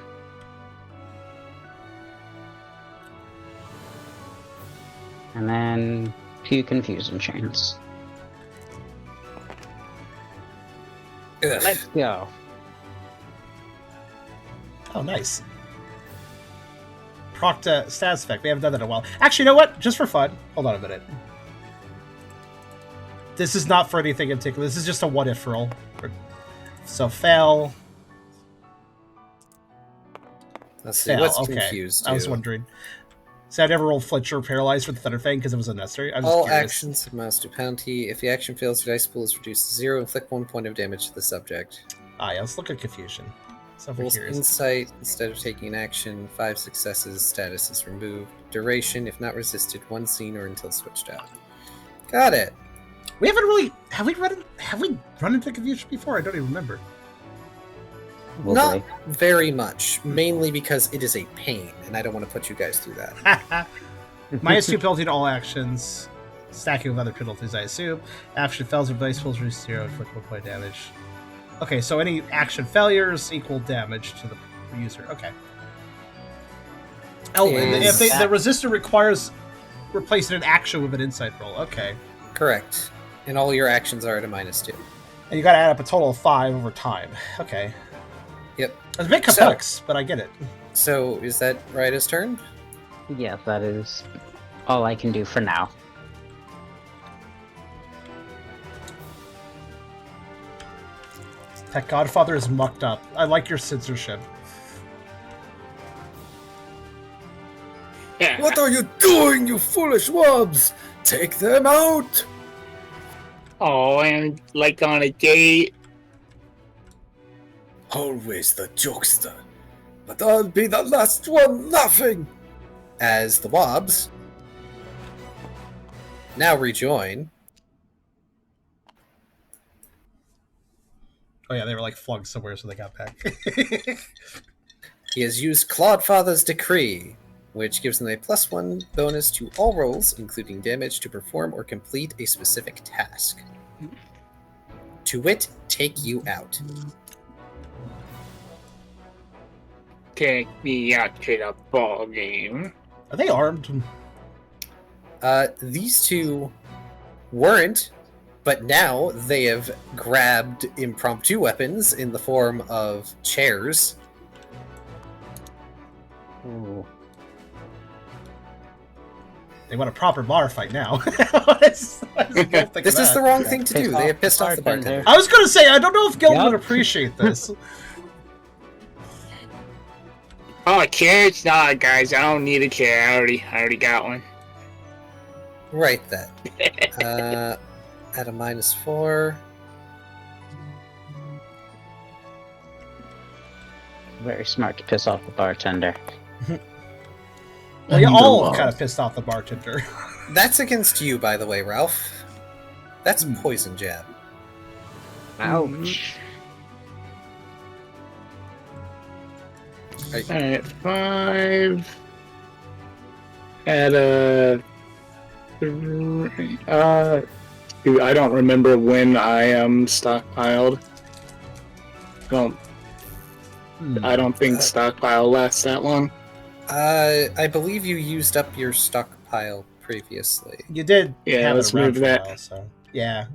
And then 2 confusion chains. Ugh. Let's go. Oh, nice. Proc to status effect. We haven't done that in a while. Actually, you know what? Just for fun. Hold on a minute. This is not for anything in particular. This is just a what-if roll. So fail. Let's see. Fail. What's Okay. confused? I was you? wondering. So I never rolled Fletcher or Paralyzed for the Thunder Fang because it was unnecessary. I was just All curious. actions amounts to penalty. If the action fails, your dice pool is reduced to 0. Inflict 1 point of damage to the subject. Ah, yeah, let's look at confusion. So for Rolls curious. insight. Instead of taking an action, 5 successes. Status is removed. Duration, if not resisted, 1 scene or until switched out. Got it. We haven't really have we run into confusion before? I don't even remember. Wobbly. Not very much. Mainly because it is a pain, and I don't want to put you guys through that. -2 penalty to all actions. Stacking with other penalties, I assume. Action fails if dice pulls reduce 0, inflict 1 point damage. Okay, so any action failures equal damage to the user. Okay. Oh, and if the resistor requires replacing an action with an insight roll. Okay. Correct. And all your actions are at a -2. And you gotta add up a total of 5 over time. Okay. Yep. It's a bit complex, but I get it. So, is that Ryda's turn? Yes, that is all I can do for now. That Godfather is mucked up. I like your censorship. What are you doing, you foolish wubs? Take them out! Oh, and like on a gate. Always the jokester. But I'll be the last one laughing! As the Wobs now rejoin. Oh yeah, they were like flung somewhere, so they got back. He has used Clodfather's Decree, which gives them a +1 bonus to all rolls, including damage, to perform or complete a specific task. To wit, take you out. Take me out to the ball game. Are they armed? These two weren't, but now they have grabbed impromptu weapons in the form of chairs. Ooh. They want a proper bar fight now. This is the wrong thing to do. They have pissed off the bartender. I was going to say, I don't know if Gil would Yep. appreciate this. Oh, a chair? Nah, guys, I don't need a chair. I already got one. Right then. At a -4. Very smart to piss off the bartender. Well, you And all the kind of pissed off the bartender. That's against you, by the way, Ralph. That's poison jab. Ouch. Alright, 5. At a... Dude, I don't remember when I am stockpiled. I don't think stockpile lasts that long. I believe you used up your stockpile previously. You did. Yeah, have let's it around move for a that. while, so yeah.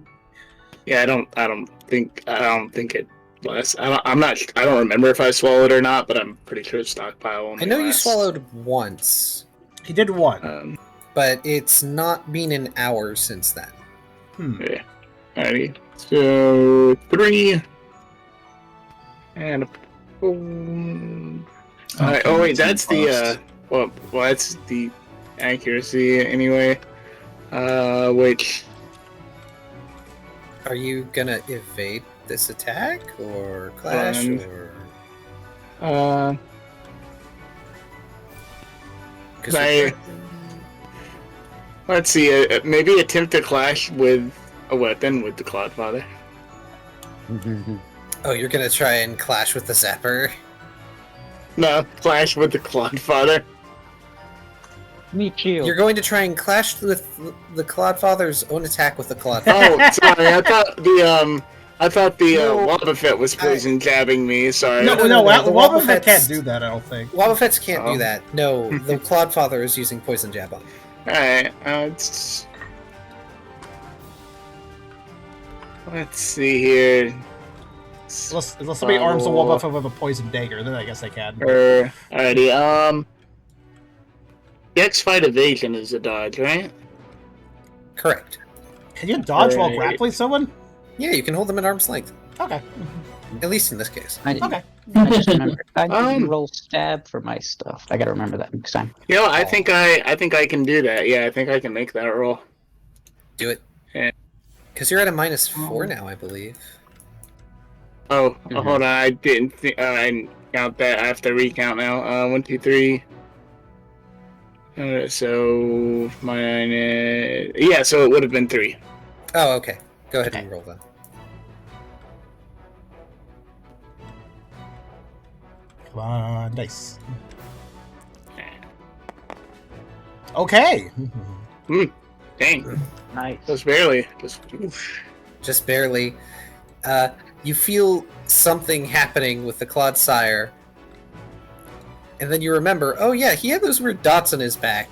Yeah, I don't think it lasts. I don't remember if I swallowed or not, but I'm pretty sure stockpile only I know you lasts. swallowed once, He did one. but it's not been an hour since then. Yeah. Alrighty. So 3 and a 4. Oh wait, that's the well that's the accuracy anyway. Which Are you gonna evade this attack or clash or? let's see, maybe attempt to clash with a weapon with the Clodfather. Oh, you're gonna try and clash with the Zapper? No, clash with the Clodfather. Meet you. You're going to try and clash with the Clodfather's own attack with the Clodfather. Oh, sorry, I thought the Wobbuffet was poison jabbing me. Sorry. No, the Wobbuffet Wobbuffets- can't do that. I don't think. Wobbuffets can't Oh. do that. No, the Clodfather is using poison jab on. Alright, let's see here. Unless somebody arms the Wobbuffet with a poison dagger, then I guess they can. Alrighty, Dex fight evasion is a dodge, right? Correct. Can you dodge while Right. grappling someone? Yeah, you can hold them at arm's length. Okay. At least in this case. Okay. I just remember. I didn't Um, roll stab for my stuff. I gotta remember that next time. You know, I think I can do that. Yeah, I think I can make that roll. Do it. Yeah. Because you're at a -4 now, I believe. Oh, hold on, I didn't think I count that. I have to recount now. 1, 2, 3. So minus, yeah, so it would have been 3. Oh, okay. Go ahead and roll then. Come on, dice. Okay. Dang, Nice. just barely. Just barely. You feel something happening with the Clodsire. And then you remember, oh yeah, he had those weird dots on his back.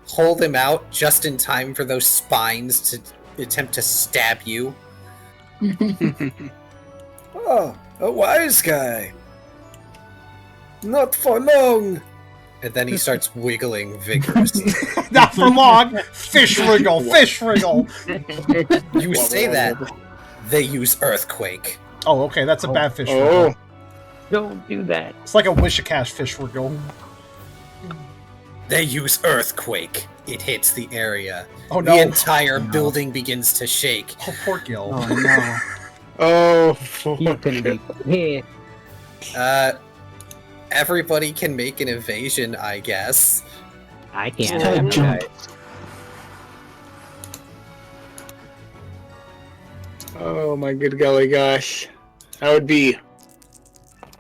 Hold him out just in time for those spines to attempt to stab you. Oh, a wise guy. Not for long. And then he starts wiggling vigorously. Not for long. Fish wriggle. Fish wriggle. You say that, they use Earthquake. Oh, okay. That's a bad fish wriggle. Oh, Don't do that. It's like a Wishikash fish wriggle. They use Earthquake. It hits the area. Oh no. The entire building begins to shake. Oh, poor Gil. Oh no. Oh, You can be pissed. Everybody can make an evasion, I guess. I can't. Just have jump. dice. Oh my good golly gosh. That would be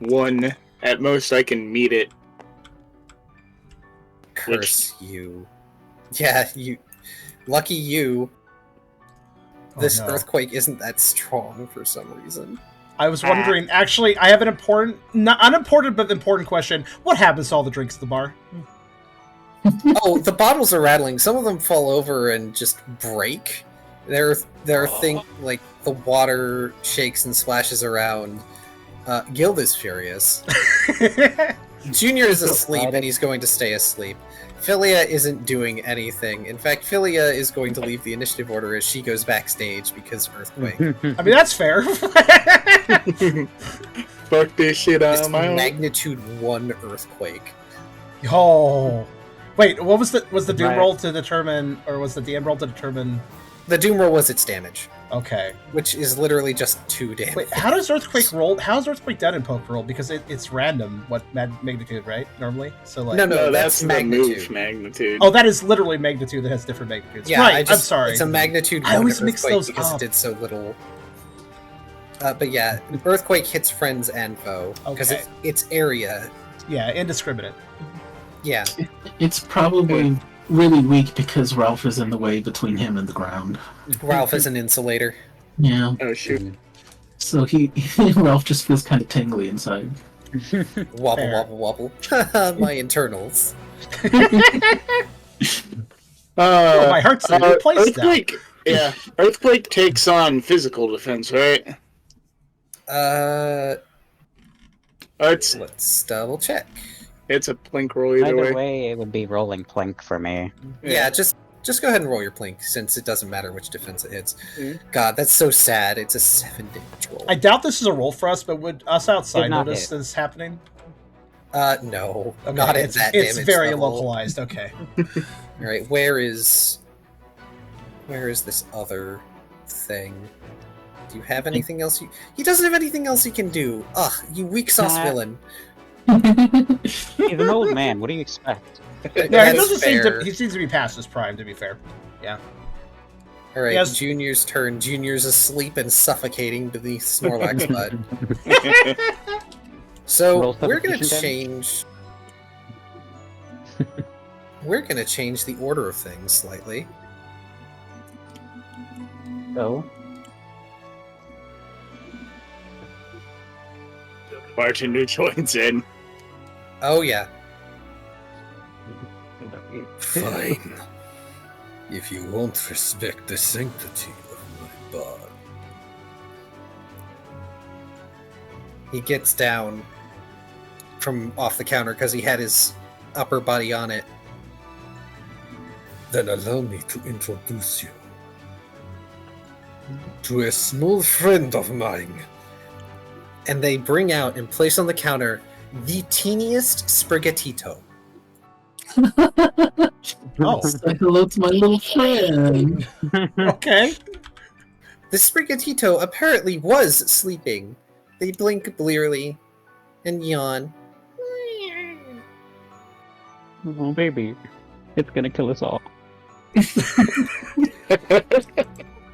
1. At most I can meet it. Curse you. Yeah, you. Lucky you. This no. earthquake isn't that strong for some reason. I was wondering, actually, I have an important, not unimportant, but important question. What happens to all the drinks at the bar? Oh, the bottles are rattling. Some of them fall over and just break. There are things like the water shakes and splashes around. Guild is furious. Junior is asleep and he's going to stay asleep. Philia isn't doing anything. In fact, Philia is going to leave the initiative order as she goes backstage because earthquake. I mean, that's fair. Fuck this shit out It's of my own. magnitude 1 earthquake. Oh. Wait, what was the doom Right. roll to determine, or was the DM roll to determine? The doom roll was its damage, Okay. which is literally just 2 damage. Wait, how does earthquake roll? How is earthquake done in Pokerole? Because it's random. What magnitude, right? Normally, so like. No, No, that's the move magnitude. magnitude. Oh, that is literally magnitude that has different magnitudes. Yeah, right. I'm I'm sorry. It's a magnitude I 1 always mix earthquake those because up. it did so little. But yeah, earthquake hits friends and foe because Okay. it's area. Yeah, indiscriminate. Yeah, It's probably really weak because Ralph is in the way between him and the ground. Ralph is an insulator. Yeah, Oh shoot. so Ralph just feels kind of tingly inside. Wobble, Fair. wobble, wobble. My internals. Oh, my heart's in a good place now. Earthquake. Yeah, earthquake takes on physical defense, right? It's Let's double check. a plink roll either Either way. way, it would be rolling plink for me. Yeah, just go ahead and roll your plink since it doesn't matter which defense it hits. Mhm. God, that's so sad. It's a 7 damage roll. I doubt this is a roll for us, but would us outside Did not notice hit. this happening? No, Okay, not at it's, that it's damage very level. localized. Okay. All right, where is this other thing? Do you have anything else? He doesn't have anything else he can do. Ugh, you weak sauce Nah. villain. He's an old man. What do you expect? Yeah, he That's doesn't seem fair. to. He seems to be past his prime. To be fair. All right, Yes. Junior's turn. Junior's asleep and suffocating beneath Snorlax's butt. So Roll we're gonna suffocation change. We're gonna change the order of things slightly. So, Bartender joins in. Oh yeah. Fine. If you won't respect the sanctity of my bar. He gets down from off the counter because he had his upper body on it. Then allow me to introduce you to a small friend of mine. And they bring out and place on the counter the teeniest Sprigatito. Oh. Say hello to my little friend. Okay. The Sprigatito apparently was sleeping. They blink blearily and yawn. oh baby, it's gonna kill us all.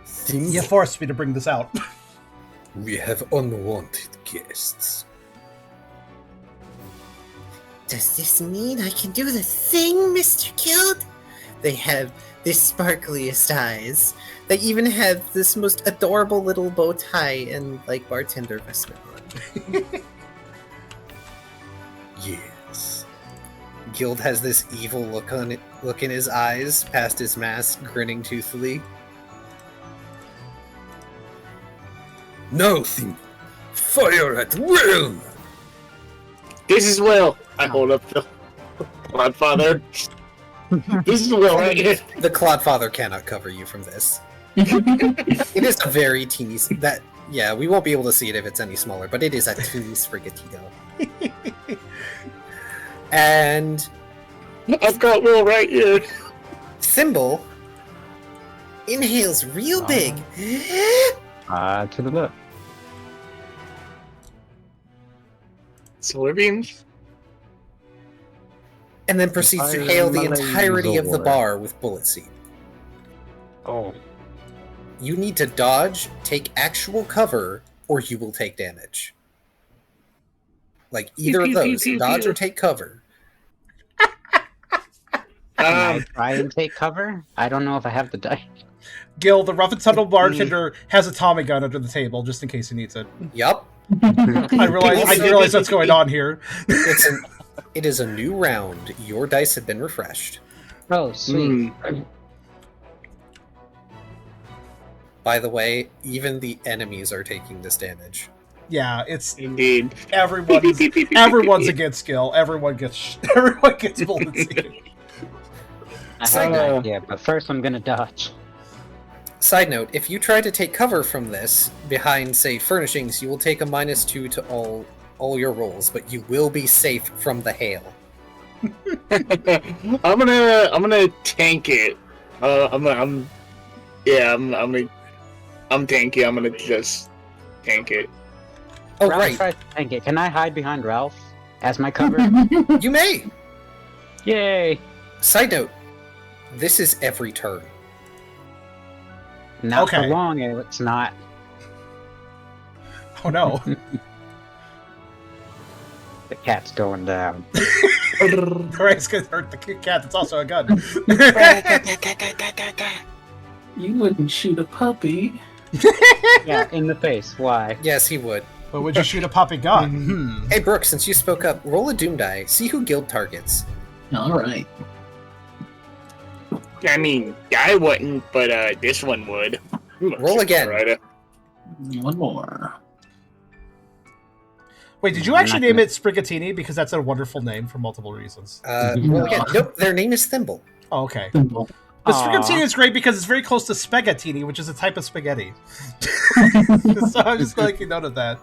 Things You forced me to bring this out. we have unwanted guests. Does this mean I can do the thing, Mr. Guild? They have the sparkliest eyes. They even have this most adorable little bow tie and like bartender vestment on. Yes. Guild has this evil look in his eyes, past his mask, grinning toothily. Now, Thimble, fire at will! This is Will. I hold up the Godfather. This is Will right here. The Clodfather cannot cover you from this. It is a very teeny. Yeah, we won't be able to see it if it's any smaller, but it is a teeny Sprigatito. And I've got Will right here. Thimble inhales real big To the left. Solar beams? And then proceeds to hail the entirety of the bar with bullet seed. Oh. You need to dodge, take actual cover, or you will take damage. Like either of those, dodge or take cover. Can I try and take cover? I don't know if I have the dice. Gil, the rough and tumble bartender has a Tommy gun under the table just in case he needs it. Yup. I realize what's going on here. It is a new round. Your dice have been refreshed. Oh, sweet. By the way, even the enemies are taking this damage. Yeah, it's Indeed. everyone's against Gil. Everyone gets bullets. Yeah, but first I'm gonna dodge. Side note, if you try to take cover from this behind, say, furnishings, you will take a -2 to all your rolls, but you will be safe from the hail. I'm gonna tank it. I'm tanky. I'm gonna just tank it. Oh, Ralph right. tries to tank it. Can I hide behind Ralph as my cover? You may. Yay! Side note, this is every turn. Not Okay. for long, it's not. Oh no. The cat's going down. Hooray, it's gonna hurt the cat that's also a gun. You wouldn't shoot a puppy. Yeah, in the face. Why? Yes, he would. But would you shoot a puppy gun? Hey, Brooke, since you spoke up, roll a Doom die. See who guild targets. All right. I mean, I wouldn't, but this one would. Roll again. Right. One more. Wait, did you actually name it Sprigatini? Because that's a wonderful name for multiple reasons. Roll again. Nope, their name is Thimble. Oh, okay. Simple. But Aw. Sprigatini is great because it's very close to spaghettini, which is a type of spaghetti. So I'm just making note of that.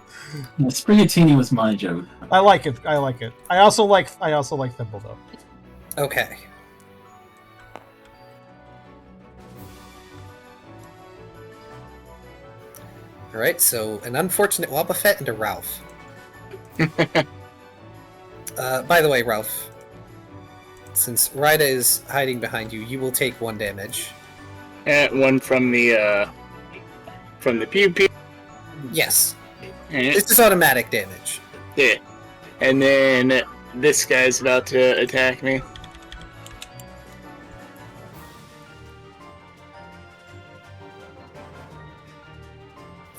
Yeah, Sprigatini was my joke. I like it. I also like Thimble though. Okay. Alright, so an unfortunate Wobbuffet and a Ralph. By the way, Ralph, since Ryda is hiding behind you, you will take 1 damage. One from the pew pew. Yes. Yeah. This is automatic damage. Yeah. And then this guy's about to attack me.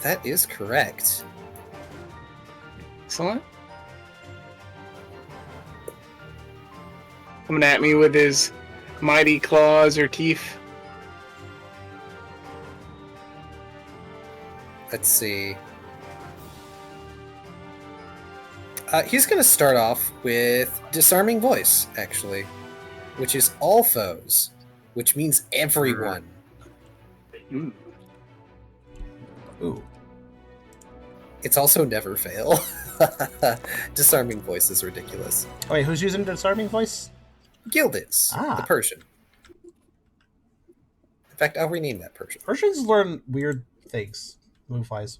That is correct. Excellent. Coming at me with his mighty claws or teeth. Let's see. He's going to start off with Disarming Voice, actually, which is all foes, which means everyone. Ooh. It's also never fail. Disarming Voice is ridiculous. Wait, who's using disarming voice? Guild is the Persian. In fact, I'll rename that Persian. Persians learn weird things, move-wise.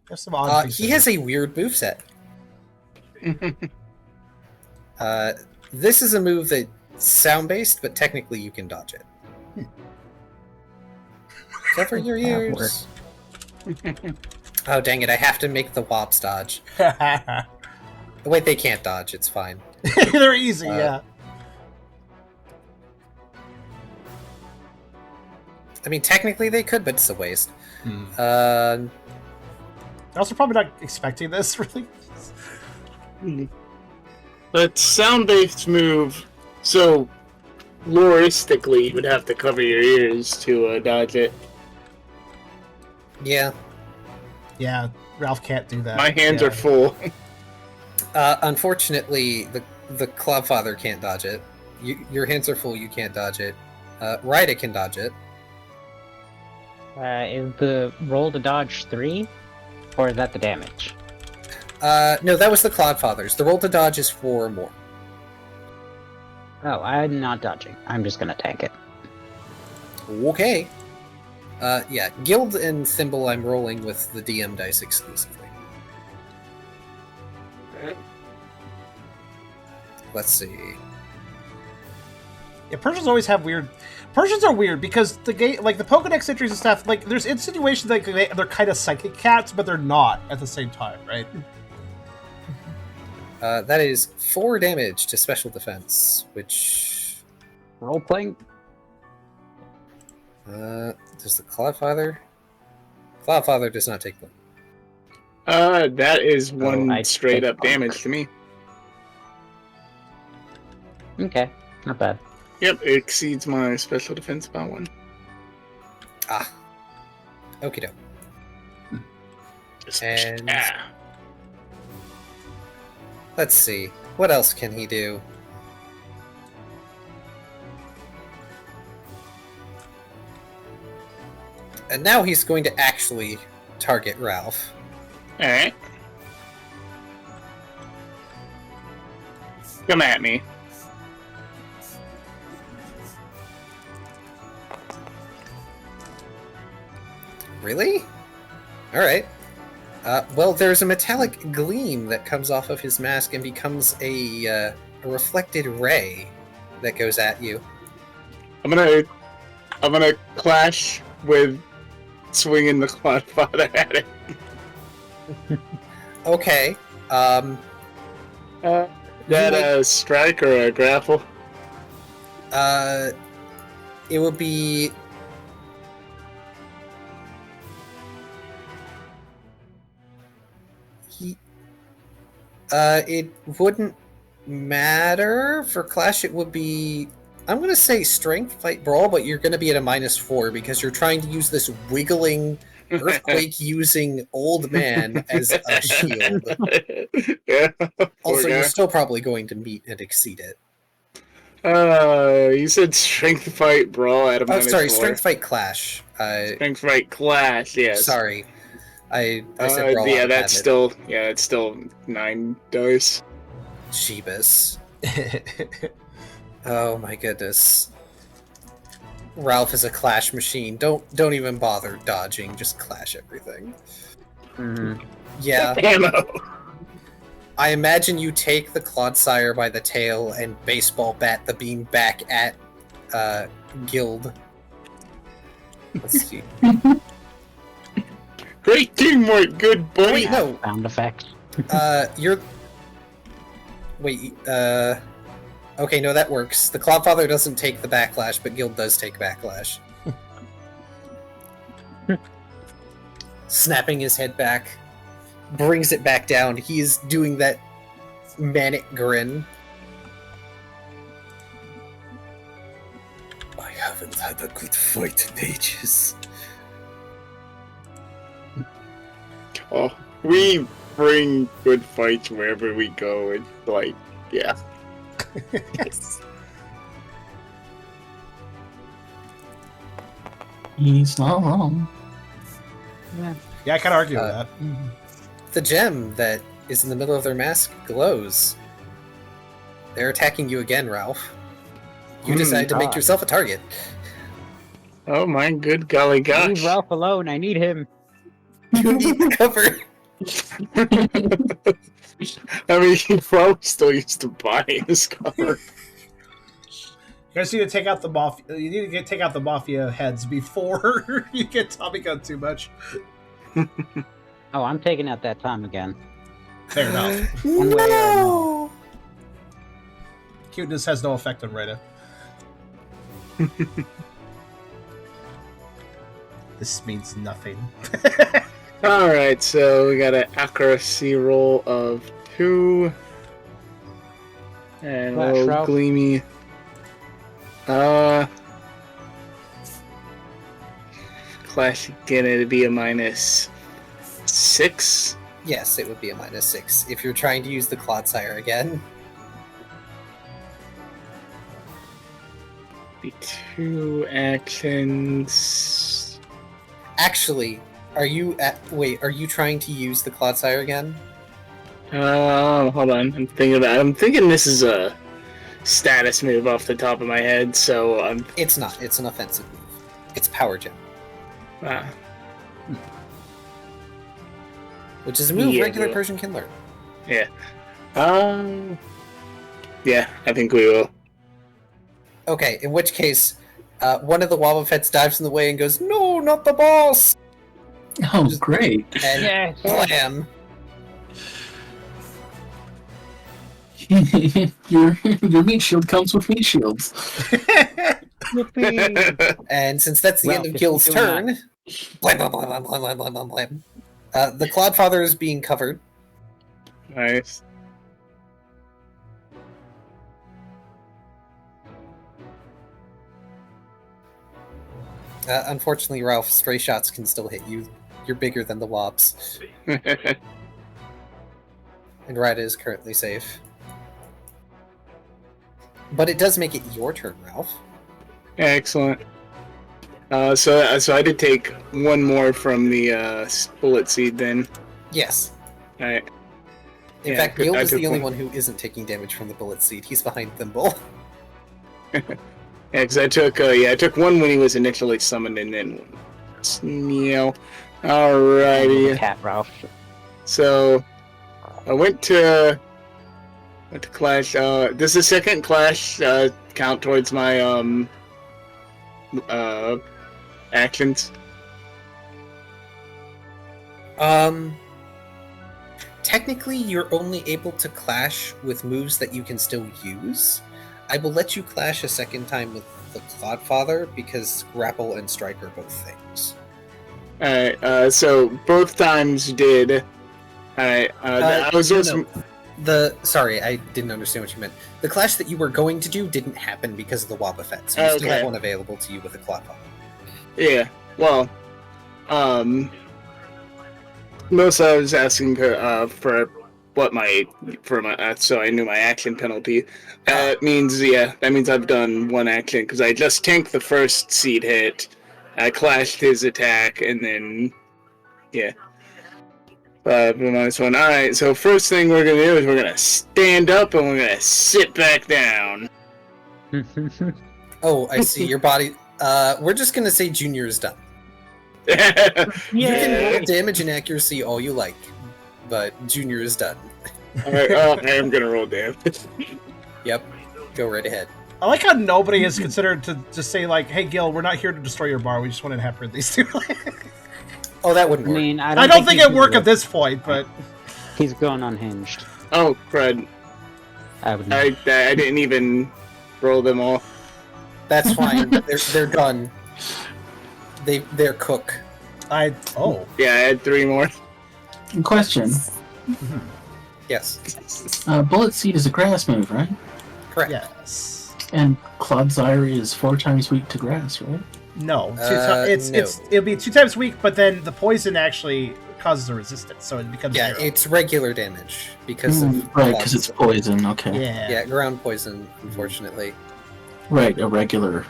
There's some odd things. He has a weird moveset. This is a move that's sound-based, but technically you can dodge it. Cover your ears. Oh, dang it, I have to make the Wops dodge. Wait, they can't dodge, it's fine. They're easy, yeah. I mean, technically they could, but it's a waste. I also probably not expecting this, really. But sound-based move, so loristically you would have to cover your ears to dodge it. Yeah. Yeah, Ralph can't do that. My hands are full. Unfortunately, the Clubfather can't dodge it. Your hands are full, you can't dodge it. Ryda can dodge it. Is the roll to dodge 3? Or is that the damage? No, that was the Cloudfathers. The roll to dodge is 4 or more. Oh, I'm not dodging. I'm just gonna tank it. Okay. Yeah, Guild and Thimble I'm rolling with the DM dice exclusively. Let's see. Yeah, Persians always have weird. Persians are weird because the game, like the Pokedex entries and stuff, like there's insinuations that they're kind of psychic cats, but they're not at the same time, right? That is 4 damage to special defense, which Role playing. does the Cloudfather? Cloudfather does not take them. That is one I straight take up damage to me. Okay, not bad. Yep, it exceeds my special defense by 1. Ah. Okie doke. And let's see. What else can he do? And now he's going to actually target Ralph. Alright. Come at me. Really? Alright. Well, there's a metallic gleam that comes off of his mask and becomes a reflected ray that goes at you. I'm gonna clash with swinging the Cloudfather at it. Okay. That a strike or a grapple? It would be... it wouldn't matter for Clash. It would be, I'm gonna say Strength Fight Brawl, but you're gonna be at a -4 because you're trying to use this wiggling earthquake using old man as a shield. Yeah. Also, Okay. you're still probably going to meet and exceed it. You said Strength Fight Brawl at a Oh, sorry, -4. Strength Fight Clash. Strength Fight Clash, yes. Sorry, I said Brawl. Yeah, out of that's habit. it's still 9 dice. Jeebus. Oh my goodness. Ralph is a clash machine. Don't even bother dodging. Just clash everything. Mm-hmm. Yeah. Ammo. I imagine you take the Clodsire by the tail and baseball bat the beam back at Guild. Let's see. Great teamwork, good buddy. Wait, no. Sound effect. You're... Wait, okay, no, that works. The Cloudfather doesn't take the backlash, but Guild does take backlash. Snapping his head back, brings it back down. He's doing that manic grin. I haven't had a good fight in ages. Oh, we bring good fights wherever we go. It's like, yeah. He's not wrong. Yeah, I can't argue with that. The gem that is in the middle of their mask glows. They're attacking you again, Ralph. You decided to make God. yourself a target. Oh my good golly gosh. Leave Ralph alone. I need him. You need the cover. I mean, you probably still used to buy his cover. You guys need to take out the mafia. You need to take out the mafia heads before you get Tommy Gun too much. Oh, I'm taking out that Tom again. Fair enough. One way or another. Cuteness has no effect on Rita. This means nothing. Alright, so we got an accuracy roll of 2. And a Flash little Ralph. gleamy. Clash again, it'd be a -6. Yes, it would be a -6 if you're trying to use the Clodsire again. Be 2 actions. Actually, are you trying to use the Clodsire again? Hold on. I'm thinking this is a status move off the top of my head, so I'm. It's not. It's an offensive move. It's Power Gem, which is a move Yeah, regular but- Persian can learn. Yeah. Yeah, I think we will. Okay, in which case, one of the Wobbuffets dives in the way and goes, "No, not the boss!" Oh, great. And blam! your meat shield comes with meat shields. And since that's the Well, end of if Gil's you do turn, blam, blam, blam, blam, blam, blam, blam, blam. The Clodfather is being covered. Nice. Unfortunately, Ralph, stray shots can still hit you. You're bigger than the Wobs. And Ryda is currently safe. But it does make it your turn, Ralph. Excellent. So I did take one more from the bullet seed then. Yes. Alright. In Yeah, fact, I Gil is took the only one. one who isn't taking damage from the bullet seed. He's behind Thimble. Yeah, because I took one when he was initially summoned and then one. Meow. Alrighty. Cat Ralph. So I went to clash. Does the second clash count towards my actions? Technically, you're only able to clash with moves that you can still use. I will let you clash a second time with the Clodfather because grapple and strike are both things. Alright, so both times did. Alright, I was also... Sorry, I didn't understand what you meant. The clash that you were going to do didn't happen because of the Wobbuffet, so you still have one available to you with the Clodfather. Yeah, well, mostly I was asking for so I knew my action penalty. That means I've done one action, because I just tanked the first seed hit, I clashed his attack, and then, yeah. -1. Alright, so first thing we're gonna do is we're gonna stand up and we're gonna sit back down. Oh, I see your body. We're just gonna say Junior is done. You can roll damage and accuracy all you like, but Junior is done. Alright, I am gonna roll damage. Yep, go right ahead. I like how nobody has considered to just say, like, hey, Gil, we're not here to destroy your bar. We just wanted to have these two. Oh, that wouldn't I work. mean, I don't think it'd work at this point, but... He's gone unhinged. Oh, crud. I didn't even roll them all. That's fine. they're done. They're cook. Oh. Yeah, I had 3 more. Question. Yes. Bullet Seed is a grass move, right? Correct. Yes. And Clawitzer is 4 times weak to grass, right? No. No. It'll be 2 times weak, but then the poison actually causes a resistance, so it becomes 0. It's regular damage because of right, because it's poison. Okay. Yeah. ground poison. Unfortunately, right. A regular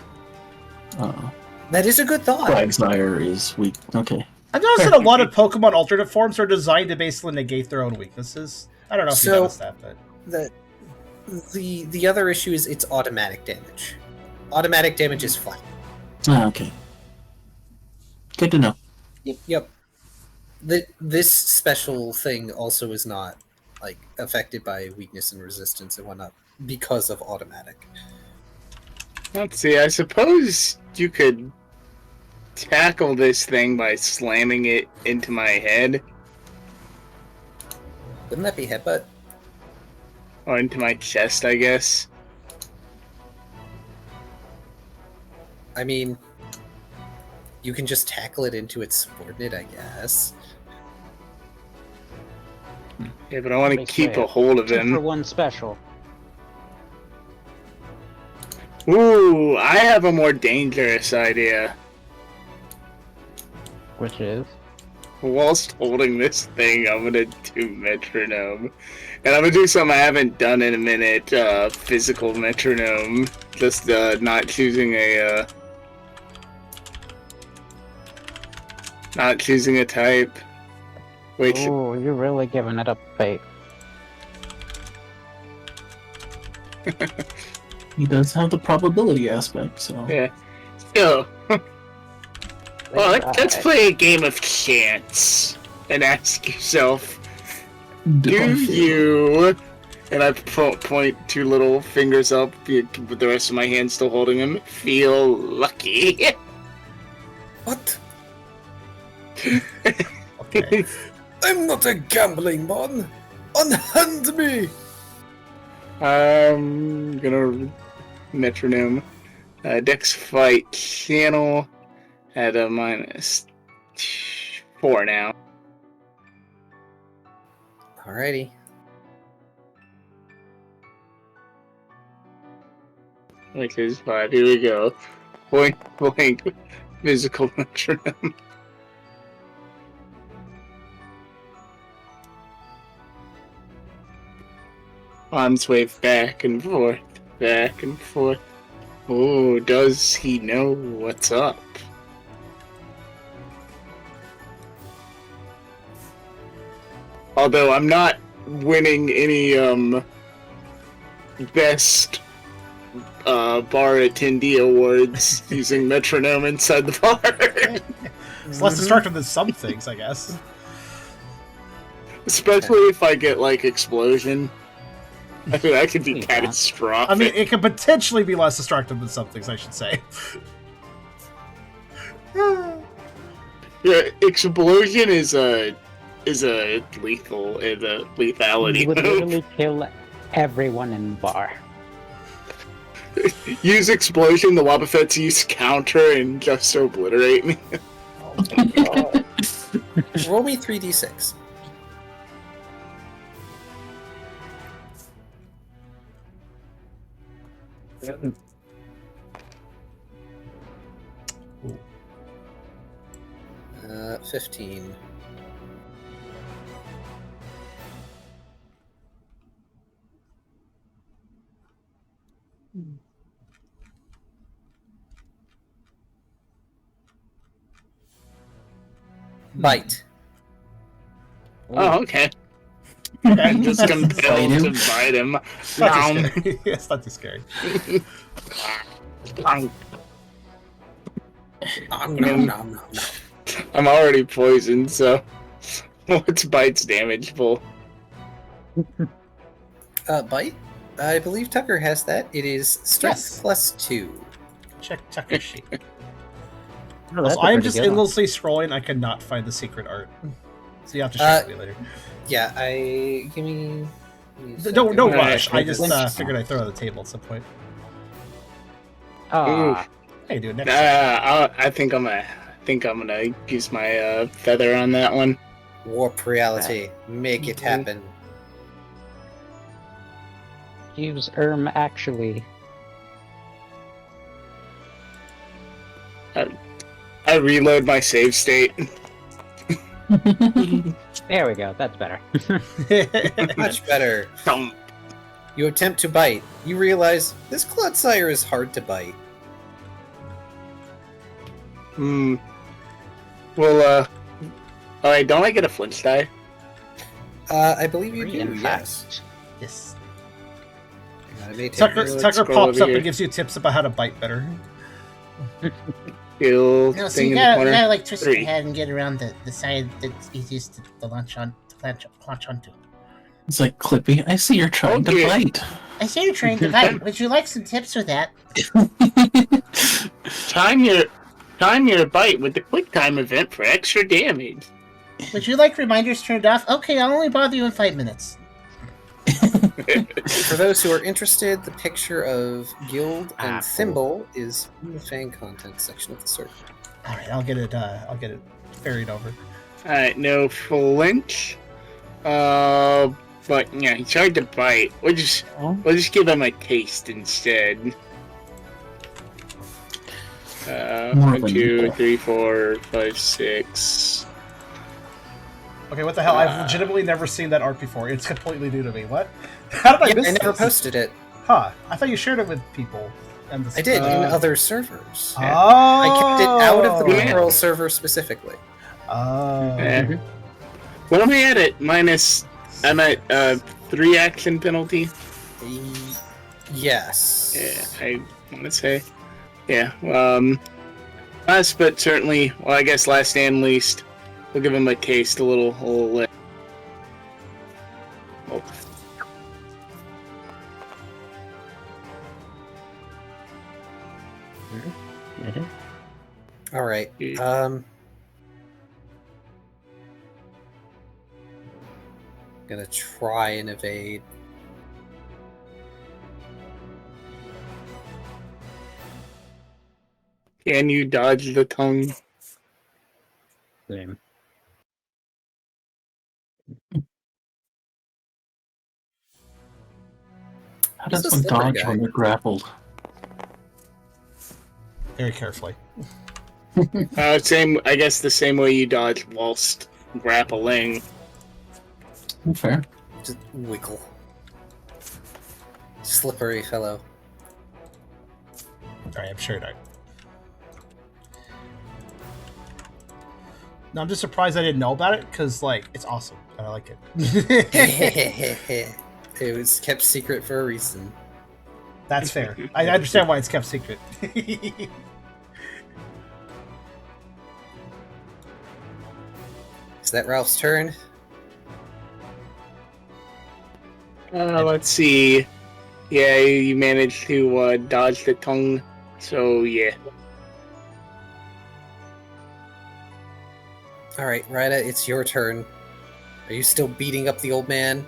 that is a good thought. Clawitzer is weak. Okay. I've noticed that a lot of Pokemon alternate forms are designed to basically negate their own weaknesses. I don't know if you noticed that, but The other issue is it's automatic damage. Automatic damage is flat. Okay. Good to know. Yep. This special thing also is not affected by weakness and resistance and whatnot because of automatic. Let's see, I suppose you could tackle this thing by slamming it into my head. Wouldn't that be headbutt? Or into my chest, I guess. I mean, you can just tackle it into its subordinate, I guess. Yeah, but I want to keep a hold of 2 for him. 1 special. Ooh, I have a more dangerous idea. Which is? Whilst holding this thing, I'm gonna do metronome. And I'm gonna do something I haven't done in a minute, physical metronome. Just, not choosing a type. Wait, Oh, you're really giving it up, fate. He does have the probability aspect, so. yeah. So, well, let's play a game of chance. And ask yourself, do you And I point 2 little fingers up with the rest of my hand still holding him. Feel lucky. What? Okay. I'm not a gambling man. Unhand me. I'm gonna metronome. Dex fight channel at a -4 now. Alrighty. Which is 5. Here we go. Boink, boink. Physical metronome. Arms wave back and forth, back and forth. Oh, does he know what's up? Although I'm not winning any best bar attendee awards using metronome inside the bar. It's less destructive than some things, I guess. Especially if I get like explosion. I mean, that could be Yeah. catastrophic. I mean, it could potentially be less destructive than some things, I should say. Yeah, explosion is a lethal lethality You would move. literally kill everyone in the bar. Use explosion, the Wobbuffets use counter and just obliterate me. Roll me 3d6. Ooh. 15. Bite. Oh, okay. Okay. I'm just compelled Bite him? to bite him. It's not too scary. It's not too scary. Nom, nom, nom, nom. I'm already poisoned, so what's bite's damageable? Bite? I believe Tucker has that. It is strength Yes. +2. Check Tucker sheet. Oh, that's Also, a I am pretty just good one. endlessly scrolling. I cannot find the secret art. So you have to show me later. Yeah, give me. No Alright, rush. I just Lindström. figured I'd throw it on the table at some point. Ah, Hey, do it next time. I think I'm gonna use my feather on that one. Warp reality. Make it happen. use actually. I reload my save state. There we go. That's better. Much better. Thump. You attempt to bite. You realize this Clawitzer is hard to bite. Well, alright, don't I get a flinch die? I believe you Three, do, in yes. fact. Yes. I may take Tucker, your- let's Tucker scroll pops over up here. and gives you tips about how to bite better. Kill No, so thing you in the gotta, corner. like twist 3. your head and get around the side that's easiest to launch onto. It's like, Clippy, I see you're trying to Okay. bite. I see you're trained to bite. Would you like some tips for that? Time your bite with the quick time event for extra damage. Would you like reminders turned off? Okay, I'll only bother you in 5 minutes. For those who are interested, the picture of Guild and Ah, Thimble is in the Fang content section of the server. All right, I'll get it ferried over. Alright, no flinch. But yeah, he tried to bite. We'll just give him a taste instead. More 1, than 2, equal. 3, 4, 5, 6. Okay, what the hell? I've legitimately never seen that art before. It's completely new to me. What? How did I Yeah, miss I never this? posted it. Huh? I thought you shared it with people. And I did in other servers. Oh. I kept it out of the Yeah. Pokerole server specifically. Oh. Eh. What am I at? Minus. I'm at 3 action penalty. Yes. Yeah, I want to say. Yeah. Last but certainly, well, I guess last and least, we'll give him a taste, a little lick. Oh. All right. Gonna try and evade. Can you dodge the tongue? Same. How He's does a one slippery dodge guy. when they're grappled? Very carefully. Same. I guess the same way you dodge whilst grappling. Fair. Just wiggle. Slippery fellow. Alright, I'm sure not. No, I'm just surprised I didn't know about it, because, like, it's awesome, and I like it. It was kept secret for a reason. That's fair. I understand why it's kept secret. Is that Ralph's turn? Let's see. Yeah, you managed to dodge the tongue, so yeah. Alright, Ryda, it's your turn. Are you still beating up the old man?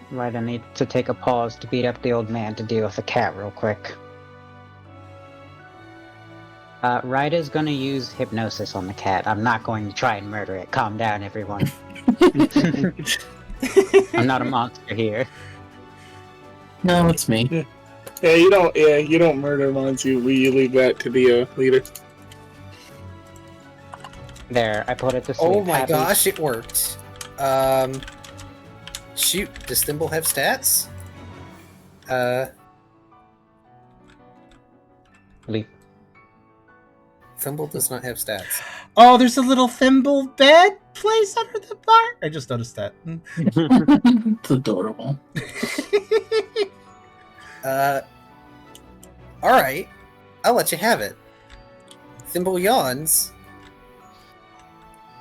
Right, I need to take a pause to beat up the old man to deal with the cat real quick. Ryda's gonna use hypnosis on the cat. I'm not going to try and murder it. Calm down, everyone. I'm not a monster here. No, it's me. Yeah, you don't murder Monty. We leave that to the leader. There, I put it to sleep. Oh my Happy? gosh, it worked. Shoot, does Thimble have stats? Leap. Thimble does not have stats. Oh, there's a little thimble bed place under the bar? I just noticed that. It's adorable. Alright. I'll let you have it. Thimble yawns.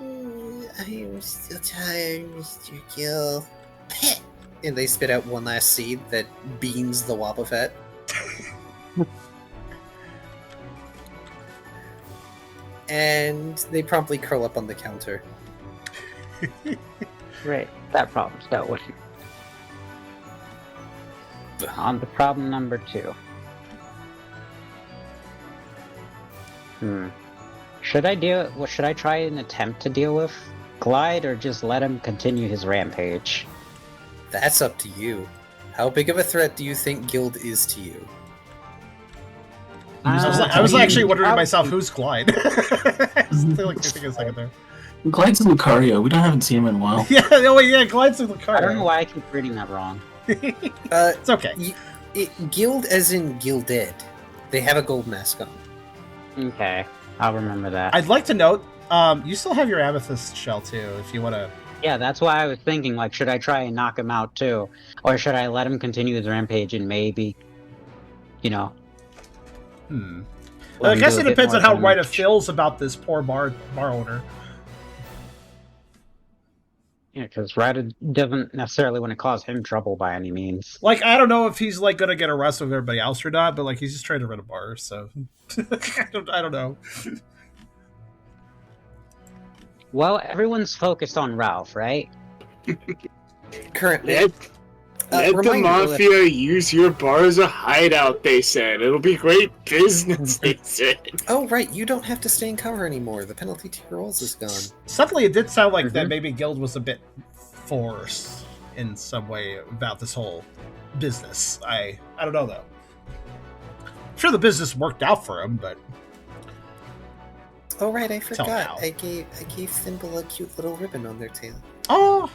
I'm still tired, Mr. Gill. And they spit out one last seed that beans the Wobbuffet. And they promptly curl up on the counter. Great, that problem's dealt with. On to problem number 2. Should I try and attempt to deal with Glide, or just let him continue his rampage? That's up to you. How big of a threat do you think Guild is to you? I was actually wondering to myself, who's Glide? I was like, thinking a second there. Glide's in Lucario. We haven't seen him in a while. Yeah, no, wait, yeah, Glide's in Lucario. I don't know why I keep reading that wrong. It's okay. Guild as in Gilded. They have a gold mask on. Okay, I'll remember that. I'd like to note, you still have your amethyst shell too, if you want to. Yeah, that's why I was thinking, like, should I try and knock him out too? Or should I let him continue his rampage and maybe, I guess it depends on how Ryda feels about this poor bar owner. Yeah, because Ryda doesn't necessarily want to cause him trouble by any means. Like, I don't know if he's, like, gonna get arrested with everybody else or not, but, like, he's just trying to run a bar, so... I don't know. Well, everyone's focused on Ralph, right? Currently. Let the reminder, Mafia use your bar as a hideout, they said. It'll be great business, they said. Oh, right, you don't have to stay in cover anymore. The penalty to your rolls is gone. Suddenly, it did sound like that maybe Guild was a bit forced in some way about this whole business. I don't know, though. I'm sure the business worked out for him, but... Oh, right, I forgot. how. I gave Thimble a cute little ribbon on their tail. Oh!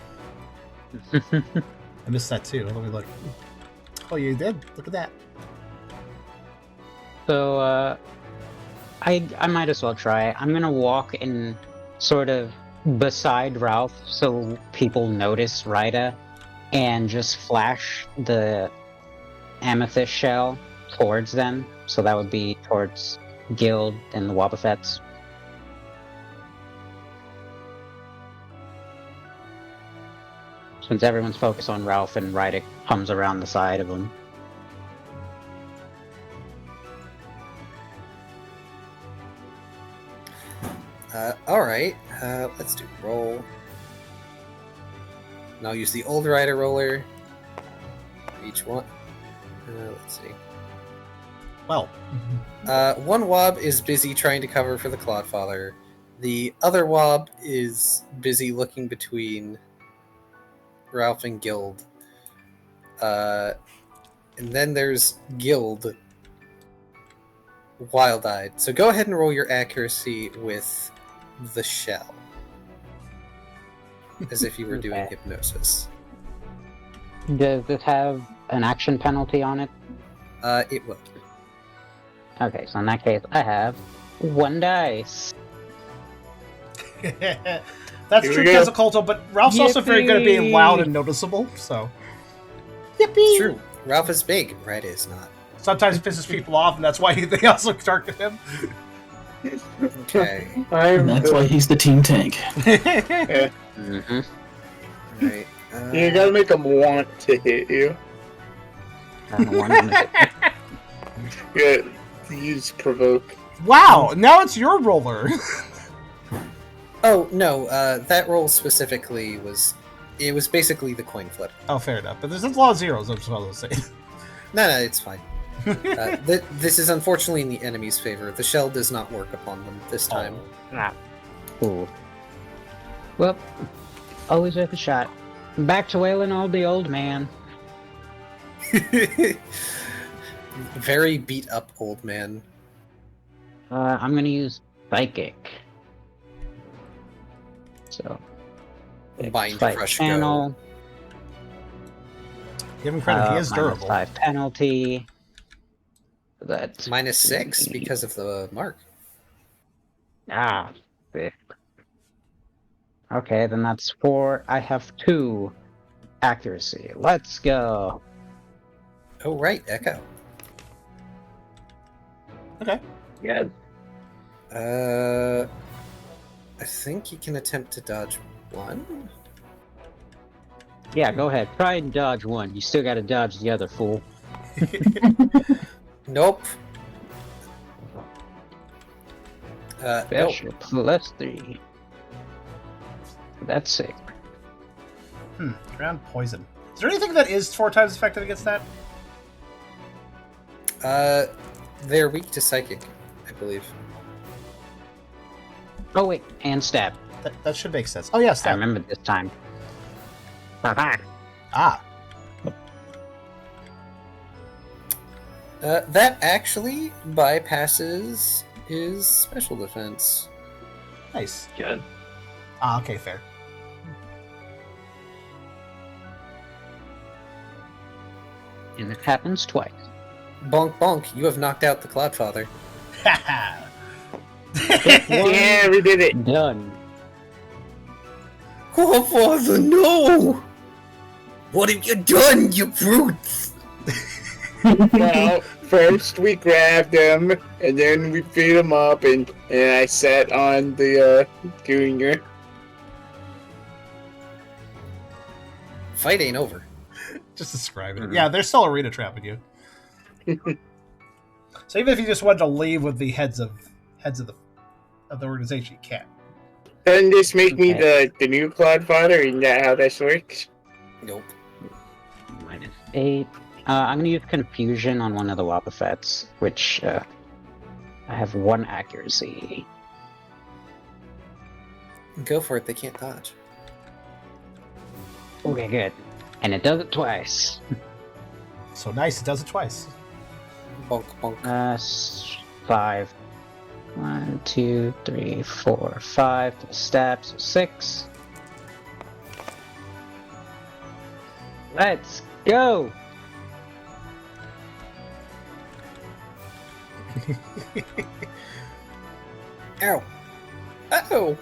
I missed that, too. Let me look. Oh, you did? Look at that. So, I might as well try. I'm gonna walk in sort of beside Ralph so people notice Ryda and just flash the amethyst shell towards them. So that would be towards Guild and the Wobbuffets. Since everyone's focused on Ralph and Ryda comes around the side of him. Alright, let's do roll. And I'll use the old rider roller for each one. Let's see. Well, One wob is busy trying to cover for the Clodfather. The other wob is busy looking between Ralph and Guild. And then there's Guild, wild-eyed. So go ahead and roll your accuracy with the shell. As if you were doing Okay. hypnosis. Does this have an action penalty on it? It will. Okay, so in that case, I have 1 dice. that's Here true we go. Quetzalcoatl, but Ralph's also very good at being loud and noticeable, so. Yippee! It's true. Ralph is big. Right is not. Sometimes it pisses people off, and that's why they also target him. Okay. And that's why he's the team tank. Yeah. Mm-hmm. Right. You gotta make them want to hit you. I don't want to Yeah, use provoke. Wow, now it's your roller. Oh no, that roll specifically was. It was basically the coin flip. Oh, fair enough. But there's a lot of zeros, I'm just going to say. No, it's fine. This is unfortunately in the enemy's favor. The shell does not work upon them this time. Cool. Well, always worth a shot. Back to wailing on the old man. Very beat up old man. I'm gonna use Psychic. So, Bind Fight Crush Channel. Give him credit, he is -5 durable. penalty. That's Go. -6 because of the mark. sick. Okay, then that's 4. I have 2 accuracy. Let's go. Oh right, Echo. Okay. Good. I think you can attempt to dodge 1. Yeah, go ahead. Try and dodge 1. You still gotta dodge the other fool. Nope. Nope. Special +3. That's sick. Ground poison. Is there anything that is 4 times effective against that? They're weak to psychic, I believe. Oh wait, and stab. That should make sense. Oh, yeah, I stab. remember this time. Haha. Ah. That actually bypasses his special defense. Nice. Good. Ah, okay, fair. And it happens twice. Bonk bonk, you have knocked out the Cloudfather. Haha. Yeah, we did it. Done. Oh, Father, no! What have you done, you brutes? Well, first we grabbed him, and then we beat him up, and I sat on the junior. Fight ain't over. Just describe it. Yeah, they're still arena trapping you. So even if you just wanted to leave with the heads of the organization, you can't. Doesn't this make me Okay. the new Cloudfather? Isn't that how this works? Nope. -8. I'm gonna use Confusion on one of the Wobbuffets, which I have 1 accuracy. Go for it, they can't dodge. Okay, good. And it does it twice. So nice, it does it twice. Bonk bonk. 5. 1, 2, 3, 4, 5. Stabs. 6. Let's go! Ow! Oh!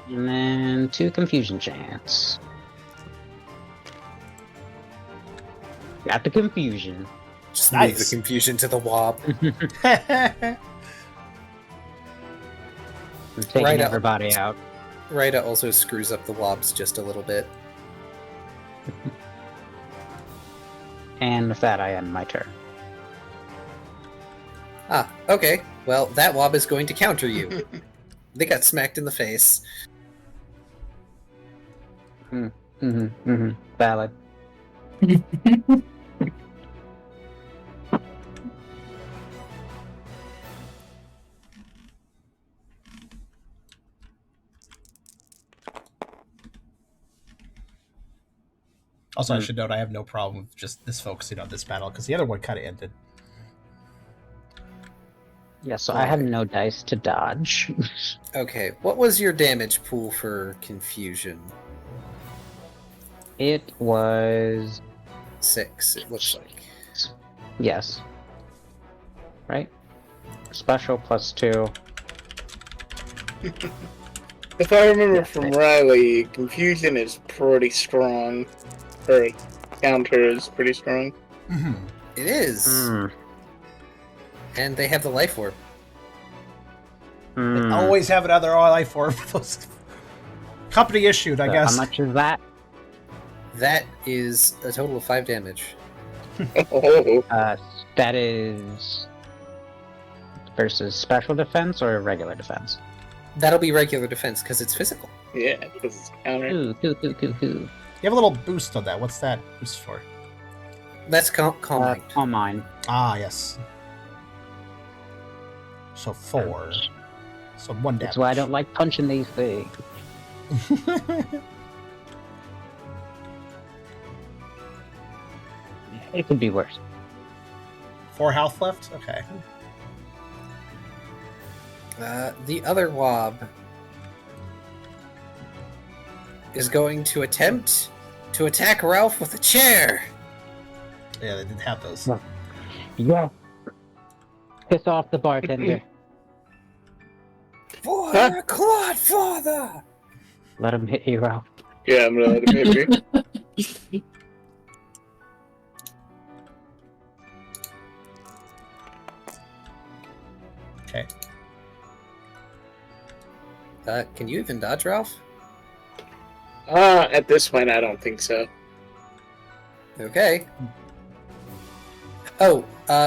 And then 2 Confusion chance. Got the Confusion. Just Nice. move the confusion to the wob. I'm taking Right up. everybody out. Rita also screws up the wobs just a little bit. And with that, I end my turn. Ah, okay. Well, that wob is going to counter you. They got smacked in the face. Valid. Also, I should note I have no problem with just this focusing on this battle because the other one kind of ended. Yeah, so I have no dice to dodge. Okay, what was your damage pool for confusion? It was 6, it looks like. yes. Right? Special +2. If I remember from Riley, confusion is pretty strong. Or counter is pretty strong. Mm-hmm. It is. And they have the life orb. Always have another life orb. Company issued, I guess. How much is that? That is a total of 5 damage. Oh, That is versus special defense or regular defense? That'll be regular defense because it's physical. yeah, because it's counter. Cool. You have a little boost on that. What's that boost for? That's calm mind. Calm mind. Ah, yes. So 4. So 1 damage. That's why I don't like punching these things. It could be worse. 4 health left? Okay. The other wob is going to attempt to attack Ralph with a chair. Yeah, they didn't have those. Yeah. Piss off the bartender. For the Clodfather! Let him hit you, Ralph. Yeah, I'm gonna let him hit me. Okay. Can you even dodge, Ralph? At this point, I don't think so. Okay. Oh,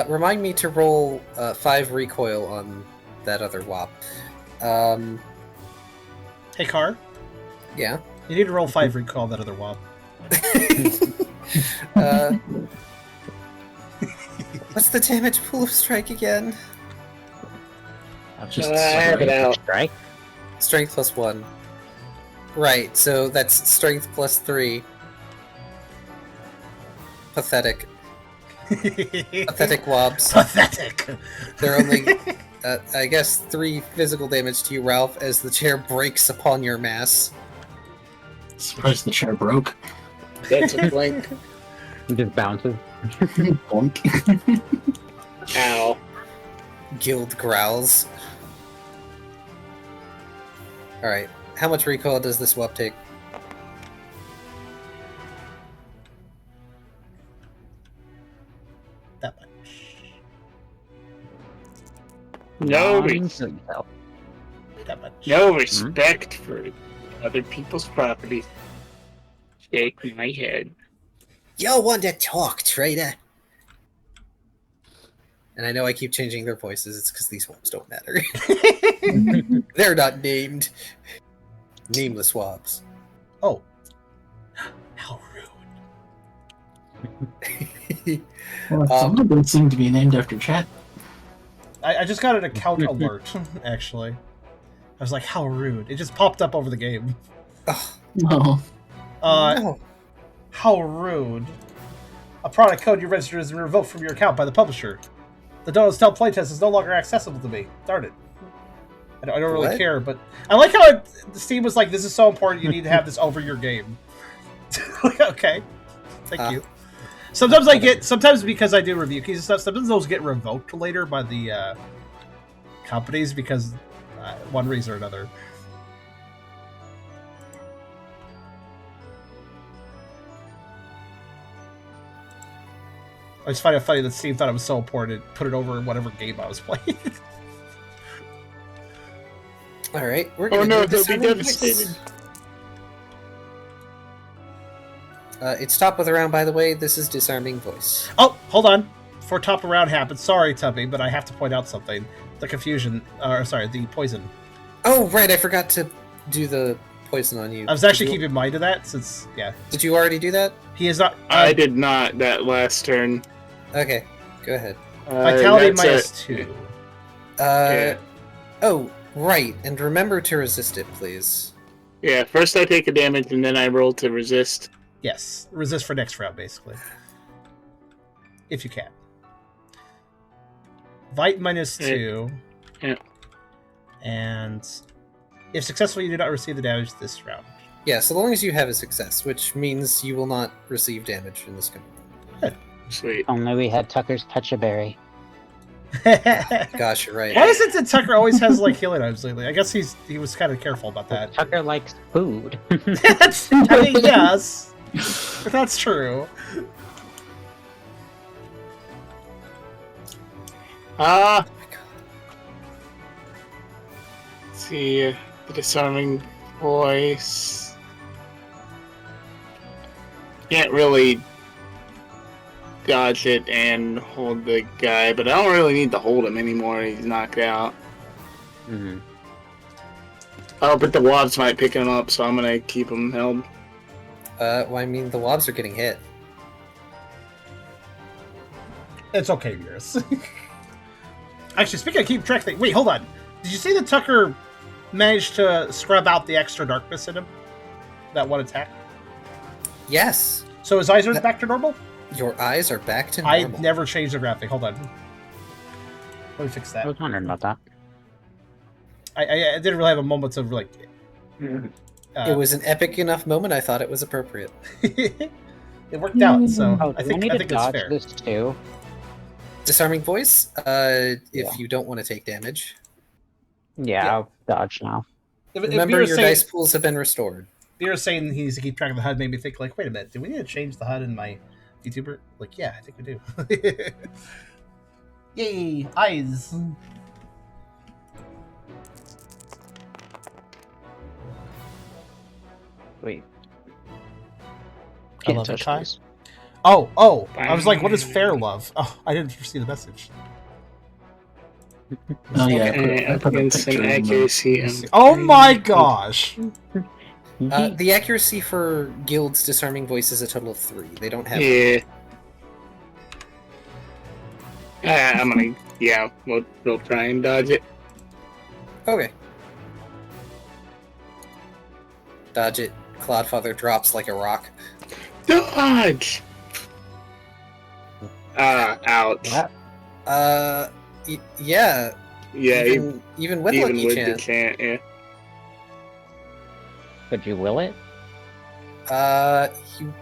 remind me to roll 5 recoil on that other wop. Hey, Car. Yeah. You need to roll 5 recall on that other wob. What's the damage pool of strike again? Just I have it out. Right? Strength +1. Right, so that's strength +3. Pathetic. Pathetic wobs. Pathetic. They're only, I guess, 3 physical damage to you, Ralph, as the chair breaks upon your mass. Surprised the chair broke. That's a blank. It just bounces. Bonk. Ow. Guild growls. Alright, how much recoil does this wop take? That much. No, That much. no respect for other people's property. Shake my head. You want to talk, traitor? And I know I keep changing their voices, it's because these wobs don't matter. They're not named. Nameless wobs. Oh. How rude. Well, some of them seem to be named after chat. I just got an account alert, actually. I was like, how rude. It just popped up over the game. Ugh, No. no. How rude. A product code you registered has been revoked from your account by the publisher. The Donuts Tell playtest is no longer accessible to me. Darn it. I don't really What? care, but I like how Steam was like, this is so important, you need to have this over your game. Okay. Thank you. Sometimes because I do review keys and stuff, sometimes those get revoked later by the companies because one reason or another. I just find it funny that Steam thought it was so important it put it over whatever game I was playing. Alright, we're Oh gonna no, do they'll this be on devastated. voice. It's top of the round, by the way. This is disarming voice. Oh, hold on. Before top of round happens, sorry, Tubby, but I have to point out something. the confusion, or sorry, the poison. Oh, right, I forgot to do the poison on you. I was actually keeping in mind of that since, yeah. Did you already do that? He is not. I did not that last turn. Okay, go ahead. Vitality That's -2. Yeah. Oh, right, and remember to resist it, please. Yeah, first I take a damage and then I roll to resist. Yes, resist for next round, basically. If you can. Vite -2. Yeah. And if successful, you do not receive the damage this round. Yeah, so long as you have a success, which means you will not receive damage in this coming round. Sweet. Only we had Tucker's touch a berry. Gosh, you're right. Why is it that Tucker always has like healing items lately? I guess he was kind of careful about that. Tucker likes food. I mean, yes, that's true. Let's see, the disarming voice. Can't really dodge it and hold the guy, but I don't really need to hold him anymore. He's knocked out. Mm-hmm. Oh, but the wobs might pick him up, so I'm gonna keep him held. Well, I mean, the wobs are getting hit. It's okay, Beerus. Actually, speaking of keep track thing, wait, hold on. Did you see that Tucker managed to scrub out the extra darkness in him? That one attack? Yes, So his eyes are back to normal? your eyes are back to I normal. never changed the graphic. Hold on. Let me fix I that. was wondering about that. I didn't really have a moment of like. It was an epic enough moment. I thought it was appropriate. It worked out, so Oh, I do think need I to think it's dodge fair. this too? Disarming voice. If Yeah. you don't want to take damage, Yeah, I'll dodge now. If remember Beerus your saying, dice pools have been restored. Beerus saying he needs to keep track of the HUD made me think like, wait a minute, do we need to change the HUD in my YouTuber? Like, yeah, I think we do. Yay, eyes. Wait. I Can't love it, touch Kai. those. Oh, I was like, what is fair love? Oh, I didn't receive the message. Oh yeah, I put a Against picture an in the- accuracy of Oh my gosh. The accuracy for guilds disarming voice is a total of 3. They don't have. Yeah. I'm gonna. Yeah, we'll try and dodge it. Okay. Dodge it. Cloudfather drops like a rock. Dodge! Ouch. What? Yeah. Yeah, Even with even lucky with chance. the chant, yeah. Could you will it? You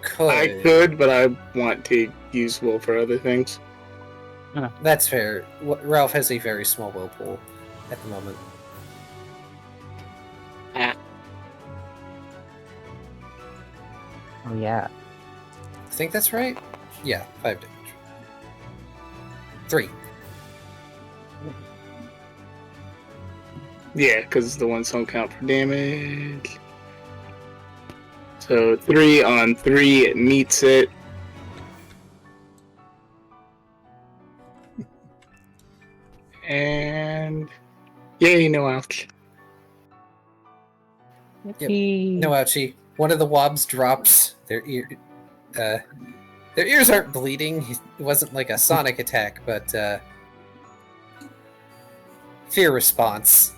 could. I could, but I want to use will for other things. That's fair. Ralph has a very small will pool at the moment. Oh yeah. I think that's right. Yeah, 5 damage. 3. Yeah, because the ones don't count for damage. So 3 on 3, it meets it. And yay, no ouch. Yep. No, ouchie. One of the wobs drops. Their ears aren't bleeding. It wasn't like a sonic attack, but fear response.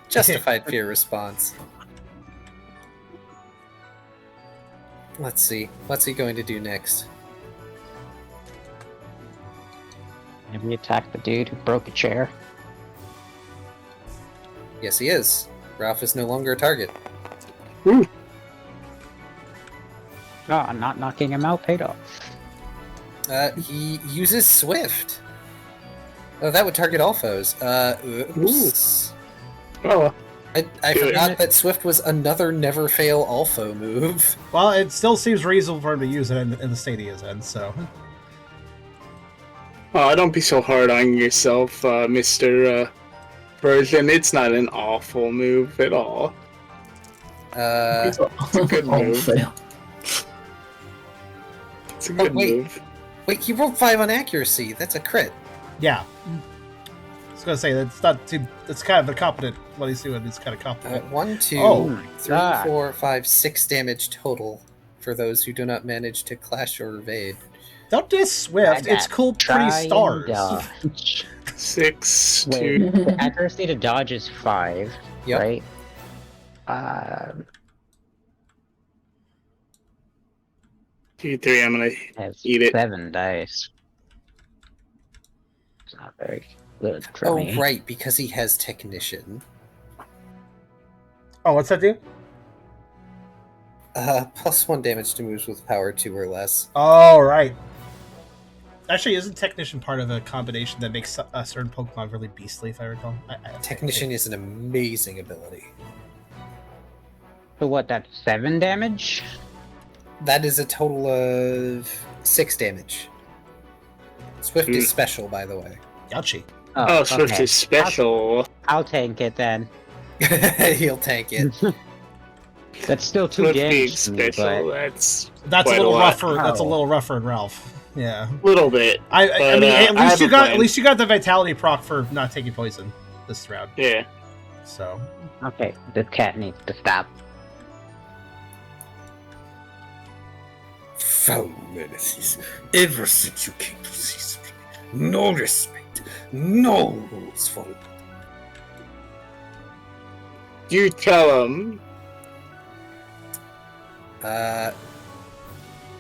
Justified fear response. Let's see. What's he going to do next? Maybe attack the dude who broke a chair. Yes, he is. Ralph is no longer a target. Ooh. Oh, not knocking him out paid off. He uses Swift. Oh, that would target all foes. Oops. Oh, I Do it. forgot that Swift was another never fail all foe move. Well, it still seems reasonable for him to use it in the state he is in, so. oh, don't be so hard on yourself, Mr. Version. It's not an awful move at all. It's a good All move. fail. It's a good wait. move. Wait, he rolled 5 on accuracy. That's a crit. Yeah. was gonna say that's not too. It's kind of incompetent. What he's doing is kind of competent. 1, 2, Oh. 3, 4, 5, 6 damage total for those who do not manage to clash or evade. Don't do Swift. It's cool, pretty stars. 6, Wait, 2. the accuracy to dodge is 5, Yep. right? 2, 3. I'm gonna Has eat it. 7 dice. It's not very good for Oh, me. right, because he has Technician. Oh, what's that do? +1 damage to moves with power 2 or less. Oh, right. Actually, isn't Technician part of a combination that makes a certain Pokemon really beastly, if I recall? Technician is an amazing ability. So what, that's 7 damage? That is a total of 6 damage. Swift is special, by the way. Ouchie. Oh, Swift okay. is special. I'll tank it then. He'll tank it. That's still 2 Swift being damage to me, special. but... That's That's a quite little lot. rougher. That's a Oh. little rougher than Ralph. Yeah. a little bit. I But, mean, I at have a least you got the Vitality proc for not taking poison this round. Yeah. So Okay, this cat needs to stop. Foul menaces. Ever since you came to this place, no respect, no rules followed. You tell him.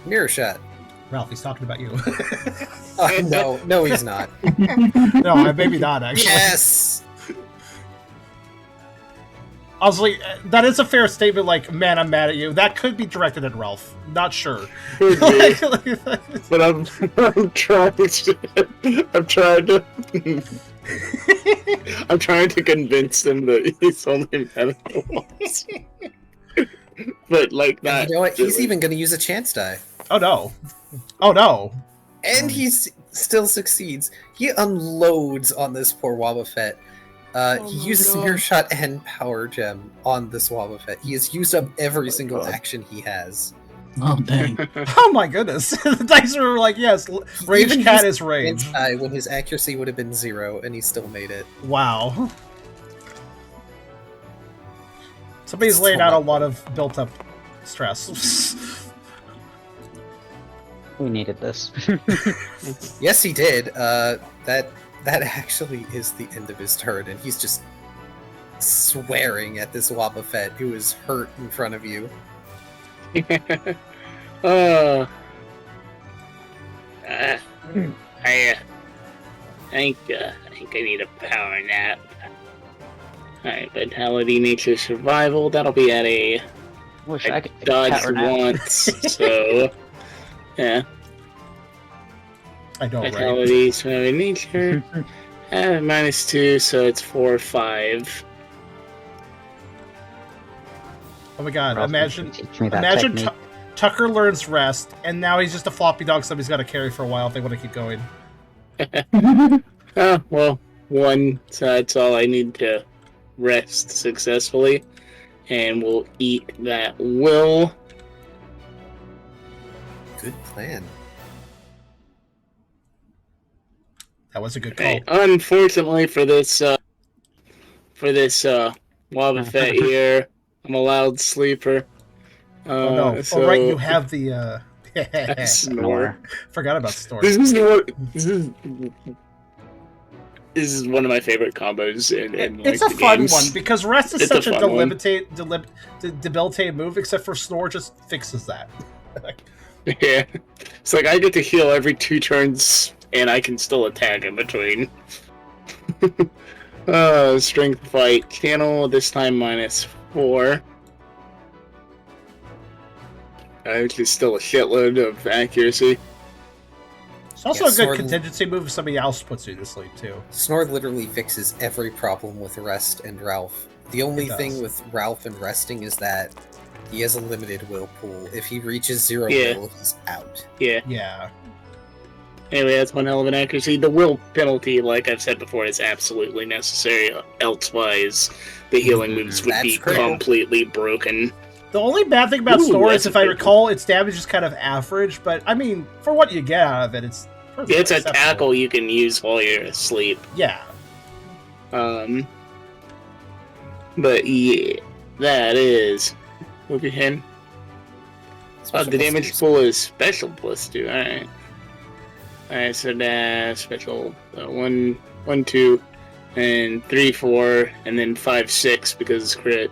Mirror shot. Ralph, he's talking about you. No, he's not. No, maybe not actually. Yes! I was like, that is a fair statement. Like, man, I'm mad at you. That could be directed at Ralph. Not sure. Could be. But I'm trying to. I'm trying to convince him that he's only mad at the walls. But like And that. you know what? He's even going to use a chance die. Oh no! Oh no! And he still succeeds. He unloads on this poor Wobbuffet. He uses Mirror Shot and Power Gem on this Wobbuffet. He has used up every single action he has. Oh, dang. Oh my goodness! The dice are like, yes, Rage even Cat used is rage. Chance die when his accuracy would have been 0, and he still made it. Wow. Somebody's laid out a lot of built-up stress. We needed this. Yes, he did. That actually is the end of his turn, and he's just swearing at this Wobbuffet who is hurt in front of you. I think I need a power nap. Alright, Vitality, Nature, Survival. That'll be at a Wish I could take a dodge power nap. once, so yeah. I know, right? Vitality, Survival, Nature. -2, so it's 4 or 5. Oh my god! Ralph, Imagine, teach me that imagine technique. Tucker learns rest, and now he's just a floppy dog. Somebody's got to carry for a while if they want to keep going. Oh, well, 1, so that's all I need to rest successfully. And we'll eat that will. Good plan. That was a good call. Okay, unfortunately for this Wobbuffet here, I'm a loud sleeper. Oh no! So Oh right, you have the. snore. Forgot about Snore. This is one of my favorite combos in It's like, a the fun games. one because rest is It's a such a fun one. debilitating move. Except for Snore, just fixes that. Yeah, it's like I get to heal every 2 turns, and I can still attack in between. Strength fight channel this time -4. Which is still a shitload of accuracy. It's also Yeah, a good Sword- contingency move if somebody else puts you to sleep too. Snore literally fixes every problem with Rest and Ralph. The only It does. thing with Ralph and resting is that he has a limited will pool. If he reaches 0 Yeah. will, he's out. Yeah. Yeah. Anyway, that's one hell of an accuracy. The will penalty, like I've said before, is absolutely necessary. Elsewise, the healing moves would That's be critical. completely broken. The only bad thing about Ooh, Snore that's is, if I a good recall, its damage is kind of average. But I mean, for what you get out of it, it's perfectly It's a acceptable. tackle you can use while you're asleep. Yeah. But yeah, that is. Move your hand. Special The plus damage two. pool is special +2. Alright. Alright, so that's special 1, 2, and 3, 4, and then 5, 6 because it's crit.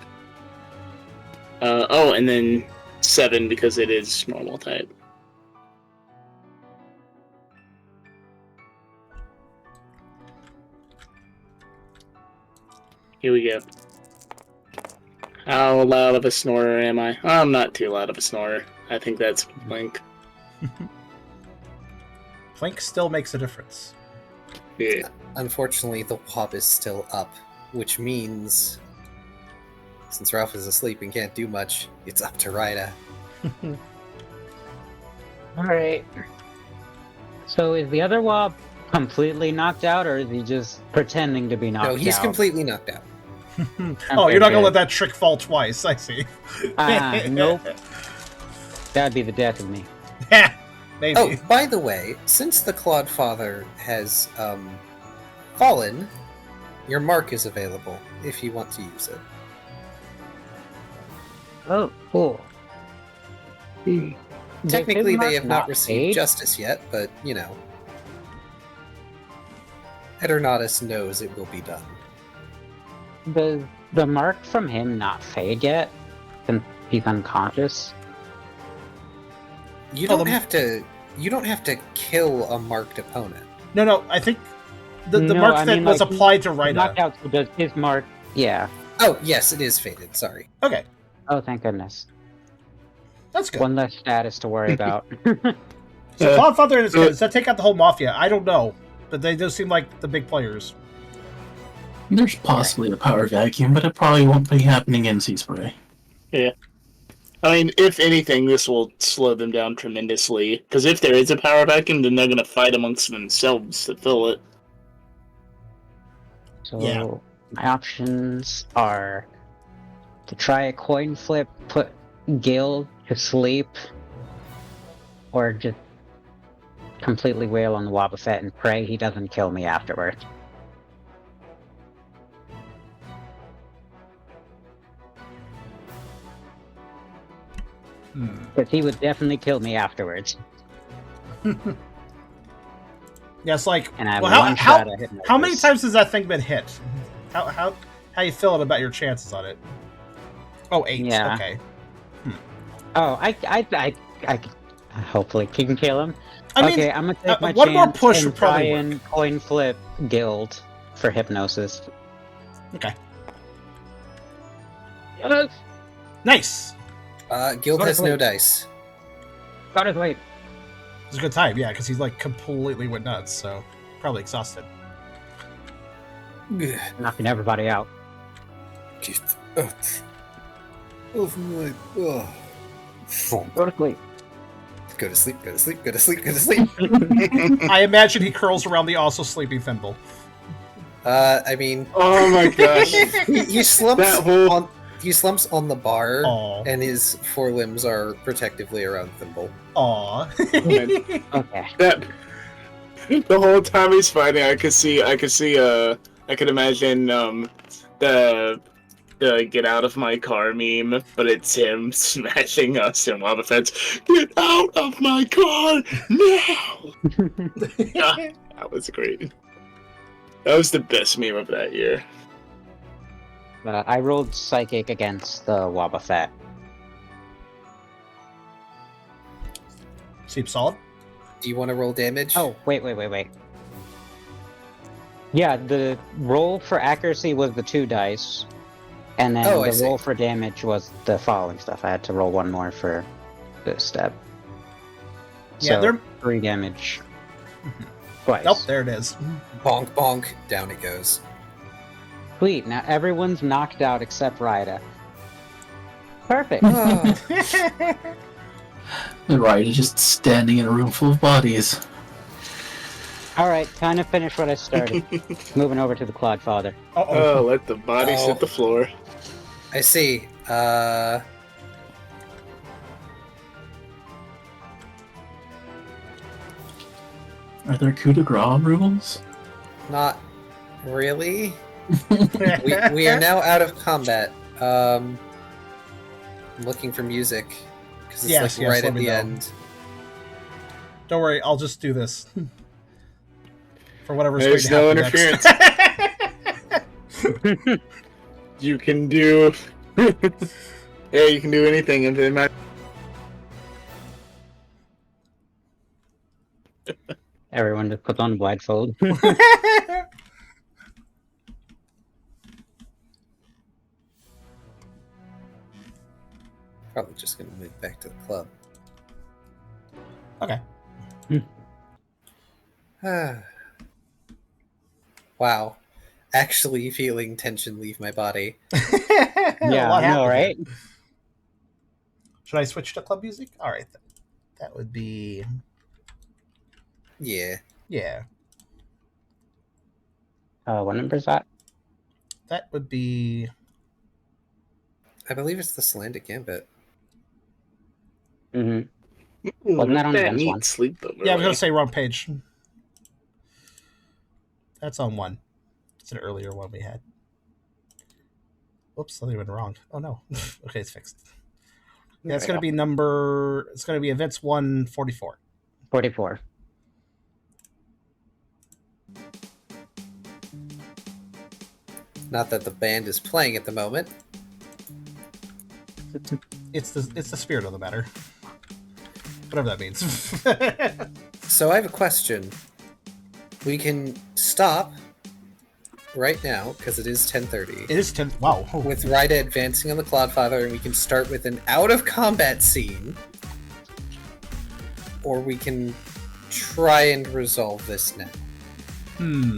And then 7 because it is normal type. Here we go. How loud of a snorer am I? I'm not too loud of a snorer. I think that's Blink. Flink still makes a difference. Yeah. Unfortunately, the wob is still up, which means, since Ralph is asleep and can't do much, it's up to Ryda. Alright. So is the other wob completely knocked out, or is he just pretending to be knocked out? No, he's completely knocked out. Oh, you're not gonna good. let that trick fall twice, I see. Nope. That'd be the death of me. Maybe. Oh, by the way, since the Clodfather has fallen, your mark is available if you want to use it. Oh, cool. Technically, Is his they have mark not received paid? justice yet, but, you know. Eternatus knows it will be done. Does the mark from him not fade yet? Since he's unconscious? You Oh, don't the- have to. You don't have to kill a marked opponent. No, I think the No, mark I that mean, was like, applied to He's Ryda. knocked out, so does his mark... Yeah. Oh, yes, it is faded. Sorry. Okay, Oh, thank goodness. that's good. One less status to worry about. So Cloudfather and his kids, does that take out the whole Mafia? I don't know, but they do seem like the big players. There's possibly a power vacuum, but it probably won't be happening in Sea Spray. I mean, if anything, this will slow them down tremendously. Because if there is a power vacuum, then they're going to fight amongst themselves to fill it. So Yeah. my options are to try a coin flip, put Gil to sleep, or just completely wail on the Wobbuffet and pray he doesn't kill me afterwards. Because he would definitely kill me afterwards. Yeah, it's like, And I have well, one shot at hitting how many times has that thing been hit? How you feeling about your chances on it? Oh, 8. Yeah. Okay. Oh, I hopefully can kill him. I mean, okay, I'm gonna take my one more chance push and would probably try and coin flip Guild for hypnosis. okay. Yes! Nice. Guild Sorry, has no wait. dice. Got it late. It's a good time, yeah, because he's like completely went nuts, so probably exhausted. Knocking everybody out. Of my. Oh. Go to sleep. Go to sleep. Go to sleep. Go to sleep. Go to sleep. I imagine he curls around the also sleeping Thimble. I mean, Oh my gosh. he slumps That whole- on. He slumps on the bar, Aw. and his forelimbs are protectively around Thimble. Aw. Okay. That the whole time he's fighting, I could imagine the get out of my car meme, but it's him smashing us in Wobbuffets. Get out of my car now! Yeah, that was great. That was the best meme of that year. I rolled Psychic against the Wobbuffet. Seems solid. Do you want to roll damage? Oh, wait. Yeah, the roll for accuracy was the 2 dice, and then Oh, I the see. roll for damage was the following stuff. I had to roll 1 more for this step. Yeah, So, they're 3 damage. Twice. Nope, there it is. Bonk, bonk. Down it goes. Sweet, now everyone's knocked out except Ryda. Perfect. Ah, Right, just standing in a room full of bodies. Alright, time to finish what I started. Moving over to the Clodfather. Uh-oh. Oh, let the bodies Oh. hit the floor. I see. Are there coup de grace rules? Not really. We are now out of combat. I'm looking for music because it's Yes, like right let at me the know. end. Don't worry, I'll just do this. For whatever's There's going to no happen next. You can do. Yeah, you can do anything if it matters. Everyone just puts on blindfold. Probably just gonna move back to the club. Okay. Wow. Actually feeling tension leave my body. Yeah, What I know, happened right? here? Should I switch to club music? All right, then. That would be Yeah. yeah. What number is that? That would be I believe it's the Slandic Gambit. Mm-hmm. Wasn't that on that Ben's neat one? sleepover? yeah. I was gonna say wrong page. That's on one. It's an earlier one we had. Oops, something went wrong. Oh no. Okay, it's fixed. Yeah, it's There gonna we be number. It's gonna be events 144. 44. Not that the band is playing at the moment. It's the spirit of the matter. Whatever that means. So I have a question. We can stop right now, because it is 10:30. It is 10. Wow. Oh. With Rida advancing on the Clodfather, and we can start with an out-of-combat scene. Or we can try and resolve this now.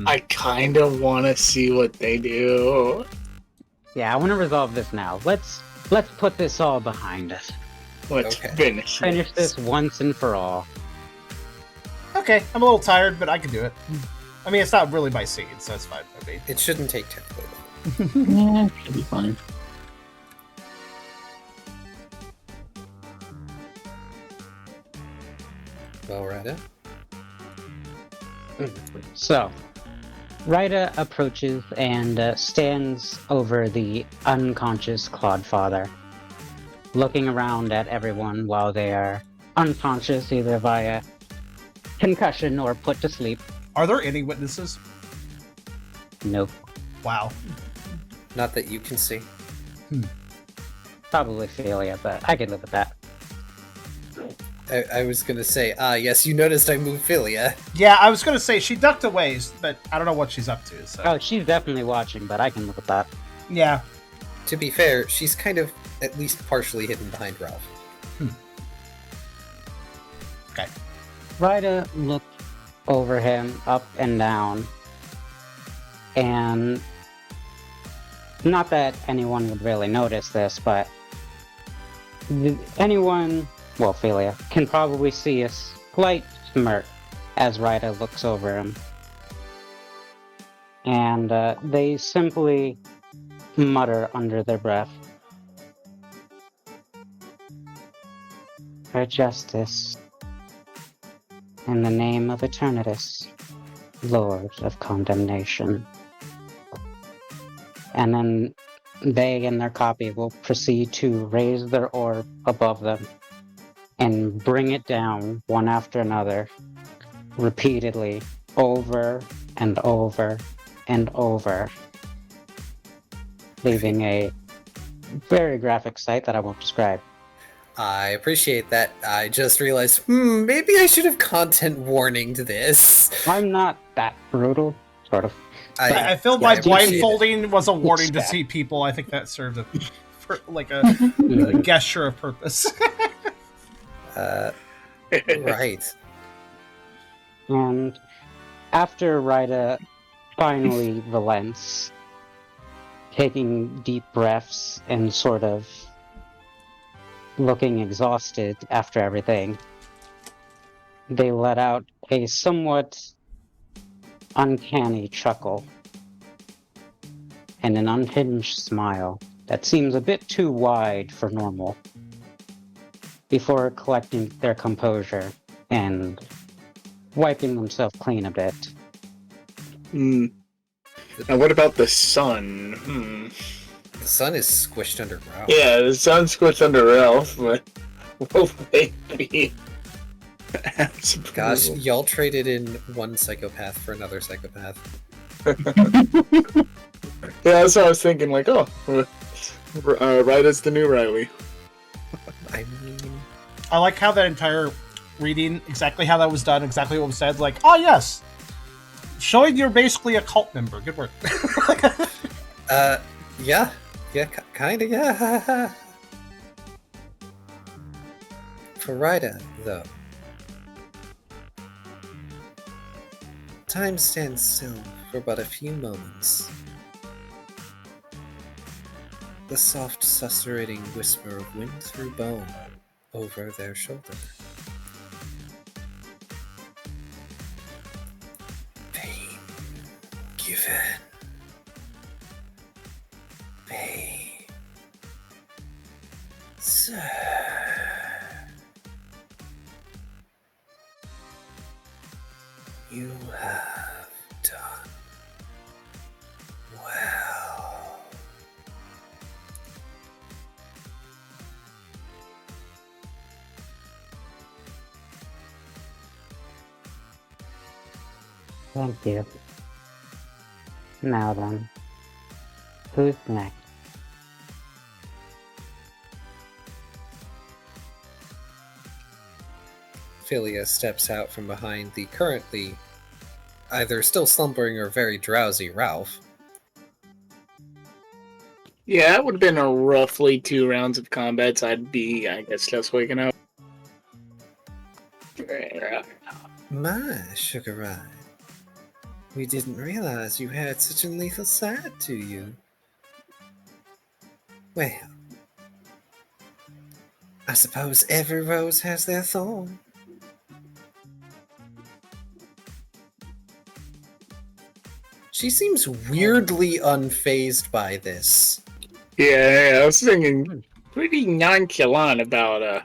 I kind of want to see what they do. Yeah, I want to resolve this now. Let's put this all behind us. Let's Okay. finish This once and for all. Okay, I'm a little tired, but I can do it. I mean, it's not really my scene, so that's fine by me. It shouldn't take terribly long. Yeah, should be fine. Well, Rida. So, Rida approaches and stands over the unconscious Clodfather, looking around at everyone while they are unconscious either via concussion or put to sleep. Are there any witnesses? Nope. Wow. Not that you can see. Probably Philia, but I can live with that. I was gonna say, yes, you noticed I moved Philia. Yeah, I was gonna say she ducked away, but I don't know what she's up to. So Oh, she's definitely watching, but I can live with that. yeah, To be fair, she's kind of at least partially hidden behind Ralph. okay. Rida looked over him, up and down, and not that anyone would really notice this, but anyone, well, Philia, can probably see a slight smirk as Rida looks over him. And they simply mutter under their breath, "For justice, in the name of Eternatus, Lord of Condemnation." And then they and their copy will proceed to raise their orb above them and bring it down one after another, repeatedly, over and over and over, leaving a very graphic sight that I won't describe. I appreciate that. I just realized, maybe I should have content warning to this. I'm not that brutal, sort of. I feel yeah, my I appreciate it. blindfolding was a warning to see people. I think that served a gesture of purpose. Right. And after Rida finally relents, taking deep breaths and sort of looking exhausted after everything, they let out a somewhat uncanny chuckle and an unhinged smile that seems a bit too wide for normal, before collecting their composure and wiping themselves clean a bit. Now, what about the sun? The sun is squished under Ralph. Yeah, the sun's squished under Ralph, but will they be? Gosh, y'all traded in one psychopath for another psychopath. Yeah, that's what I was thinking. Like, oh, right as the new Riley. I mean, I like how that entire reading, exactly how that was done, exactly what was said. Like, oh yes, showing you're basically a cult member. Good work. yeah, kinda, yeah. For Rida, though, time stands still for but a few moments. The soft, susurrating whisper of wind through bone over their shoulder. Pain given. Pain. Sir. You have done well. Thank you. Now then, who's next? Philia steps out from behind the currently either still slumbering or very drowsy Ralph. Yeah, that would have been a roughly 2 rounds of combat. So I'd be, I guess, just waking up. My sugar ride. We didn't realize you had such a lethal side to you. Well, I suppose every rose has their thorn. She seems weirdly unfazed by this. Yeah, I was thinking pretty nonchalant about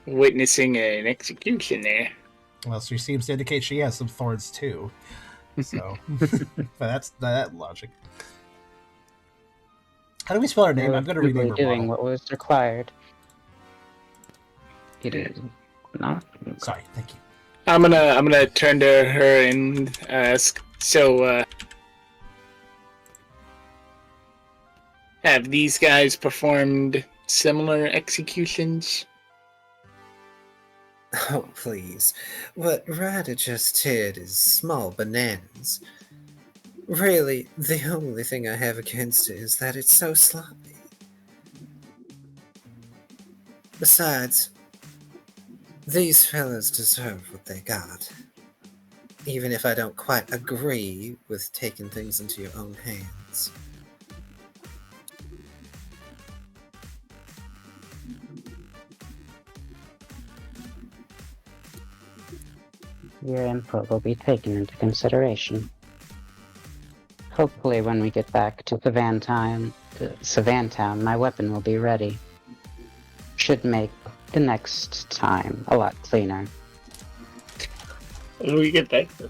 witnessing an execution there. Well, she seems to indicate she has some thorns too. So, but that's that logic. How do we spell her name? I'm going to rename her doing model. what was required. It is not. Sorry, thank you. I'm gonna turn to her and ask. So, have these guys performed similar executions? Oh, please. What Ryder just did is small bananas. Really, the only thing I have against it is that it's so sloppy. Besides, these fellas deserve what they got. Even if I don't quite agree with taking things into your own hands. Your input will be taken into consideration. Hopefully when we get back to Savantown, my weapon will be ready. Should make the next time a lot cleaner. When we get back to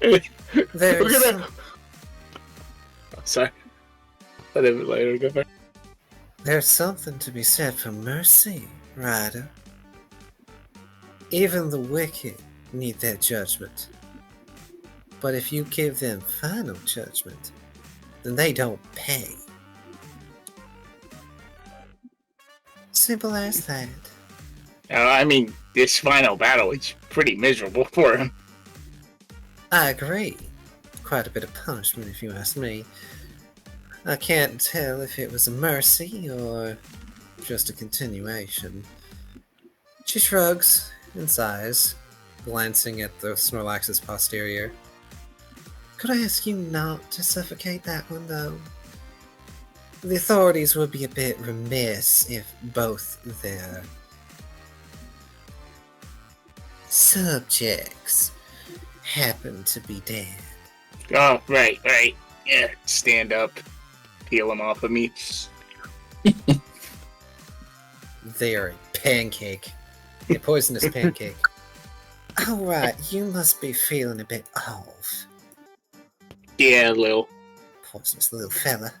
There's... Sorry. I didn't let her go back. There's something to be said for mercy, Ryder. Even the wicked need their judgment. But if you give them final judgment, then they don't pay. Simple as that. I mean, this final battle is pretty miserable for him. I agree. Quite a bit of punishment, if you ask me. I can't tell if it was a mercy or just a continuation. She shrugs and sighs, glancing at the Snorlax's posterior. Could I ask you not to suffocate that one, though? The authorities would be a bit remiss if both their subjects happen to be dead. Oh, right. Yeah, stand up. Peel him off of me. They're a pancake. A poisonous pancake. Alright, you must be feeling a bit off. Yeah, Lil. Poisonous little fella.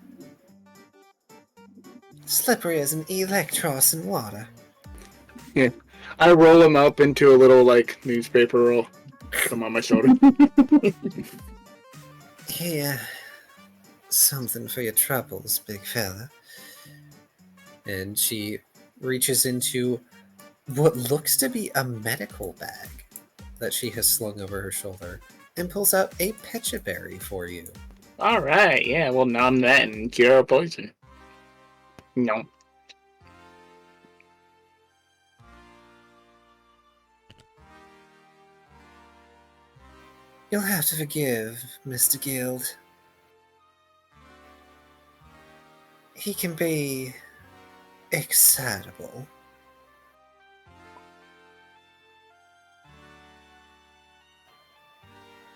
Slippery as an Electros in water. Yeah. I roll him up into a little, like, newspaper roll. Put him on my shoulder. Here. Something for your troubles, big fella. And she reaches into what looks to be a medical bag that she has slung over her shoulder and pulls out a pecha berry for you. Alright, yeah, we'll numb that and cure poison. No. You'll have to forgive Mr. Guild. He can be excitable.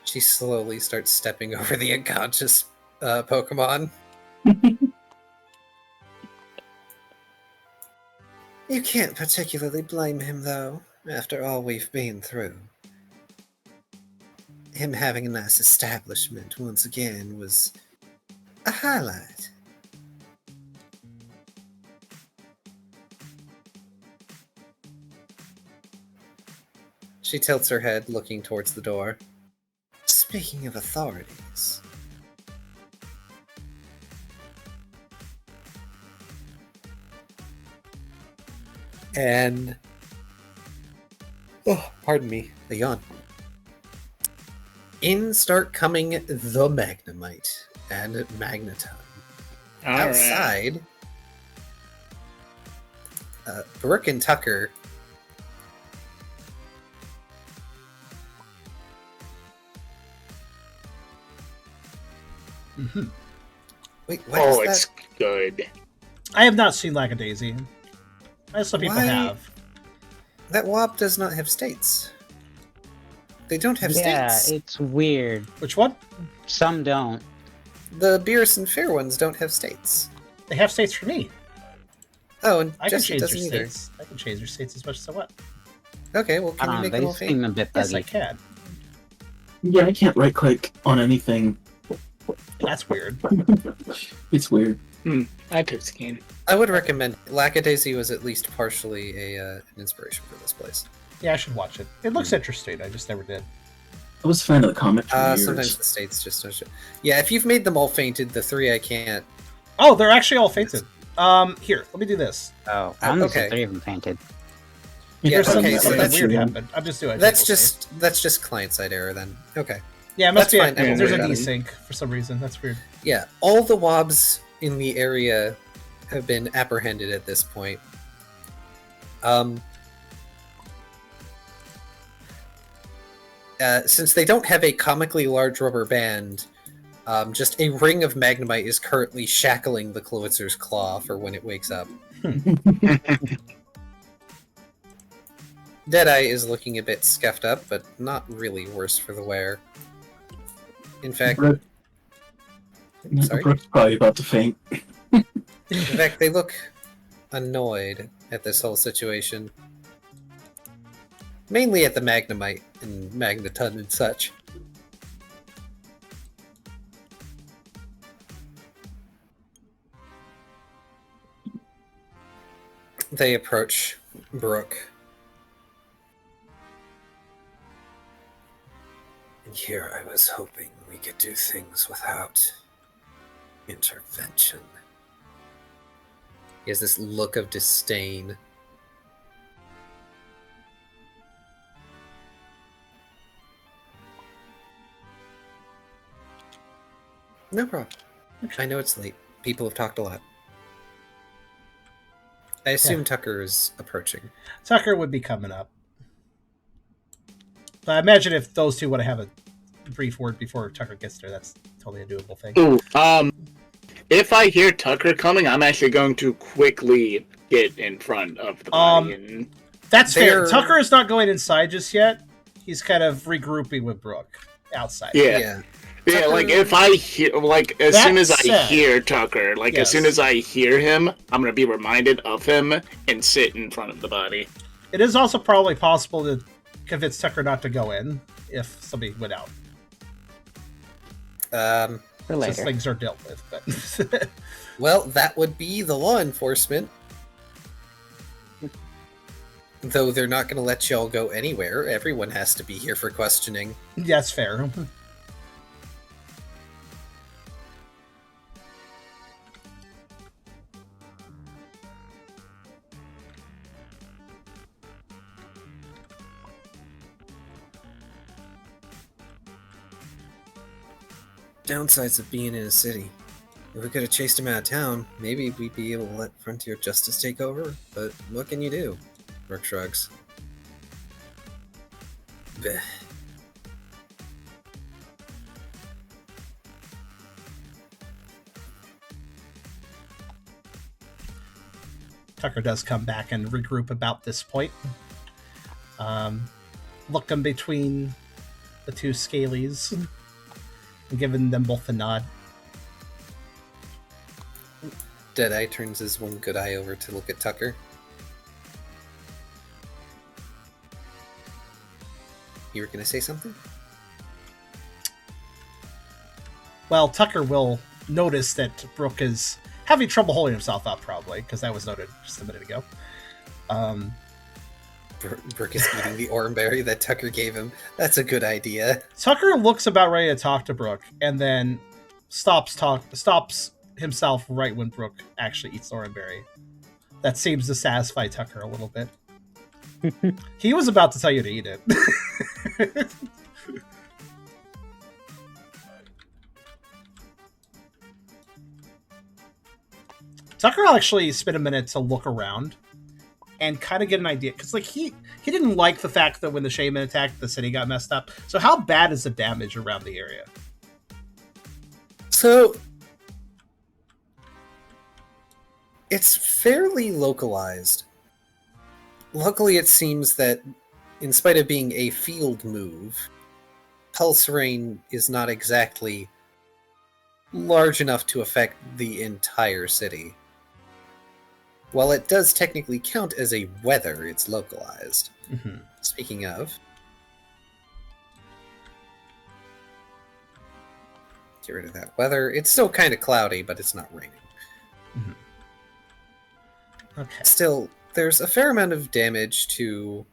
She slowly starts stepping over the unconscious Pokemon. You can't particularly blame him, though, after all we've been through. Him having a nice establishment once again was a highlight. She tilts her head, looking towards the door. Speaking of authorities... And... Oh, pardon me, a yawn. In start coming the Magnemite and Magneton. Outside, Brooke and Tucker Wait, what is that? It's good. I have not seen Lackadaisy. Some people Why? have. That WAP does not have states. They don't have Yeah, states. it's weird. Which one? Some don't. The Beerus and Fair ones don't have states. They have states for me. Oh, and I can Jesse change their doesn't either. states. I can change their states as much as I want. Okay, well, I can you don't know, make them they all seem faint? a bit Yes, I buggy. can. Yeah, I can't right click on anything. That's weird. It's weird. I took scan. I would recommend. Lackadaisy was at least partially an inspiration for this place. Yeah, I should watch it. It looks interesting. I just never did. I was a fan of the comic for years. Sometimes the states just don't show. Yeah, if you've made them all fainted, the three I can't. Oh, they're actually all fainted. Here, let me do this. Oh, I only okay. saw 3 of them painted. Yeah, There's okay, so something that's weird true. happened. I'm just doing it. That's just client side error then. Okay. Yeah, it must that's be. fine. There's a Don't worry desync for some reason. That's weird. Yeah, all the wobs in the area have been apprehended at this point. Since they don't have a comically large rubber band, just a ring of Magnemite is currently shackling the Clawitzer's claw for when it wakes up. Deadeye is looking a bit scuffed up, but not really worse for the wear. In fact, Brooke, sorry? Brooke's probably about to faint. In fact, they look annoyed at this whole situation. Mainly at the Magnemite and Magneton and such. They approach Brooke. And here I was hoping we could do things without intervention. He has this look of disdain. No problem. I know it's late. People have talked a lot. I assume Tucker is approaching. Tucker would be coming up. But I imagine if those two want to have a brief word before Tucker gets there, that's totally a doable thing. Ooh, if I hear Tucker coming, I'm actually going to quickly get in front of the body and... That's fair. They're- Tucker is not going inside just yet. He's kind of regrouping with Brooke outside. Yeah, Tucker- like if I hear, like as That soon as I said- hear Tucker, like as soon Yes. as I hear him, I'm gonna be reminded of him and sit in front of the body. It is also probably possible to convince Tucker not to go in if somebody went out. Um, For Since later. things are dealt with. But well, that would be the law enforcement. Though they're not going to let y'all go anywhere. Everyone has to be here for questioning. yeah, it's fair. Downsides of being in a city. If we could have chased him out of town, maybe we'd be able to let Frontier Justice take over. But what can you do? Rook shrugs. Bleh. Tucker does come back and regroup about this point. Looking between the two scalies and giving them both a nod. Deadeye turns his one good eye over to look at Tucker. You were going to say something? Well, Tucker will notice that Brooke is having trouble holding himself up, probably, because that was noted just a minute ago. Brooke is eating the oranberry that Tucker gave him. That's a good idea. Tucker looks about ready to talk to Brooke, and then stops himself right when Brooke actually eats the oranberry. That seems to satisfy Tucker a little bit. He was about to tell you to eat it. Tucker actually spent a minute to look around and kind of get an idea, because like he didn't like the fact that when the shaman attacked, the city got messed up. So how bad is the damage around the area? So it's fairly localized. Luckily, it seems that in spite of being a field move, Pulse Rain is not exactly large enough to affect the entire city. While it does technically count as a weather, it's localized. Mm-hmm. Speaking of, get rid of that weather. It's still kind of cloudy, but it's not raining. Mm-hmm. Okay. Still, there's a fair amount of damage to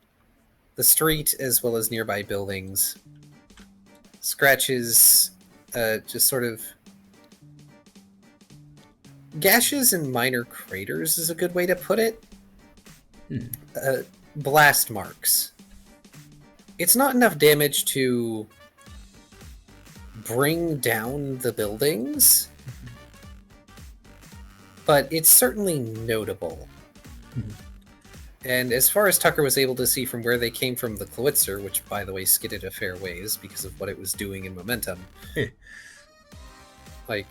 the street as well as nearby buildings. Scratches, just sort of gashes and minor craters is a good way to put it. Blast marks. It's not enough damage to bring down the buildings, but it's certainly notable. And as far as Tucker was able to see from where they came from, the Clawitzer, which by the way skidded a fair ways because of what it was doing in momentum, like,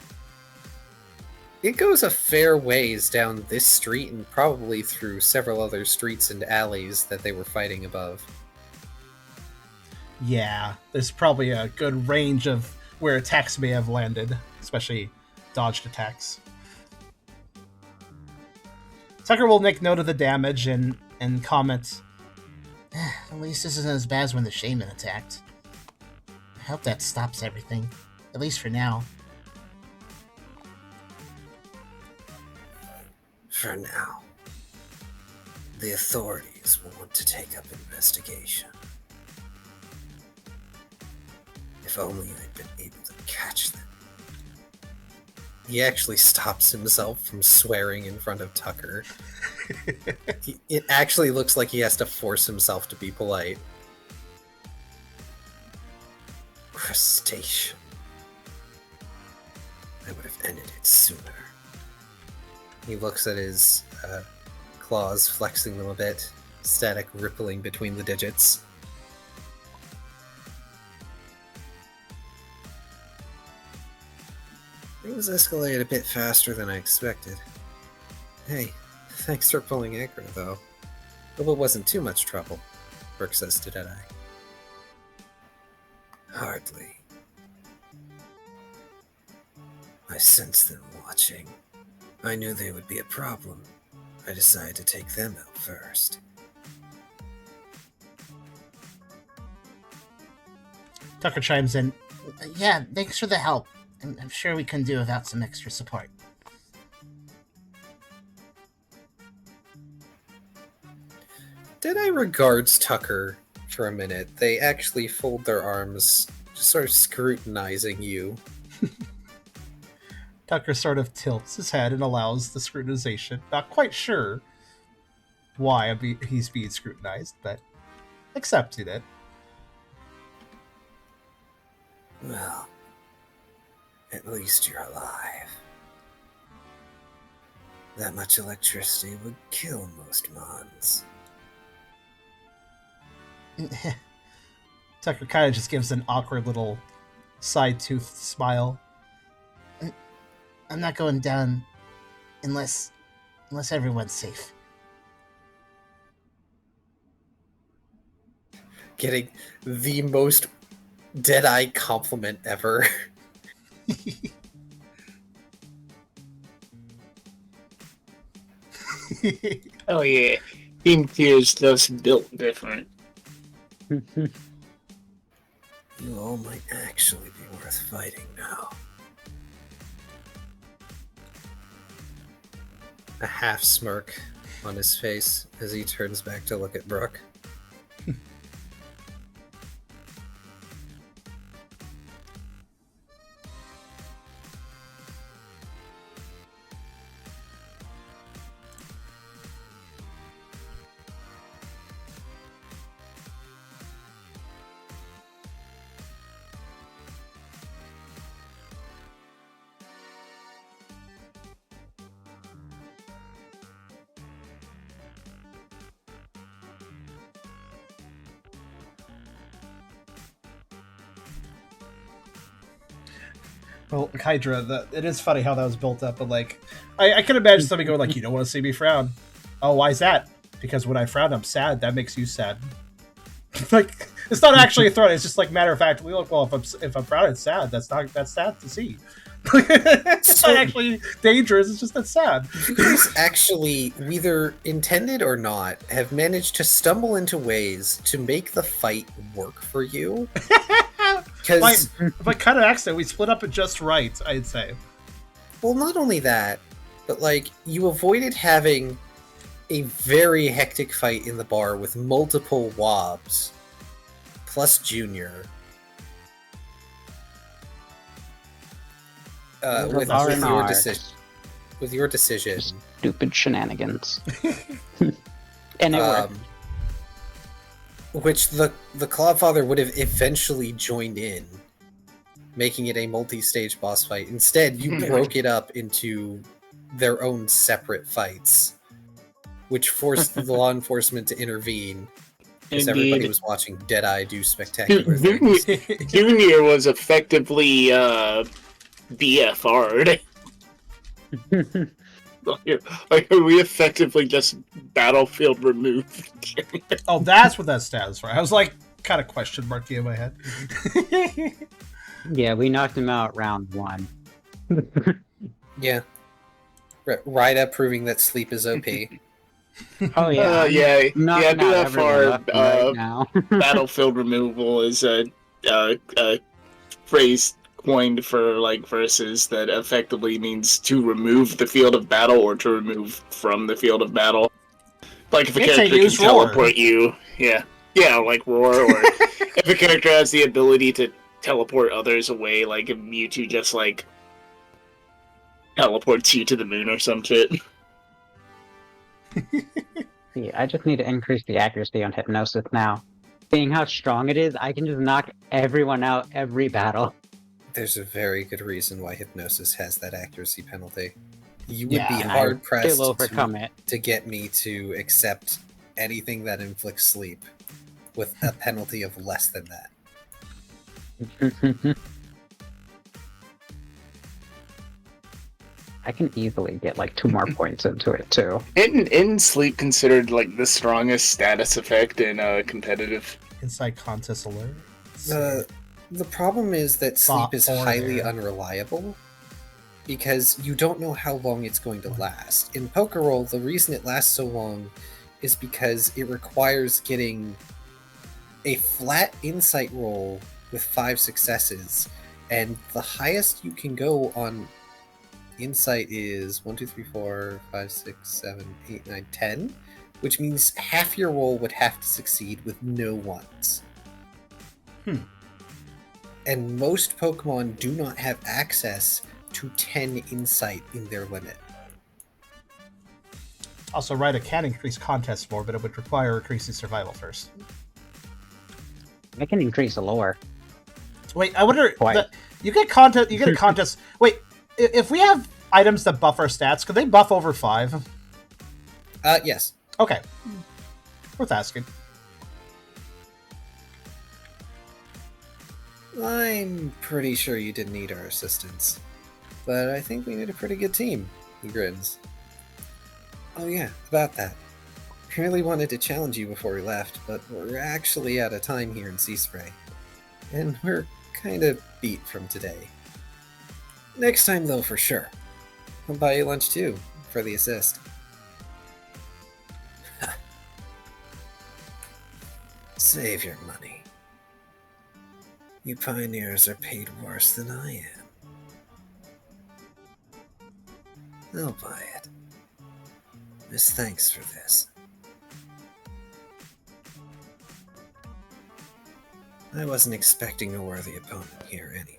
it goes a fair ways down this street and probably through several other streets and alleys that they were fighting above. Yeah, there's probably a good range of where attacks may have landed, especially dodged attacks. Tucker will make note of the damage and comment, At least this isn't as bad as when the shaman attacked. I hope that stops everything. At least for now. For now, the authorities will want to take up investigation. If only I'd been able to catch them. He actually stops himself from swearing in front of Tucker. It actually looks like he has to force himself to be polite. Crustacean. I would have ended it sooner. He looks at his claws, flexing them a bit, static rippling between the digits. Things escalated a bit faster than I expected. Hey, thanks for pulling aggro, though. Hope it wasn't too much trouble, Brooke says to Deadeye. Hardly. I sensed them watching. I knew they would be a problem. I decided to take them out first. Tucker chimes in, Yeah, thanks for the help. I'm sure we can do without some extra support. Deadeye regards Tucker for a minute. They actually fold their arms, just sort of scrutinizing you. Tucker sort of tilts his head and allows the scrutinization. Not quite sure why he's being scrutinized, but accepting it. Well, at least you're alive. That much electricity would kill most Mons. Tucker kind of just gives an awkward little side-tooth smile. I'm not going down unless everyone's safe. Getting the most Deadeye compliment ever. Oh yeah, Team Tears just built different. You all might actually be worth fighting now. A half smirk on his face as he turns back to look at Brooke. Well, Hydra, it is funny how that was built up, but like, I can imagine somebody going like, "You don't want to see me frown." Oh, why is that? Because when I frown, I'm sad. That makes you sad. Like, it's not actually a threat. It's just like matter of fact. Well, if I'm frowning, it's sad. That's sad to see. It's not actually dangerous. It's just that's sad. You guys actually, whether intended or not, have managed to stumble into ways to make the fight work for you. Because, by kind of accident, we split up at just right, I'd say. well, not only that, but like you avoided having a very hectic fight in the bar with multiple wobs, plus Junior. With your decision, Stupid shenanigans. And it worked. Which the Clawfather would have eventually joined in, making it a multi-stage boss fight. Instead, you broke it up into their own separate fights, which forced the law enforcement to intervene, as everybody was watching Deadeye do spectacular things. Junior was effectively BFR'd. Like, we effectively just battlefield removed. Oh, that's what that stands for. I was like, kind of question marking in my head. Yeah, we knocked him out round 1. Yeah. Ryda proving that sleep is OP. Oh yeah, yeah, knocking out everyone BFR left and right now. battlefield removal is a phrase coined for like verses that effectively means to remove the field of battle or to remove from the field of battle. Like if a character can teleport you, yeah, like roar, or if a character has the ability to teleport others away, like if Mewtwo just like teleports you to the moon or some shit. Yeah, I just need to increase the accuracy on Hypnosis now. Seeing how strong it is, I can just knock everyone out every battle. There's a very good reason why Hypnosis has that accuracy penalty. You would be and hard-pressed still overcome it. to get me to accept anything that inflicts sleep with a penalty of less than that. I can easily get like 2 more points into it too. Isn't sleep considered like the strongest status effect in competitive? Inside contest alert. The problem is that sleep is highly unreliable because you don't know how long it's going to last. In Pokerole, the reason it lasts so long is because it requires getting a flat insight roll with 5 successes and the highest you can go on insight is 1, 2, 3, 4, 5, 6, 7, 8, 9, 10, which means half your roll would have to succeed with no ones. And most Pokemon do not have access to 10 insight in their limit. Also, Rida can increase contest more, but it would require increasing survival first. I can increase the lore. Wait, I wonder. Why? You get contest. You get a contest. Wait, if we have items that buff our stats, could they buff over 5? Yes. Okay. Worth asking. I'm pretty sure you didn't need our assistance, but I think we need a pretty good team. He grins. Oh yeah, about that. I really wanted to challenge you before we left, but we're actually out of time here in Sea Spray. And we're kind of beat from today. Next time though, for sure. I'll buy you lunch too, for the assist. Save your money. You pioneers are paid worse than I am. I'll buy it. As thanks for this. I wasn't expecting a worthy opponent here anyway.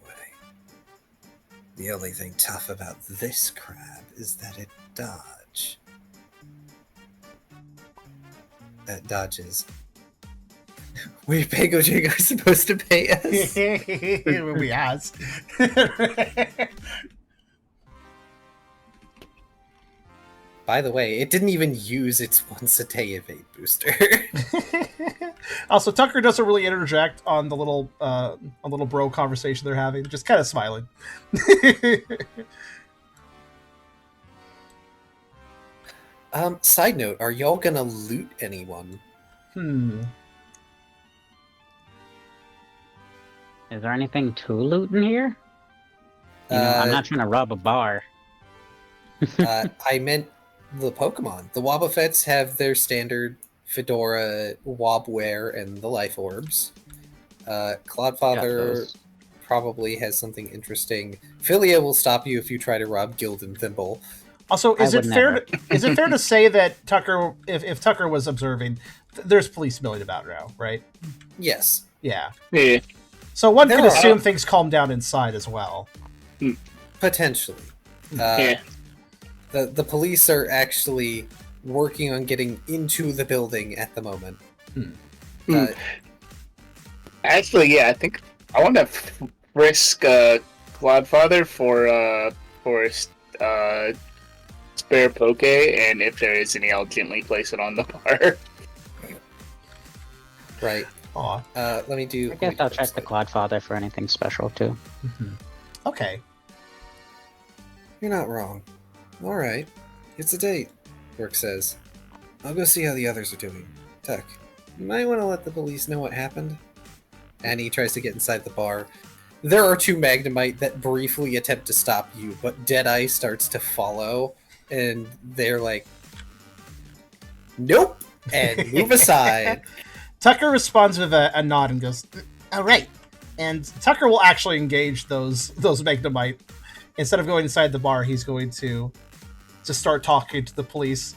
The only thing tough about this crab is that it dodges. Wait, Pago Jingo is supposed to pay us? We asked. By the way, it didn't even use its once a day evade booster. Also, Tucker doesn't really interject on the little bro conversation they're having, just kind of smiling. Side note, are y'all gonna loot anyone? Is there anything to loot in here? You know, I'm not trying to rob a bar. I meant the Pokemon. The Wobbuffets have their standard Fedora Wobware and the Life Orbs. Cloudfather probably has something interesting. Philia will stop you if you try to rob Guild and Thimble. Also, is it fair to say that Tucker, if Tucker was observing, there's police milling about now, right? Yes. Yeah. Yeah. So one can assume things calm down inside as well. Potentially. Yeah. The police are actually working on getting into the building at the moment. Actually, yeah, I think I want to risk Cloudfather for spare poke, and if there is any, I'll gently place it on the bar. Right. Aw. Let me do. I guess I'll check the Cloudfather for anything special too. Okay. You're not wrong. All right, it's a date. Work says. I'll go see how the others are doing. Tuck, you might want to let the police know what happened. And he tries to get inside the bar. There are 2 Magnemite that briefly attempt to stop you, but Deadeye starts to follow, and they're like, nope, and move aside. Tucker responds with a nod and goes, all right. And Tucker will actually engage those Magnemite. Instead of going inside the bar, he's going to start talking to the police.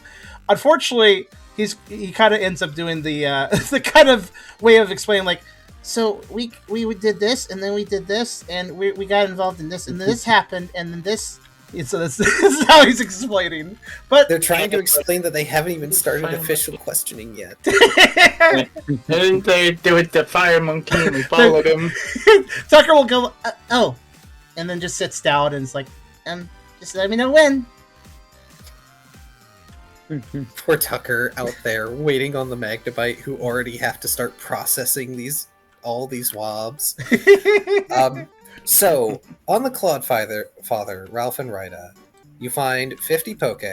Unfortunately, he kind of ends up doing the the kind of way of explaining, like, so we did this, and then we did this, and we got involved in this, and then this happened, and then this. And so this is how he's explaining. But they're trying to explain that they haven't even started official questioning yet. Didn't they do it to Fire Monkey and we followed him? Tucker will go, oh, and then just sits down and is like, just let me know when. Poor Tucker out there waiting on the Magnemite who already have to start processing all these wobs. So, on the Cloudfather, Ralph and Rida, you find 50 poke.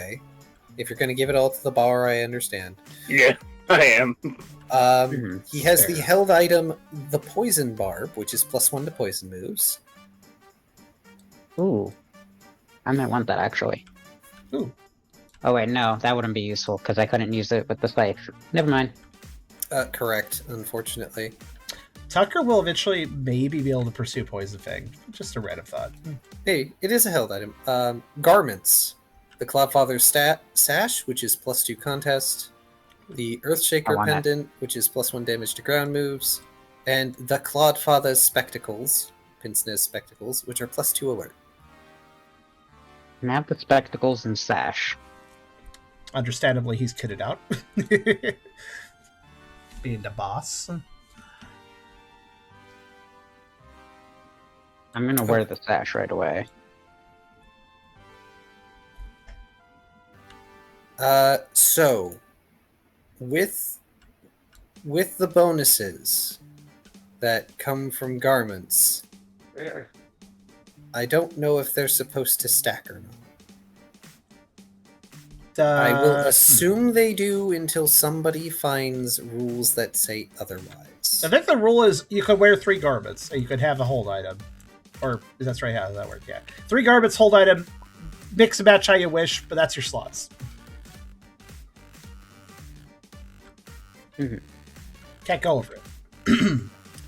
If you're going to give it all to the bar, I understand. Yeah, I am. He has the held item, the Poison Barb, which is +1 to poison moves. Ooh. I might want that, actually. Ooh. Oh, wait, no, that wouldn't be useful, because I couldn't use it with the scythe. Never mind. Correct, unfortunately. Tucker will eventually maybe be able to pursue Poison Fang. Just a random thought. Hey, it is a held item. Garments. The Cloudfather's sash, which is +2 contest. The Earthshaker pendant, which is +1 damage to ground moves. And the Cloudfather's spectacles, Pince-Nez spectacles, which are +2 alert. Map the spectacles and sash. Understandably, he's kitted out. Being the boss. I'm gonna wear the sash right away. So, with the bonuses that come from garments, I don't know if they're supposed to stack or not. I will assume they do until somebody finds rules that say otherwise. I think the rule is you could wear 3 garments and you could have a hold item. Or, that's right, how does that work? Yeah. 3 garments, hold item, mix and match how you wish, but that's your slots. Mm-hmm. Can't go over it.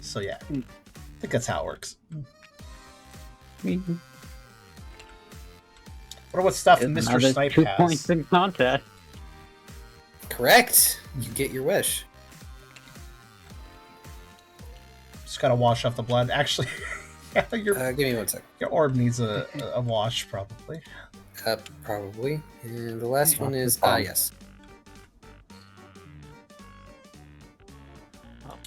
So, yeah. I think that's how it works. Mm-hmm. What what stuff Mr. Snipe 2 has? points in contest. Correct. You get your wish. Just gotta wash off the blood. Actually, Give me 1 second. your orb needs a wash, probably. Probably. And the last one is yes.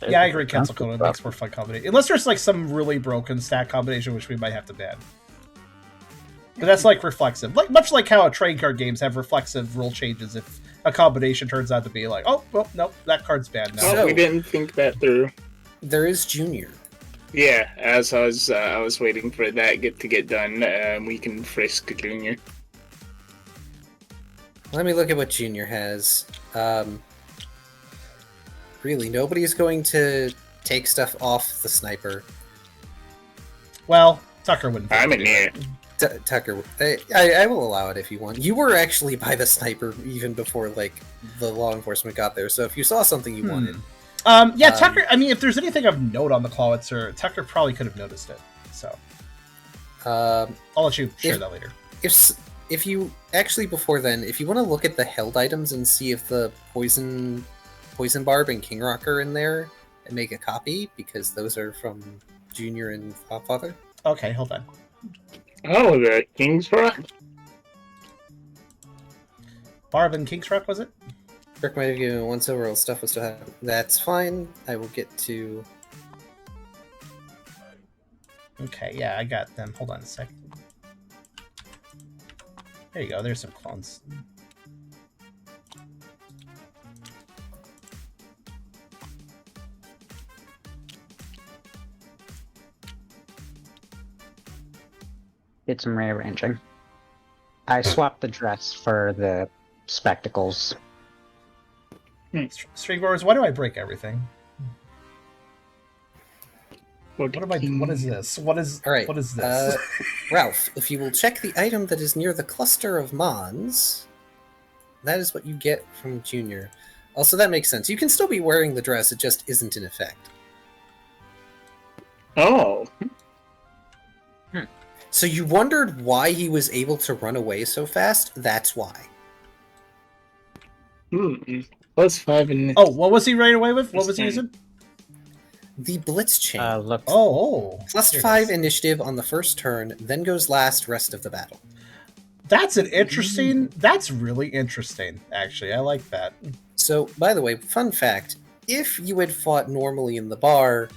Yeah, I agree. Cancel code makes more fun combination. Unless there's like some really broken stat combination, which we might have to ban. But that's like reflexive, like much like how trading card games have reflexive rule changes if a combination turns out to be like, oh, well, nope, that card's banned now. So, we didn't think that through. There is Junior. Yeah, as I was waiting for that to get done, we can frisk Junior. Let me look at what Junior has. Really, nobody's going to take stuff off the sniper. Well, Tucker wouldn't. I'm in here. Tucker, I will allow it if you want. You were actually by the sniper even before like the law enforcement got there. So if you saw something you wanted, yeah, Tucker. I mean, if there's anything of note on the Clawitzer, Tucker probably could have noticed it. So I'll let you share that later. If you actually before then, if you want to look at the held items and see if the poison barb and king rock are in there, and make a copy because those are from Junior and Father. Okay, hold on. Oh, the King's Rock? Barb and King's Rock, was it? Kirk might have given 1 silver, all stuff was still happening. That's fine. I will get to... Okay, yeah, I got them. Hold on a sec. There you go, there's some clones. Did some rearranging. I swapped the dress for the spectacles. Streetgoers, why do I break everything? What is this? What is this? Ralph, if you will check the item that is near the cluster of Mons, that is what you get from Junior. Also, that makes sense. You can still be wearing the dress, it just isn't in effect. Oh. So you wondered why he was able to run away so fast? That's why. +5 in... Oh, what was he right away with? What was he using? The Blitz chain. +5 initiative on the first turn, then goes last rest of the battle. That's an interesting... That's really interesting, actually. I like that. So, by the way, fun fact, if you had fought normally in the bar...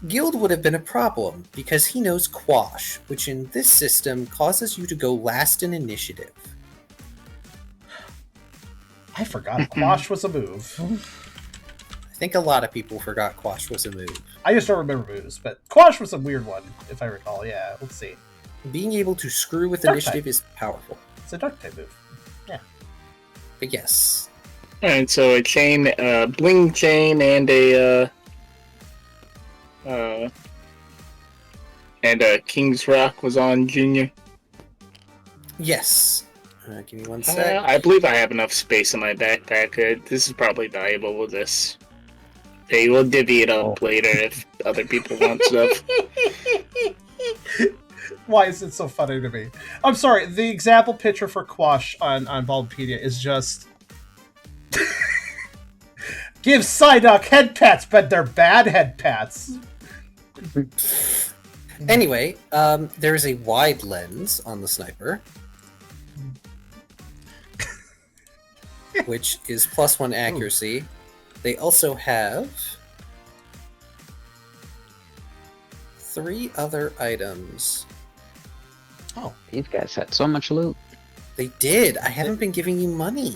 Guild would have been a problem, because he knows Quash, which in this system causes you to go last in initiative. I forgot Quash was a move. I think a lot of people forgot Quash was a move. I just don't remember moves, but Quash was a weird one, if I recall. Yeah, let's see. Being able to screw with initiative is powerful. It's a dark type move. Yeah. But yes. Alright, so a chain, bling chain, and a King's Rock was on Junior. Yes. Give me 1 sec. I believe I have enough space in my backpack. This is probably valuable with this. Hey, we'll divvy it up later if other people want stuff. Why is it so funny to me? I'm sorry, the example picture for Quash on Baldpedia is just... Give Psyduck head pats, but they're bad head pats. Anyway, there is a wide lens on the sniper, which is +1 accuracy. Ooh. They also have 3 other items. Oh, these guys had so much loot. They did. I haven't been giving you money.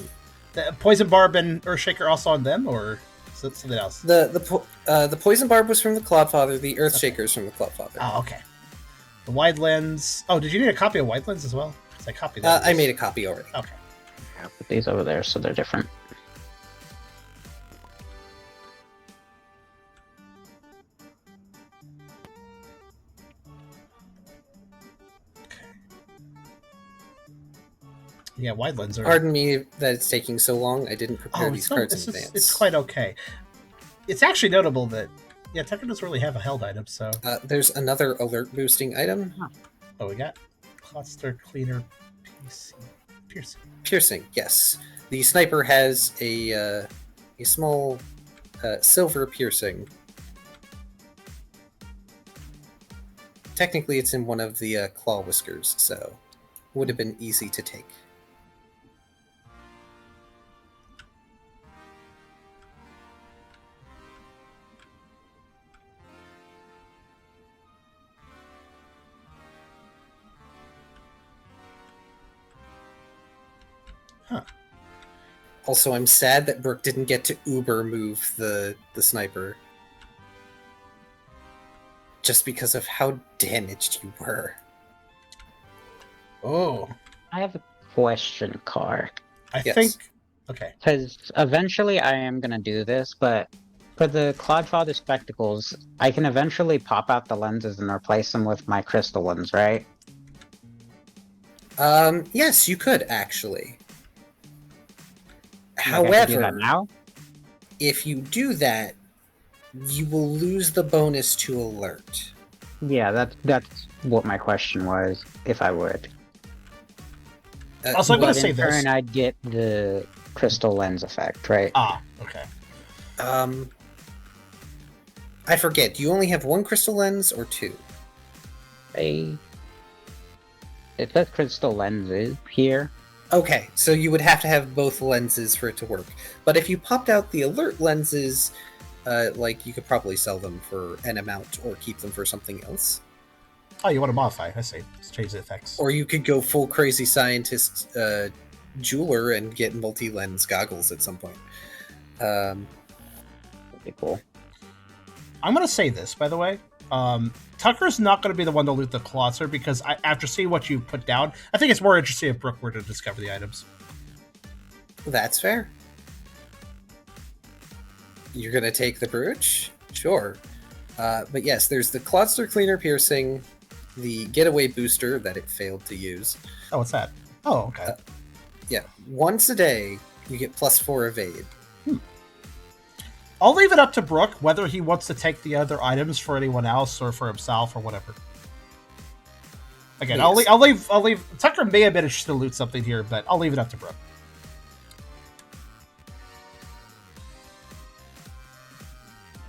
The Poison Barb and Earthshaker also on them, or is it something else? The Poison Barb was from the Clodfather. The Earthshaker is from the Clodfather. Oh, okay. The Wide Lens. Oh, did you need a copy of Wide Lens as well? I copied that. I made a copy already. Okay. I'll put these over there so they're different. Yeah, wide lens. Pardon me that it's taking so long. I didn't prepare these cards in advance. It's quite okay. It's actually notable that, yeah, Tucker doesn't really have a held item, so... there's another alert boosting item. Oh, we got Cluster Cleaner Piercing. Piercing, yes. The sniper has a small silver piercing. Technically, it's in one of the claw whiskers, so would have been easy to take. Huh. Also, I'm sad that Brooke didn't get to Uber move the sniper. Just because of how damaged you were. Oh. I have a question, Car. I think... Okay. Because eventually I am going to do this, but for the Clodfather Spectacles, I can eventually pop out the lenses and replace them with my crystal ones, right? Yes, you could, actually. However, now? If you do that, you will lose the bonus to alert. Yeah, that's what my question was, if I would. Also, I'm going to say in this. turn, I'd get the crystal lens effect, right? Ah, okay. I forget, do you only have 1 crystal lens or 2? It says crystal lenses here. Okay, so you would have to have both lenses for it to work. But if you popped out the alert lenses, you could probably sell them for an amount or keep them for something else. Oh, you want to modify? I see. Let's change the effects. Or you could go full crazy scientist jeweler and get multi-lens goggles at some point. That'd be cool. I'm going to say this, by the way. Tucker's not going to be the one to loot the Clawitzer because after seeing what you put down, I think it's more interesting if Brooke were to discover the items. That's fair. You're going to take the brooch? Sure. But yes, there's the Clawitzer Cleaner Piercing, the Getaway Booster that it failed to use. Oh, what's that? Oh, okay. Yeah, once a day, you get +4 evade. I'll leave it up to Brooke whether he wants to take the other items for anyone else or for himself or whatever. Again, yes. I'll leave. Tucker may have been interested to loot something here, but I'll leave it up to Brooke.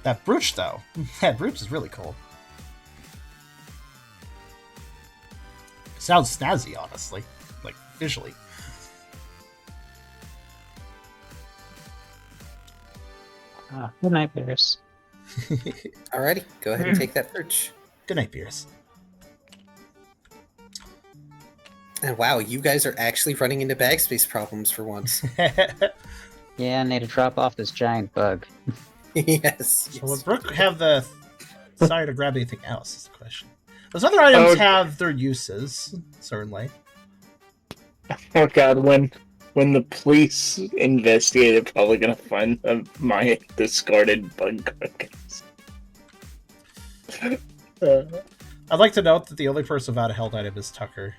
That brooch, though, that brooch is really cool. Sounds snazzy, honestly, like visually. Good night, Beers. Alrighty, go ahead and take that brooch. Good night, Beers. And wow, you guys are actually running into bag space problems for once. Yeah, I need to drop off this giant bug. Yes. So would Brooke have the desire to grab anything else is the question. Those other items have their uses, certainly. Oh god, when the police investigate, they're probably gonna find my discarded bug carcass. I'd like to note that the only person without a held item is Tucker.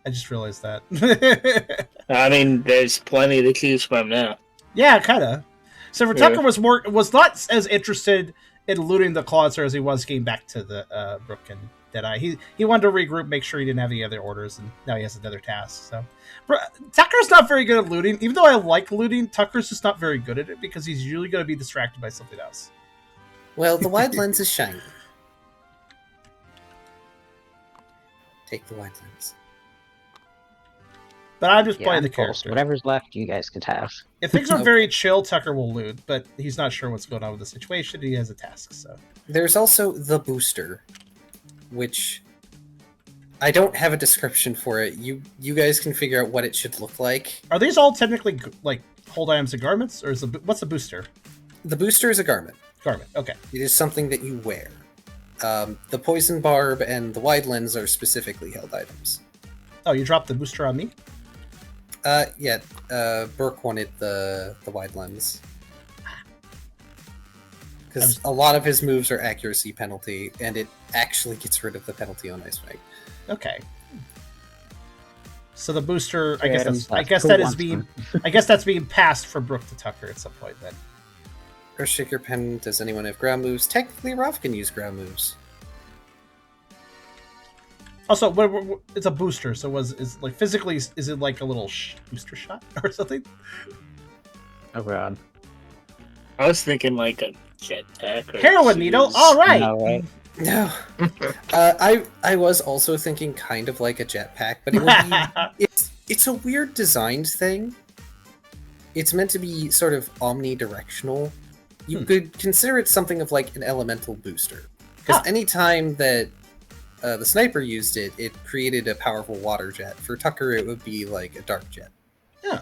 I just realized that. I mean, there's plenty to choose from now. Yeah, kind of. So for Tucker was not as interested in looting the Clawitzer as he was getting back to the Brook and Deadeye. He wanted to regroup, make sure he didn't have any other orders, and now he has another task. So Tucker's not very good at looting. Even though I like looting, Tucker's just not very good at it because he's usually going to be distracted by something else. Well, the wide lens is shiny. Take the wide lens. But I'm just Yeah, playing I'm the full, so character. whatever's left, you guys could have. If things are Okay. very chill, Tucker will loot, but he's not sure what's going on with the situation. He has a task, so. There's also the booster, which I don't have a description for it. You guys can figure out what it should look like. Are these all technically, like, hold items and garments? Or what's the booster? The booster is a garment. Garment, okay. It is something that you wear. The poison barb and the wide lens are specifically held items. Oh, you dropped the booster on me? Yeah, Burke wanted the wide lens. Because a lot of his moves are accuracy penalty, and it actually gets rid of the penalty on Ice Fang. Okay. So the booster, I Fair guess enough. I guess Who that is wants being, them? I guess that's being passed from Brook to Tucker at some point then. Earthshaker Pen, does anyone have ground moves? Technically, Ralph can use ground moves. Also, it's a booster, so is like physically, is it like a little booster shot or something? Oh god. I was thinking like a jetpack. Or Heroin needle. shoes. All right. No, right? No. I was also thinking kind of like a jetpack, but it would be it's a weird designed thing. It's meant to be sort of omnidirectional. You could consider it something of like an elemental booster. Because anytime that the sniper used it, it created a powerful water jet. For Tucker, it would be like a dark jet. Yeah.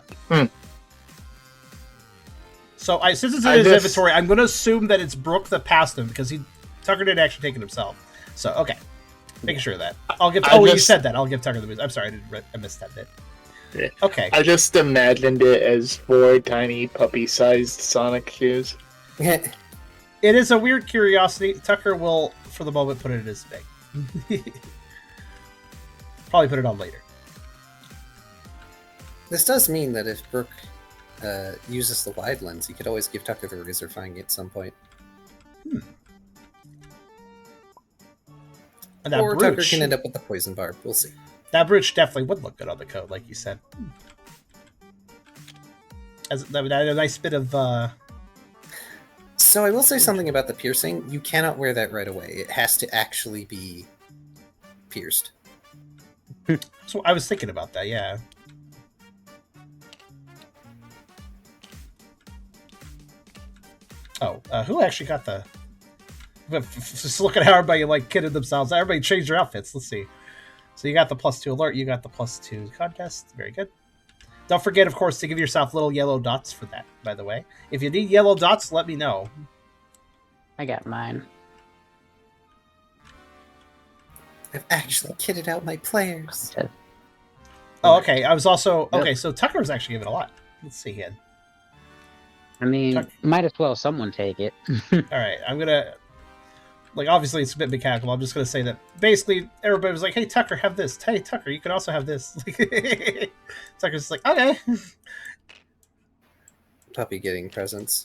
So since it's in his inventory, I'm going to assume that it's Brook that passed him because Tucker didn't actually take it himself. So okay, making sure of that I'll give. You said that. I'll give Tucker the boost. I'm sorry, I missed that bit. Yeah. Okay. I just imagined it as 4 tiny puppy-sized Sonic shoes. It is a weird curiosity. Tucker will, for the moment, put it in his bag. Probably put it on later. This does mean that if Brooke uses the wide lens, he could always give Tucker the razor fang at some point. And that Or brooch, Tucker can end up with the poison barb. We'll see. That brooch definitely would look good on the coat, like you said. As that would add a nice bit of. So I will say something about the piercing. You cannot wear that right away. It has to actually be pierced. So I was thinking about that. Yeah. Oh, who actually got the? Just look at how everybody like kitted themselves. Everybody changed their outfits. Let's see. So you got the +2 alert. You got the +2 contest. Very good. Don't forget, of course, to give yourself little yellow dots for that. By the way, if you need yellow dots, let me know. I got mine. I've actually kitted out my players. Oh, okay. I was also okay. So Tucker was actually given a lot. Let's see again. I mean, might as well someone take it. All right, I'm gonna. Like, obviously, it's a bit mechanical. I'm just gonna say that basically everybody was like, "Hey, Tucker, have this. Hey, Tucker, you can also have this." Tucker's just like, "Okay." Puppy getting presents.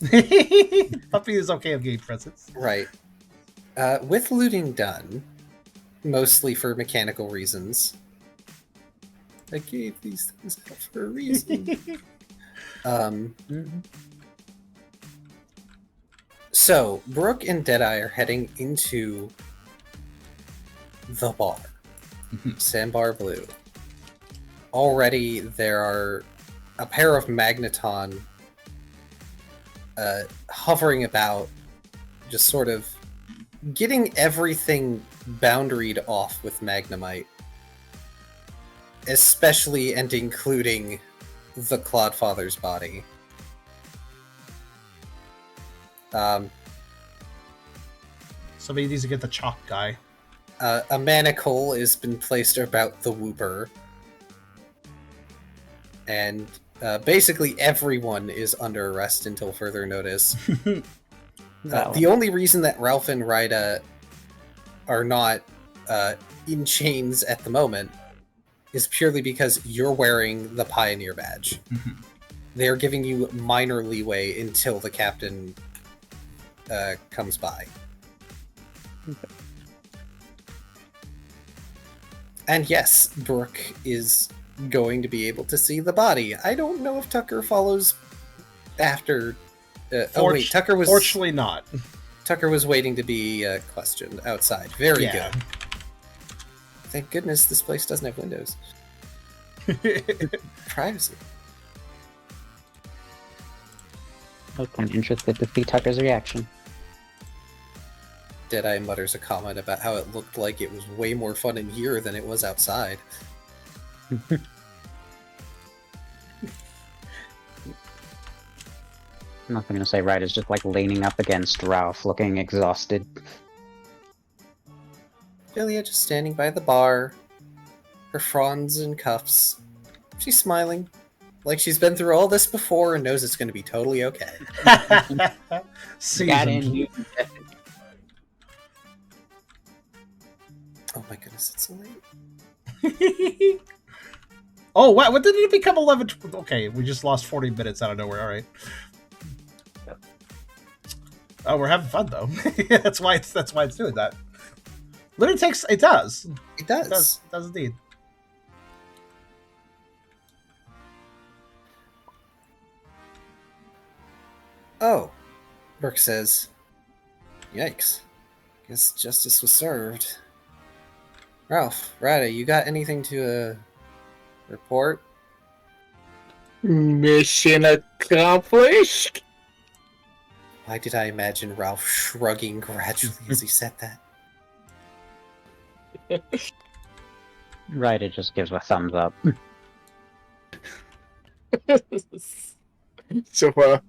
Puppy is okay with getting presents. Right. With looting done, mostly for mechanical reasons. I gave these things out for a reason. So, Brooke and Deadeye are heading into the bar. Sandbar Blue. Already there are a pair of Magneton hovering about, just sort of getting everything boundaried off with Magnemite. Especially and including the Clodfather's body. Somebody needs to get the chalk guy. A manacle has been placed about the Wooper. And basically everyone is under arrest until further notice. The only reason that Ralph and Rida are not in chains at the moment is purely because you're wearing the Pioneer badge. They're giving you minor leeway until the captain comes by. Okay. And yes, Brooke is going to be able to see the body. I don't know if Tucker follows after. Tucker was Fortunately not. Tucker was waiting to be questioned outside. Very Yeah. good. Thank goodness this place doesn't have windows. Privacy. Okay, I'm interested to see Tucker's reaction. Deadeye mutters a comment about how it looked like it was way more fun in here than it was outside. Nothing to say. Ryder's just like leaning up against Ralph, looking exhausted. Julia just standing by the bar, her fronds and cuffs. She's smiling, like she's been through all this before and knows it's going to be totally okay. Got Seasoned. in. Oh my goodness, it's so late. Oh, wow. What did it become 11? Okay, we just lost 40 minutes out of nowhere. All right. Oh, we're having fun though. that's why it's doing that. Literally takes. It does. It does. It does indeed. Oh, Burke says, "Yikes! Guess justice was served." Ralph, Ryder, you got anything to report? Mission accomplished. Why did I imagine Ralph shrugging gradually as he said that? Ryder just gives a thumbs up. So,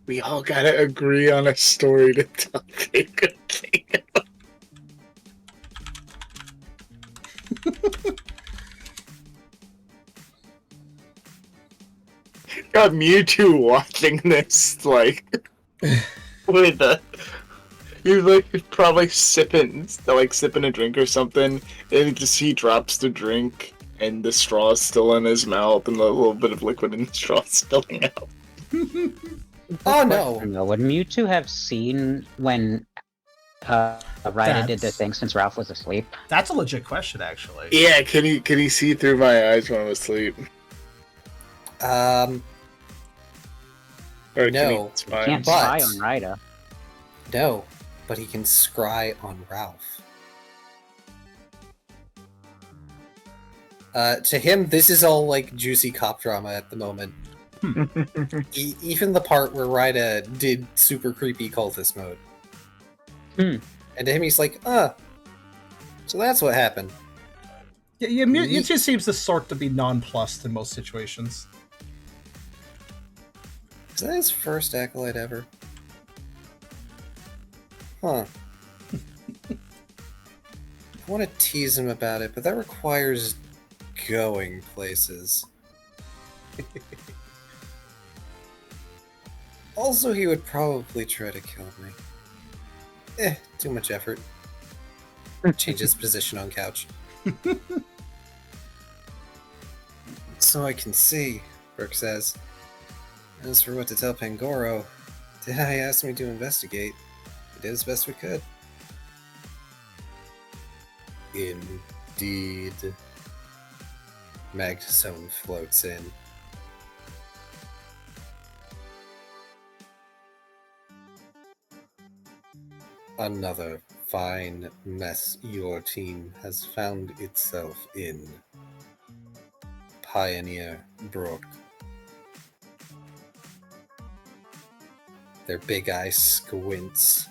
we all gotta agree on a story to tell King. Got Mewtwo watching this, like, with he's like probably sipping a drink or something, and he drops the drink, and the straw's still in his mouth, and a little bit of liquid in the straw spilling out. Oh no! Would Mewtwo have seen when Ryder did the thing since Ralph was asleep? That's a legit question, actually. Yeah, can he see through my eyes when I'm asleep? Or No. spy? Can't But- spy on Ryder. No, but he can scry on Ralph. To him, this is all like juicy cop drama at the moment. Even the part where Ryder did super creepy cultist mode. Hmm. And to him, he's like, so that's what happened. Yeah, Mewtwo seems the sort to be nonplussed in most situations. Is that his first acolyte ever? Huh. I want to tease him about it, but that requires going places. Also, he would probably try to kill me. Too much effort. Change his position on couch. So I can see, Burke says. As for what to tell Pangoro, Deadeye asked me to investigate. We did as best we could. Indeed. Magzone floats in. Another fine mess your team has found itself in. Pioneer Brook. Their big eye squints.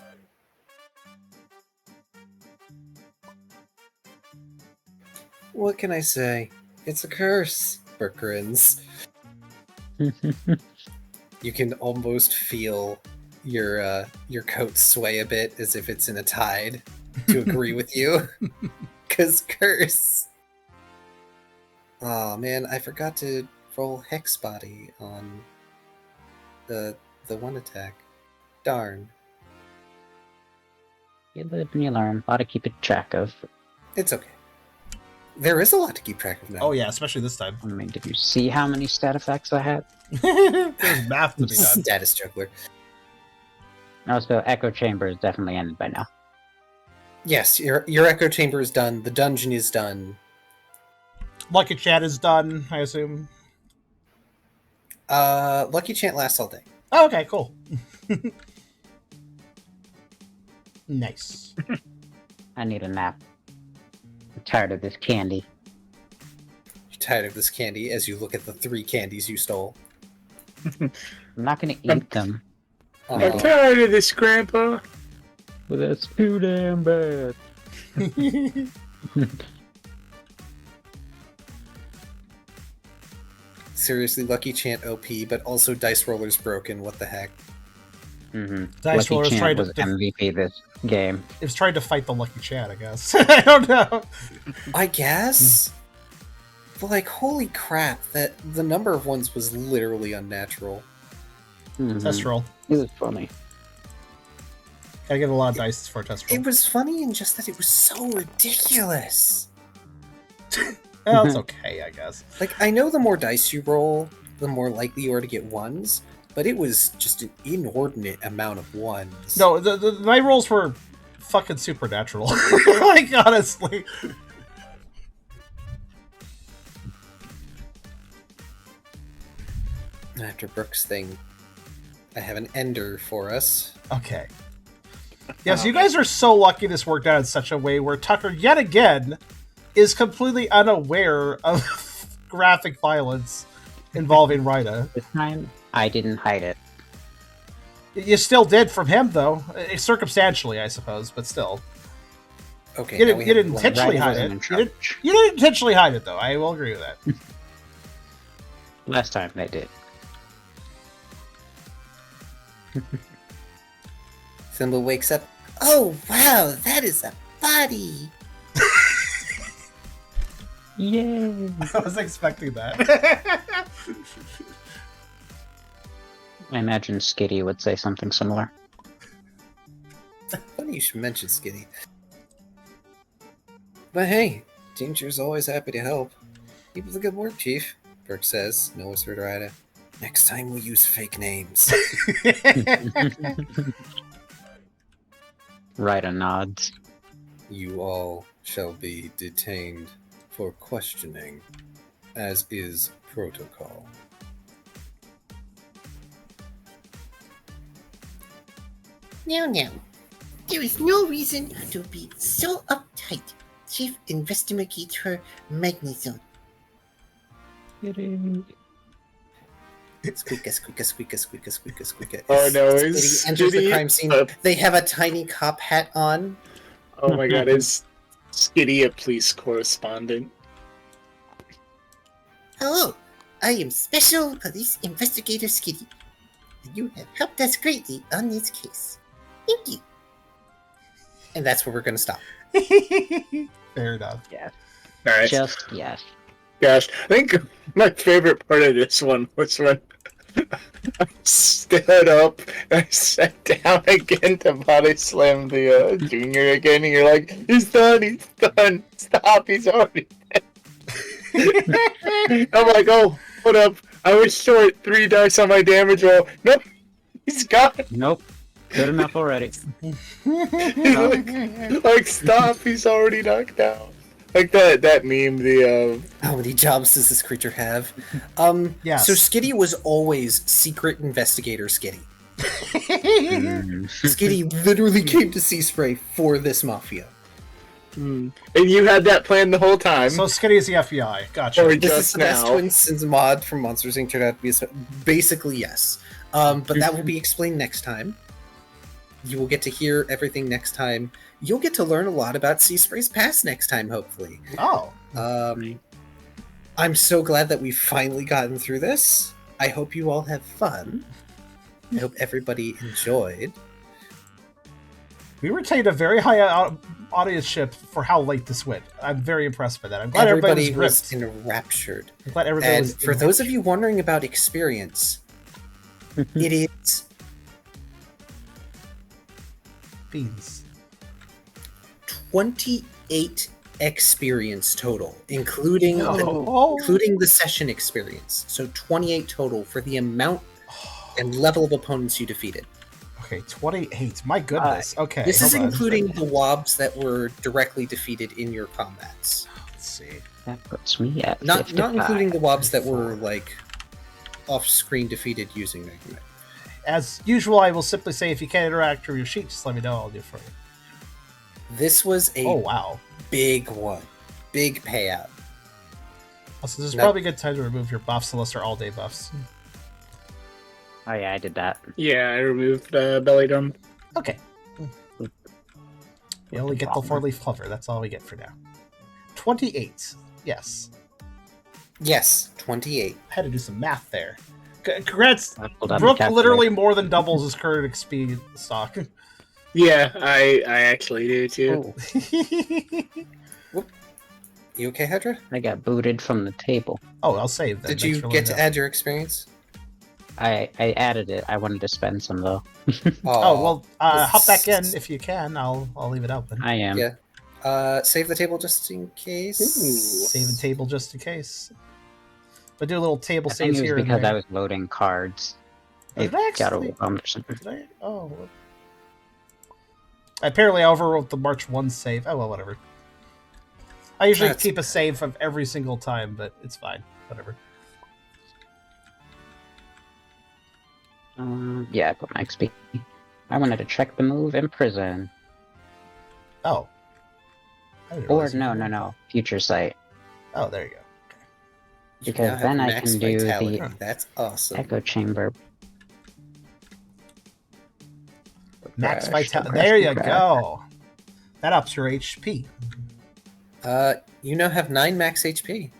What can I say? It's a curse, Burke grins. You can almost feel your coat sway a bit as if it's in a tide to agree with you. 'Cause curse. Oh man, I forgot to roll Hex Body on the one attack. Darn. You live and you learn. A lot to keep a track of. It's okay. There is a lot to keep track of now. Oh yeah, especially this time. I mean, did you see how many stat effects I had? There's math to be done. Status juggler. Also, Echo Chamber is definitely ended by now. Yes, your echo chamber is done. The dungeon is done. Lucky Chat is done, I assume. Lucky Chant lasts all day. Oh, okay, cool. Nice. I need a nap. I'm tired of this candy. You're tired of this candy as you look at the 3 candies you stole. I'm not gonna eat them. I'm tired of this, Grandpa. But that's too damn bad. Seriously, Lucky Chant OP, but also Dice Roller's broken. What the heck? Mm-hmm. Dice Lucky Roller's Chant tried was to MVP this game. it was trying to fight the Lucky Chat, I guess. I don't know. I guess. But like, holy crap! That the number of ones was literally unnatural. Mhm. Test roll. It was funny. Gotta get a lot of dice for a test roll. It was funny in just that it was so ridiculous. Well, it's okay, I guess. Like, I know the more dice you roll, the more likely you are to get ones, but it was just an inordinate amount of ones. No, my rolls were fucking supernatural. Like, honestly. After Brooks' thing, I have an ender for us. Okay. Yes, you guys are so lucky this worked out in such a way where Tucker, yet again, is completely unaware of graphic violence involving Rita. This time, I didn't hide it. You still did from him, though. Circumstantially, I suppose, but still. Okay, You now we didn't have one. intentionally Rita hide wasn't it. in You charge. didn't intentionally hide it, though. I will agree with that. Last time they did. Thimble wakes up. Oh, wow, that is a body. Yay! I was expecting that. I imagine Skitty would say something similar. Funny you should mention Skitty. But hey, Tinger's always happy to help. Keep up the good work, Chief, Burke says, no whisper to Rita. Next time we'll use fake names. Rita nods. You all shall be detained for questioning, as is protocol. No, no. There is no reason to be so uptight, Chief Investigator Magnezone. Squeaka, squeaka, squeaka, squeaka, squeaka, squeaka. Oh no, Skitty is enters the Skitty crime scene. They have a tiny cop hat on. Oh my god, is Skitty a police correspondent? Hello, I am Special Police Investigator Skitty, and you have helped us greatly on this case. Thank you. And that's where we're going to stop. Fair enough. Yes. Alright. Just yes. Gosh, I think my favorite part of this one was when I stood up and I sat down again to body slam the junior again, and you're like, he's done, stop, he's already dead. I'm like, oh, what up? I was short 3 dice on my damage roll. Nope, he's gone. Nope. Good enough already. like, stop, he's already knocked out. Like that meme, the How many jobs does this creature have? Yes. So Skitty was always secret investigator Skitty. Mm. Skitty literally came to Sea Spray for this mafia. and you had that plan the whole time. So Skitty is the FBI. Gotcha. Or This is just the best now. twin since mod from Monsters Inc. turned out to be basically yes. But that will be explained next time. You will get to hear everything next time. You'll get to learn a lot about Sea Spray's past next time, hopefully. Oh. I'm so glad that we've finally gotten through this. I hope you all have fun. I hope everybody enjoyed. We retained a very high audience for how late this went. I'm very impressed by that. I'm glad everybody was ripped. enraptured. I'm glad everybody And was for those of you wondering about experience, it is beans. 28 experience total, including the session experience. So 28 total for the amount and level of opponents you defeated. Okay, 28. My goodness. Okay. This is hold on. including the wobs that were directly defeated in your combats. Let's see. That puts me at Not 55. including the wobs that were like off-screen defeated using Megamet. As usual, I will simply say if you can't interact with your sheet, just let me know. I'll do it for you. This was a wow. big one. Big payout. Also, this is probably a good time to remove your buffs unless they're all-day buffs. Oh yeah, I did that. Yeah, I removed belly drum. Okay. We only get the 4-leaf clover. That's all we get for now. 28. Yes. Yes, 28. I had to do some math there. Congrats. Brooke literally more than doubles his current XP stock. Yeah, I actually do too. Oh, You okay, Hydra? I got booted from the table. Oh, I'll save that. Did you get to add your experience? I added it. I wanted to spend some though. Oh, well, hop back in if you can. I'll leave it open. I am. Yeah. Save the table just in case. Save the table just in case. But do a little table I think saves it was here and because there. I was loading cards. Did It I got actually- overwhelmed or something. Did I? Oh. Apparently I overwrote the March 1 save. Oh, well, whatever. I usually keep a save of every single time, but it's fine. Whatever. Yeah, I put my XP. I wanted to check the move in prison. Oh. I didn't Or realize no. Future sight. Oh, there you go. You Because now have then I max can do vitality. the That's awesome. echo chamber. Max Progress, vitality. There you progress. go. That ups your HP. You now have 9 max HP,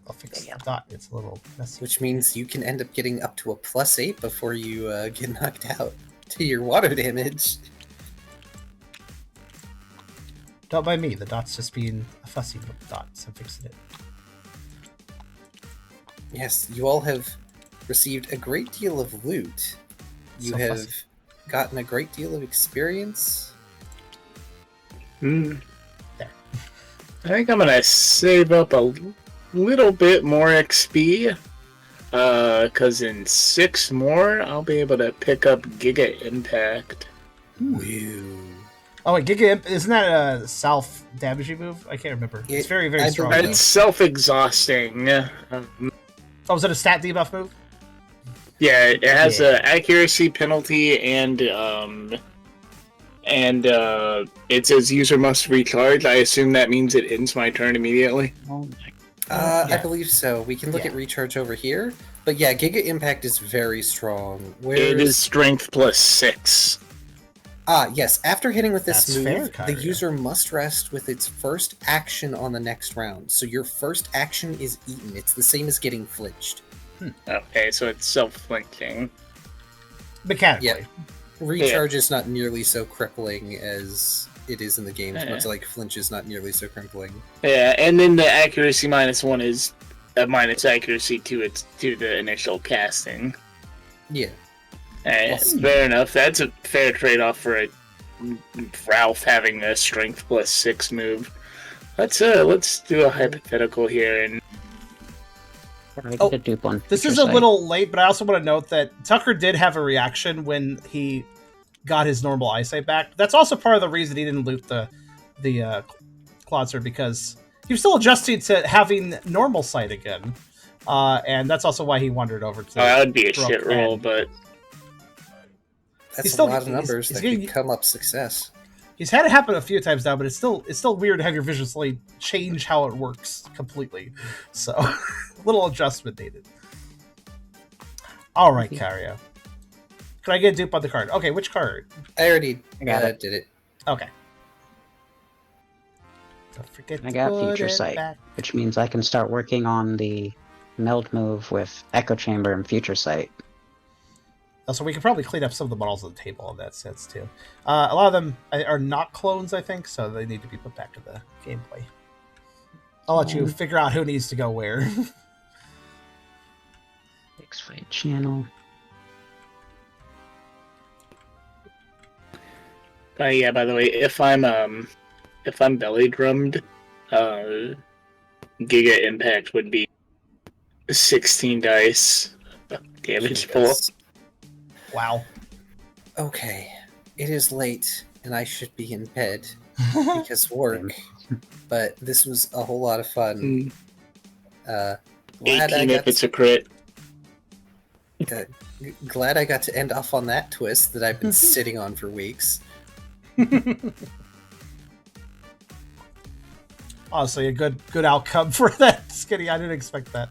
I'll fix the dot. It's a little messy. which means you can end up getting up to a +8 before you get knocked out to your water damage. Don't mind me. The dot's just being a fussy dot, so I'm fixing it. Yes, you all have received a great deal of loot. You So have fussy. gotten a great deal of experience. Hmm. There. I think I'm gonna save up a little bit more XP. Cause in 6 more, I'll be able to pick up Giga Impact. Woo. Oh, wait, Giga Imp, isn't that a self-damaging move? I can't remember. It's very, very I strong. believe- though. It's self-exhausting. Oh, was it a stat debuff move? Yeah, it has Yeah. a accuracy penalty and it says user must recharge. I assume that means it ends my turn immediately. Oh my I Yeah. believe so. We can look Yeah. at recharge over here. But yeah, Giga Impact is very strong. It is strength +6. Yes. After hitting with this That's move, fair, the Kyrio. user must rest with its first action on the next round. So your first action is eaten. It's the same as getting flinched. Okay, so it's self-flinching. Mechanically. Yeah. Recharge is not nearly so crippling as it is in the games, much like flinch is not nearly so crippling. Yeah, and then the accuracy -1 is a minus accuracy to the initial casting. Yeah. Fair enough. That's a fair trade-off for Ralph having a strength +6 move. Let's do a hypothetical here, and I get a dupe on This future is a sight. little late, but I also want to note that Tucker did have a reaction when he got his normal eyesight back. That's also part of the reason he didn't loot the Clawitzer, because he was still adjusting to having normal sight again. And that's also why he wandered over to that would be a Brooke shit roll, and- but That's He's a still- lot of he's- numbers he's that getting- could come up success. He's had it happen a few times now, but it's still weird to have your vision slate change how it works completely. So, a little adjustment needed. All right, Kyrio. Can I get a dupe on the card? Okay, which card? I already I got it. did it. Okay. Don't forget I to got put future it sight, back. which means I can start working on the meld move with echo chamber and future sight. So we can probably clean up some of the models on the table in that sense too. A lot of them are not clones, I think, so they need to be put back to the gameplay. I'll let you figure out who needs to go where. X-Fight channel. yeah. By the way, if I'm if I'm belly drummed, Giga Impact would be 16 dice damage pool. Yes. Wow. Okay, it is late and I should be in bed because work. But this was a whole lot of fun. Glad 18 if it's a crit. glad I got to end off on that twist that I've been sitting on for weeks. Honestly, a good outcome for that, Skinny. I didn't expect that.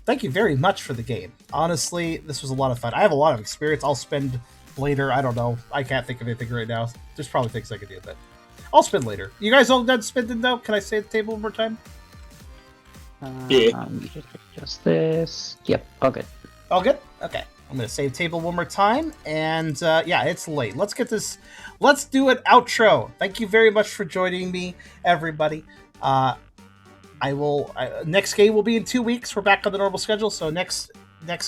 Thank you very much for the game. Honestly, this was a lot of fun. I have a lot of experience. I'll spend later. I don't know. I can't think of anything right now. There's probably things I could do, but I'll spend later. You guys all done spending though? Can I say at the table one more time? Yeah. Just this. Yep. All good. All good? Okay. I'm going to save table one more time. And yeah, it's late. Let's get this. Let's do an outro. Thank you very much for joining me, everybody. Next game will be in 2 weeks. We're back on the normal schedule. So next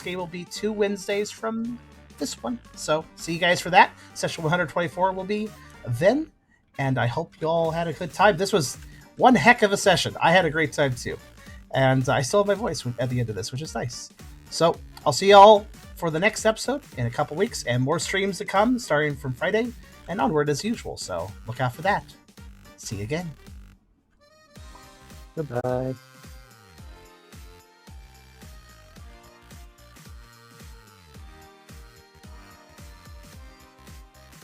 game will be 2 Wednesdays from this one. So see you guys for that. Session 124 will be then. And I hope you all had a good time. This was one heck of a session. I had a great time too. And I still have my voice at the end of this, which is nice. So I'll see y'all for the next episode in a couple weeks, and more streams to come starting from Friday and onward as usual. So look out for that. See you again. Goodbye.